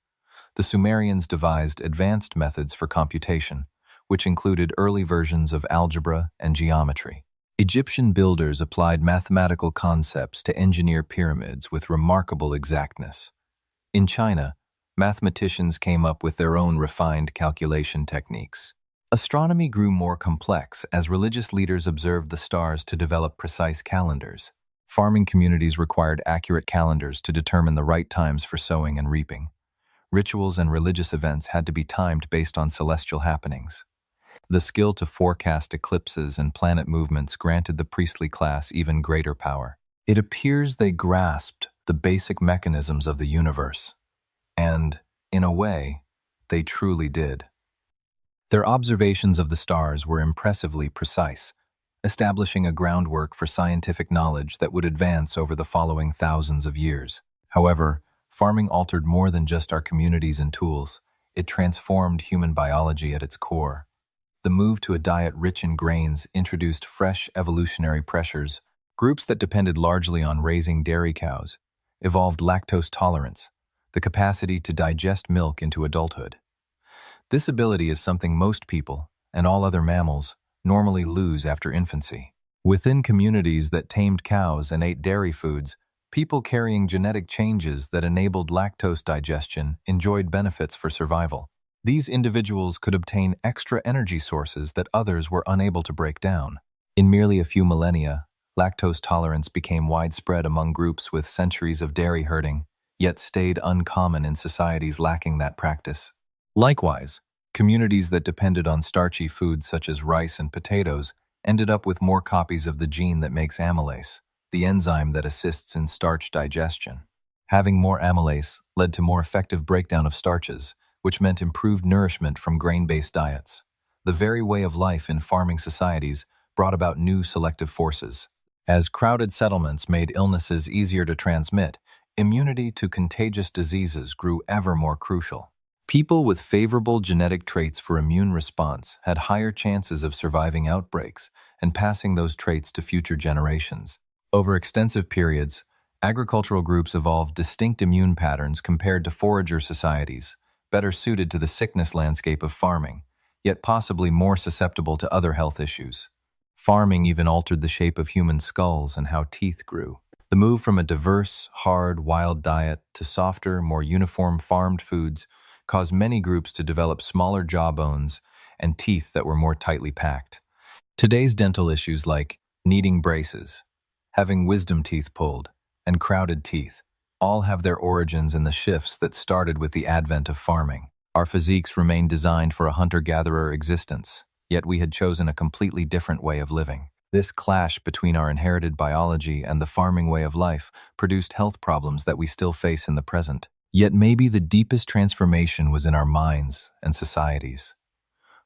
The Sumerians devised advanced methods for computation, which included early versions of algebra and geometry. Egyptian builders applied mathematical concepts to engineer pyramids with remarkable exactness. In China, mathematicians came up with their own refined calculation techniques. Astronomy grew more complex as religious leaders observed the stars to develop precise calendars. Farming communities required accurate calendars to determine the right times for sowing and reaping. Rituals and religious events had to be timed based on celestial happenings. The skill to forecast eclipses and planet movements granted the priestly class even greater power. It appears they grasped the basic mechanisms of the universe. And, in a way, they truly did. Their observations of the stars were impressively precise, establishing a groundwork for scientific knowledge that would advance over the following thousands of years. However, farming altered more than just our communities and tools. It transformed human biology at its core. The move to a diet rich in grains introduced fresh evolutionary pressures. Groups that depended largely on raising dairy cows evolved lactose tolerance, the capacity to digest milk into adulthood. This ability is something most people, and all other mammals, normally lose after infancy. Within communities that tamed cows and ate dairy foods, people carrying genetic changes that enabled lactose digestion enjoyed benefits for survival. These individuals could obtain extra energy sources that others were unable to break down. In merely a few millennia, lactose tolerance became widespread among groups with centuries of dairy herding, yet stayed uncommon in societies lacking that practice. Likewise, communities that depended on starchy foods such as rice and potatoes ended up with more copies of the gene that makes amylase, the enzyme that assists in starch digestion. Having more amylase led to more effective breakdown of starches, which meant improved nourishment from grain-based diets. The very way of life in farming societies brought about new selective forces. As crowded settlements made illnesses easier to transmit, immunity to contagious diseases grew ever more crucial. People with favorable genetic traits for immune response had higher chances of surviving outbreaks and passing those traits to future generations. Over extensive periods, agricultural groups evolved distinct immune patterns compared to forager societies, better suited to the sickness landscape of farming, yet possibly more susceptible to other health issues. Farming even altered the shape of human skulls and how teeth grew. The move from a diverse, hard, wild diet to softer, more uniform farmed foods caused many groups to develop smaller jawbones and teeth that were more tightly packed. Today's dental issues like needing braces, having wisdom teeth pulled, and crowded teeth all have their origins in the shifts that started with the advent of farming. Our physiques remained designed for a hunter-gatherer existence, yet we had chosen a completely different way of living. This clash between our inherited biology and the farming way of life produced health problems that we still face in the present. Yet maybe the deepest transformation was in our minds and societies.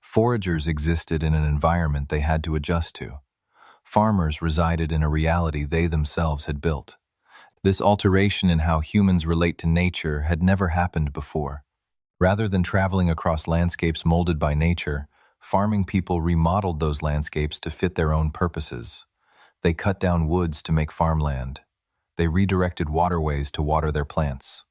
Foragers existed in an environment they had to adjust to. Farmers resided in a reality they themselves had built. This alteration in how humans relate to nature had never happened before. Rather than traveling across landscapes molded by nature, farming people remodeled those landscapes to fit their own purposes. They cut down woods to make farmland. They redirected waterways to water their plants.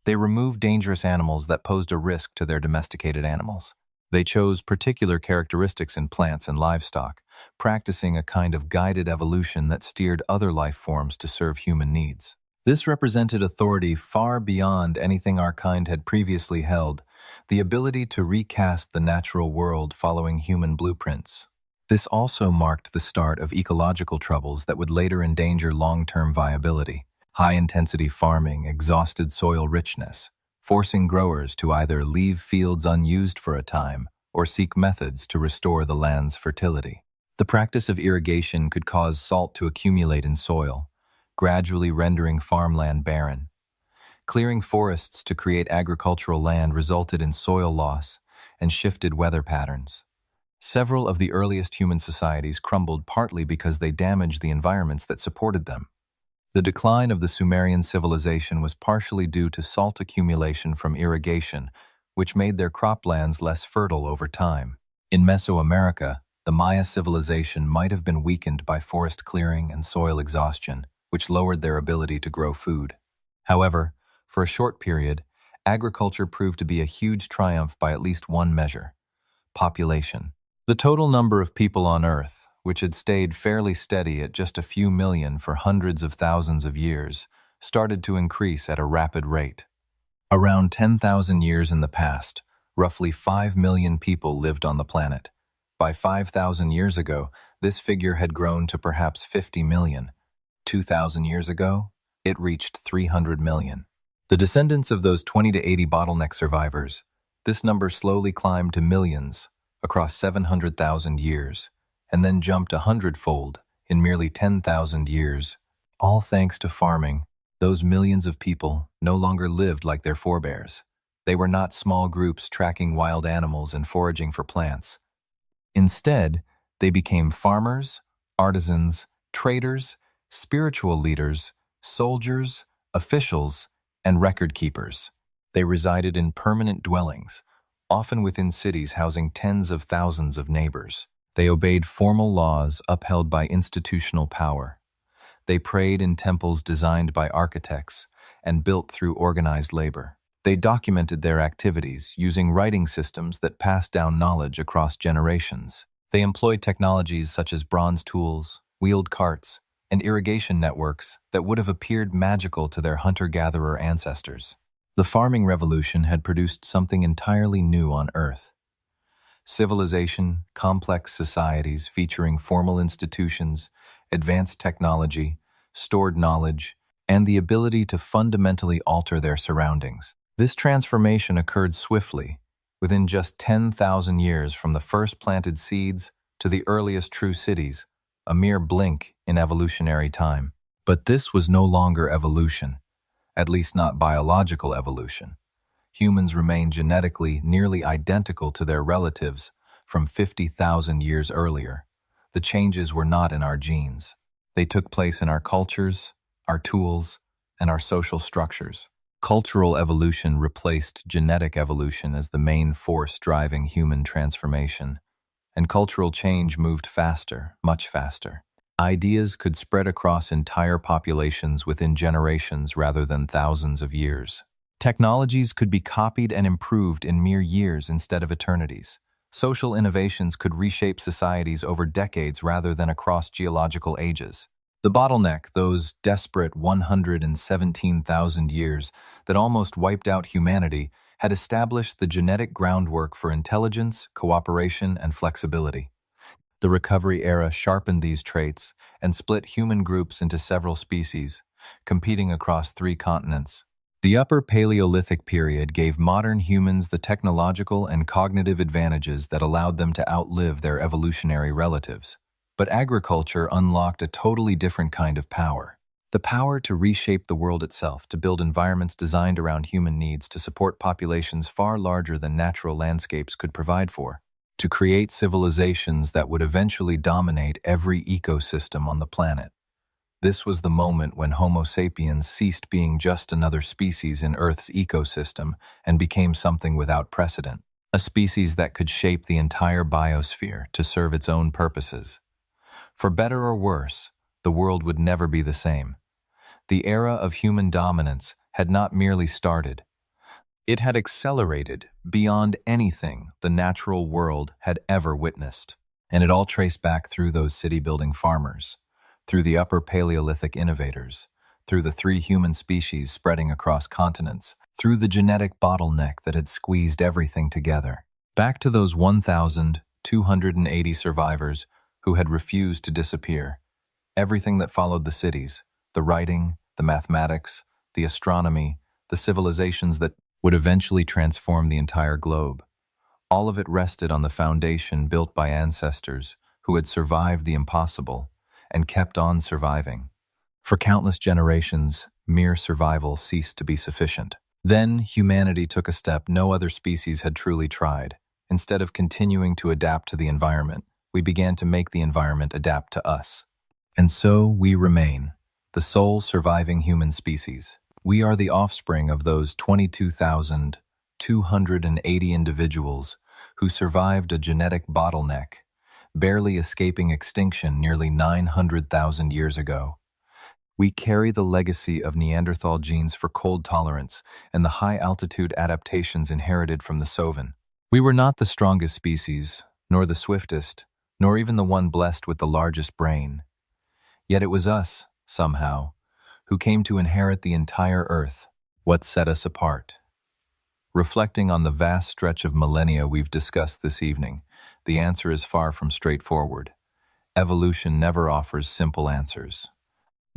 They removed dangerous animals that posed a risk to their domesticated animals. They chose particular characteristics in plants and livestock, practicing a kind of guided evolution that steered other life forms to serve human needs. This represented authority far beyond anything our kind had previously held, the ability to recast the natural world following human blueprints. This also marked the start of ecological troubles that would later endanger long-term viability. High-intensity farming exhausted soil richness, forcing growers to either leave fields unused for a time or seek methods to restore the land's fertility. The practice of irrigation could cause salt to accumulate in soil, gradually rendering farmland barren. Clearing forests to create agricultural land resulted in soil loss and shifted weather patterns. Several of the earliest human societies crumbled partly because they damaged the environments that supported them. The decline of the Sumerian civilization was partially due to salt accumulation from irrigation, which made their croplands less fertile over time. In Mesoamerica, the Maya civilization might have been weakened by forest clearing and soil exhaustion, which lowered their ability to grow food. However, for a short period, agriculture proved to be a huge triumph by at least one measure: population. The total number of people on Earth, which had stayed fairly steady at just a few million for hundreds of thousands of years, started to increase at a rapid rate. Around 10,000 years in the past, roughly 5 million people lived on the planet. By 5,000 years ago, this figure had grown to perhaps 50 million. 2,000 years ago, it reached 300 million. The descendants of those 20 to 80 bottleneck survivors, this number slowly climbed to millions across 700,000 years, and then jumped 100-fold in merely 10,000 years. All thanks to farming, those millions of people no longer lived like their forebears. They were not small groups tracking wild animals and foraging for plants. Instead, they became farmers, artisans, traders, spiritual leaders, soldiers, officials, and record keepers. They resided in permanent dwellings, often within cities housing tens of thousands of neighbors. They obeyed formal laws upheld by institutional power. They prayed in temples designed by architects and built through organized labor. They documented their activities using writing systems that passed down knowledge across generations. They employed technologies such as bronze tools, wheeled carts, and irrigation networks that would have appeared magical to their hunter-gatherer ancestors. The farming revolution had produced something entirely new on Earth. Civilization, complex societies featuring formal institutions, advanced technology, stored knowledge, and the ability to fundamentally alter their surroundings. This transformation occurred swiftly, within just 10,000 years from the first planted seeds to the earliest true cities, a mere blink in evolutionary time. But this was no longer evolution, at least not biological evolution. Humans remained genetically nearly identical to their relatives from 50,000 years earlier. The changes were not in our genes. They took place in our cultures, our tools, and our social structures. Cultural evolution replaced genetic evolution as the main force driving human transformation, and cultural change moved faster, much faster. Ideas could spread across entire populations within generations rather than thousands of years. Technologies could be copied and improved in mere years instead of eternities. Social innovations could reshape societies over decades rather than across geological ages. The bottleneck, those desperate 117,000 years that almost wiped out humanity, had established the genetic groundwork for intelligence, cooperation, and flexibility. The recovery era sharpened these traits and split human groups into several species, competing across 3 continents. The Upper Paleolithic period gave modern humans the technological and cognitive advantages that allowed them to outlive their evolutionary relatives. But agriculture unlocked a totally different kind of power. The power to reshape the world itself, to build environments designed around human needs, to support populations far larger than natural landscapes could provide for, to create civilizations that would eventually dominate every ecosystem on the planet. This was the moment when Homo Sapiens ceased being just another species in Earth's ecosystem and became something without precedent, a species that could shape the entire biosphere to serve its own purposes. For better or worse, the world would never be the same. The era of human dominance had not merely started. It had accelerated beyond anything the natural world had ever witnessed. And it all traced back through those city-building farmers, through the Upper Paleolithic innovators, through the three human species spreading across continents, through the genetic bottleneck that had squeezed everything together. Back to those 1,280 survivors who had refused to disappear. Everything that followed the cities, the writing, the mathematics, the astronomy, the civilizations that would eventually transform the entire globe. All of it rested on the foundation built by ancestors who had survived the impossible and kept on surviving. For countless generations, mere survival ceased to be sufficient. Then humanity took a step no other species had truly tried. Instead of continuing to adapt to the environment, we began to make the environment adapt to us. And so we remain, the sole surviving human species. We are the offspring of those 22,280 individuals who survived a genetic bottleneck, barely escaping extinction nearly 900,000 years ago. We carry the legacy of Neanderthal genes for cold tolerance and the high-altitude adaptations inherited from the Sovan. We were not the strongest species, nor the swiftest, nor even the one blessed with the largest brain. Yet it was us, somehow, who came to inherit the entire Earth. What set us apart? Reflecting on the vast stretch of millennia we've discussed this evening, the answer is far from straightforward. Evolution never offers simple answers.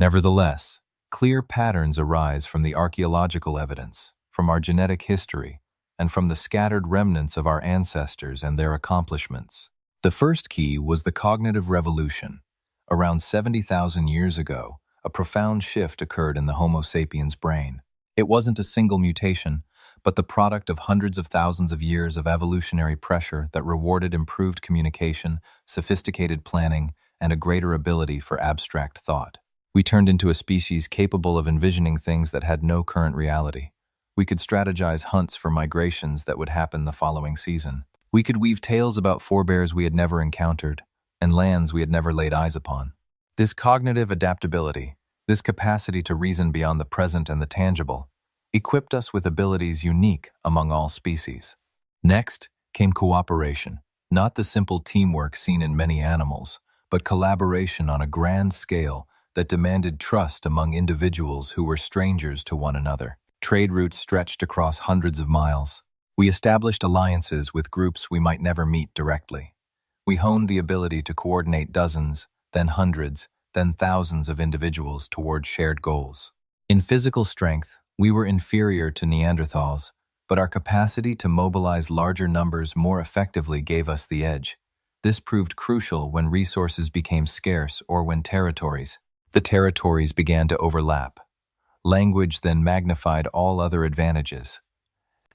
Nevertheless, clear patterns arise from the archaeological evidence, from our genetic history, and from the scattered remnants of our ancestors and their accomplishments. The first key was the cognitive revolution. Around 70,000 years ago, a profound shift occurred in the Homo sapiens brain. It wasn't a single mutation, but the product of hundreds of thousands of years of evolutionary pressure that rewarded improved communication, sophisticated planning, and a greater ability for abstract thought. We turned into a species capable of envisioning things that had no current reality. We could strategize hunts for migrations that would happen the following season. We could weave tales about forebears we had never encountered, and lands we had never laid eyes upon. This cognitive adaptability, this capacity to reason beyond the present and the tangible, equipped us with abilities unique among all species. Next came cooperation, not the simple teamwork seen in many animals, but collaboration on a grand scale that demanded trust among individuals who were strangers to one another. Trade routes stretched across hundreds of miles. We established alliances with groups we might never meet directly. We honed the ability to coordinate dozens, then hundreds, then thousands of individuals toward shared goals. In physical strength, we were inferior to Neanderthals, but our capacity to mobilize larger numbers more effectively gave us the edge. This proved crucial when resources became scarce or when the territories began to overlap. Language then magnified all other advantages.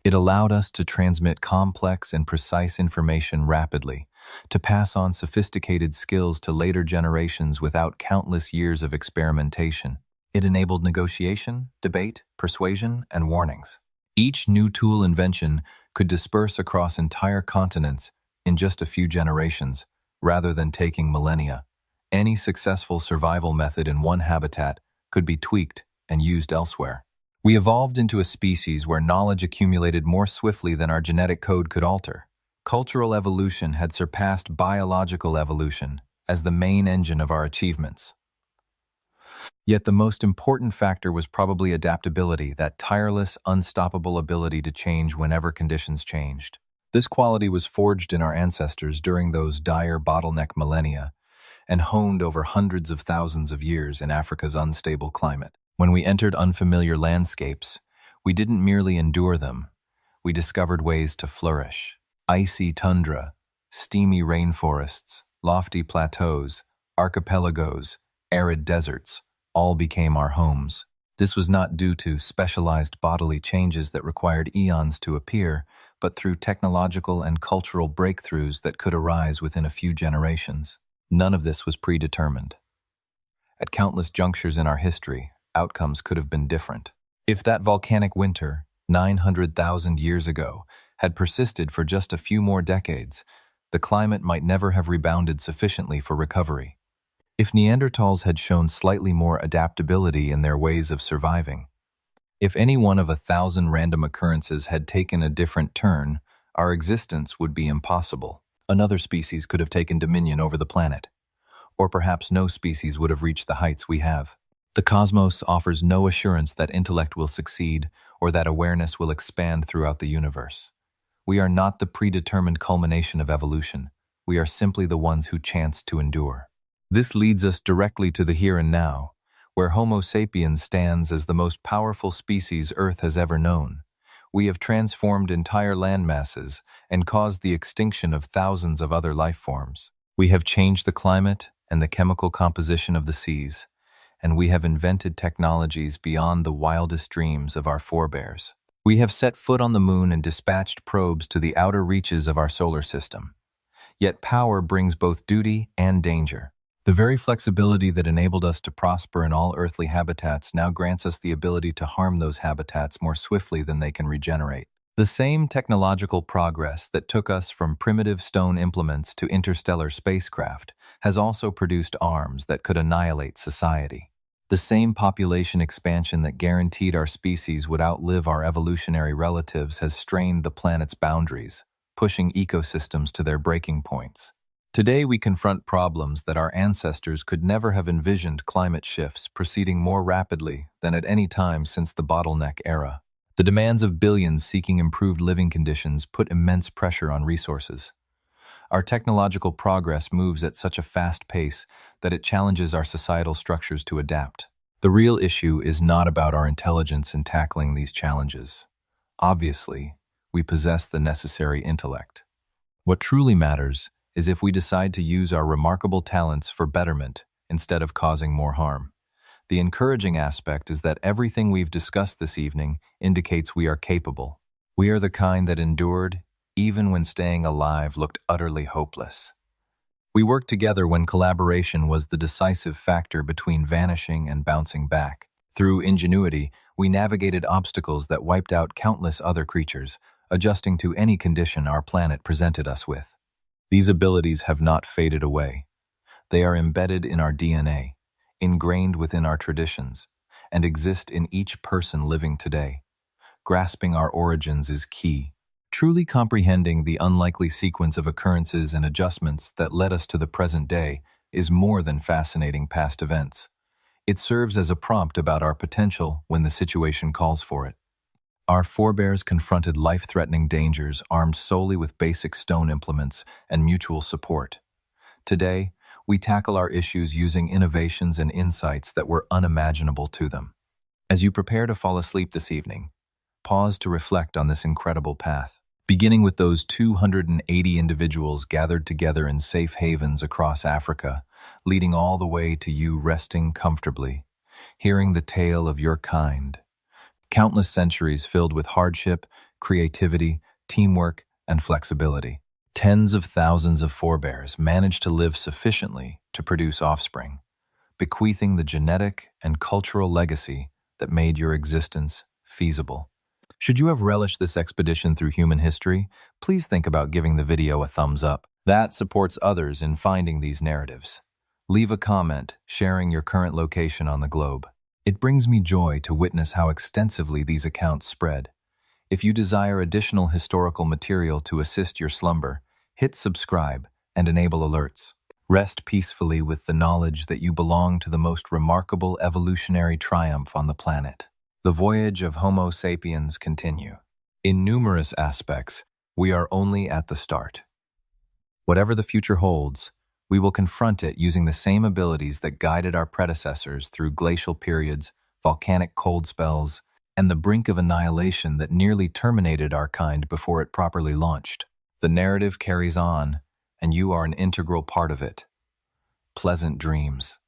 It allowed us to transmit complex and precise information rapidly, to pass on sophisticated skills to later generations without countless years of experimentation. It enabled negotiation, debate, persuasion, and warnings. Each new tool invention could disperse across entire continents in just a few generations, rather than taking millennia. Any successful survival method in one habitat could be tweaked and used elsewhere. We evolved into a species where knowledge accumulated more swiftly than our genetic code could alter. Cultural evolution had surpassed biological evolution as the main engine of our achievements. Yet the most important factor was probably adaptability, that tireless, unstoppable ability to change whenever conditions changed. This quality was forged in our ancestors during those dire bottleneck millennia and honed over hundreds of thousands of years in Africa's unstable climate. When we entered unfamiliar landscapes, we didn't merely endure them, we discovered ways to flourish. Icy tundra, steamy rainforests, lofty plateaus, archipelagos, arid deserts, all became our homes. This was not due to specialized bodily changes that required eons to appear, but through technological and cultural breakthroughs that could arise within a few generations. None of this was predetermined. At countless junctures in our history, outcomes could have been different. If that volcanic winter, 900,000 years ago, had persisted for just a few more decades, the climate might never have rebounded sufficiently for recovery. If Neanderthals had shown slightly more adaptability in their ways of surviving, if any one of 1,000 random occurrences had taken a different turn, our existence would be impossible. Another species could have taken dominion over the planet, or perhaps no species would have reached the heights we have. The cosmos offers no assurance that intellect will succeed or that awareness will expand throughout the universe. We are not the predetermined culmination of evolution. We are simply the ones who chance to endure. This leads us directly to the here and now, where Homo sapiens stands as the most powerful species Earth has ever known. We have transformed entire landmasses and caused the extinction of thousands of other life forms. We have changed the climate and the chemical composition of the seas, and we have invented technologies beyond the wildest dreams of our forebears. We have set foot on the moon and dispatched probes to the outer reaches of our solar system. Yet power brings both duty and danger. The very flexibility that enabled us to prosper in all earthly habitats now grants us the ability to harm those habitats more swiftly than they can regenerate. The same technological progress that took us from primitive stone implements to interstellar spacecraft has also produced arms that could annihilate society. The same population expansion that guaranteed our species would outlive our evolutionary relatives has strained the planet's boundaries, pushing ecosystems to their breaking points. Today we confront problems that our ancestors could never have envisioned: climate shifts proceeding more rapidly than at any time since the bottleneck era. The demands of billions seeking improved living conditions put immense pressure on resources. Our technological progress moves at such a fast pace that it challenges our societal structures to adapt. The real issue is not about our intelligence in tackling these challenges. Obviously, we possess the necessary intellect. What truly matters is if we decide to use our remarkable talents for betterment instead of causing more harm. The encouraging aspect is that everything we've discussed this evening indicates we are capable. We are the kind that endured even when staying alive looked utterly hopeless. We worked together when collaboration was the decisive factor between vanishing and bouncing back. Through ingenuity, we navigated obstacles that wiped out countless other creatures, adjusting to any condition our planet presented us with. These abilities have not faded away. They are embedded in our DNA, ingrained within our traditions, and exist in each person living today. Grasping our origins is key. Truly comprehending the unlikely sequence of occurrences and adjustments that led us to the present day is more than fascinating past events. It serves as a prompt about our potential when the situation calls for it. Our forebears confronted life-threatening dangers armed solely with basic stone implements and mutual support. Today, we tackle our issues using innovations and insights that were unimaginable to them. As you prepare to fall asleep this evening, pause to reflect on this incredible path. Beginning with those 280 individuals gathered together in safe havens across Africa, leading all the way to you resting comfortably, hearing the tale of your kind. Countless centuries filled with hardship, creativity, teamwork, and flexibility. Tens of thousands of forebears managed to live sufficiently to produce offspring, bequeathing the genetic and cultural legacy that made your existence feasible. Should you have relished this expedition through human history, please think about giving the video a thumbs up. That supports others in finding these narratives. Leave a comment sharing your current location on the globe. It brings me joy to witness how extensively these accounts spread. If you desire additional historical material to assist your slumber, hit subscribe and enable alerts. Rest peacefully with the knowledge that you belong to the most remarkable evolutionary triumph on the planet. The voyage of Homo sapiens continue. In numerous aspects, we are only at the start. Whatever the future holds, we will confront it using the same abilities that guided our predecessors through glacial periods, volcanic cold spells, and the brink of annihilation that nearly terminated our kind before it properly launched. The narrative carries on, and you are an integral part of it. Pleasant dreams.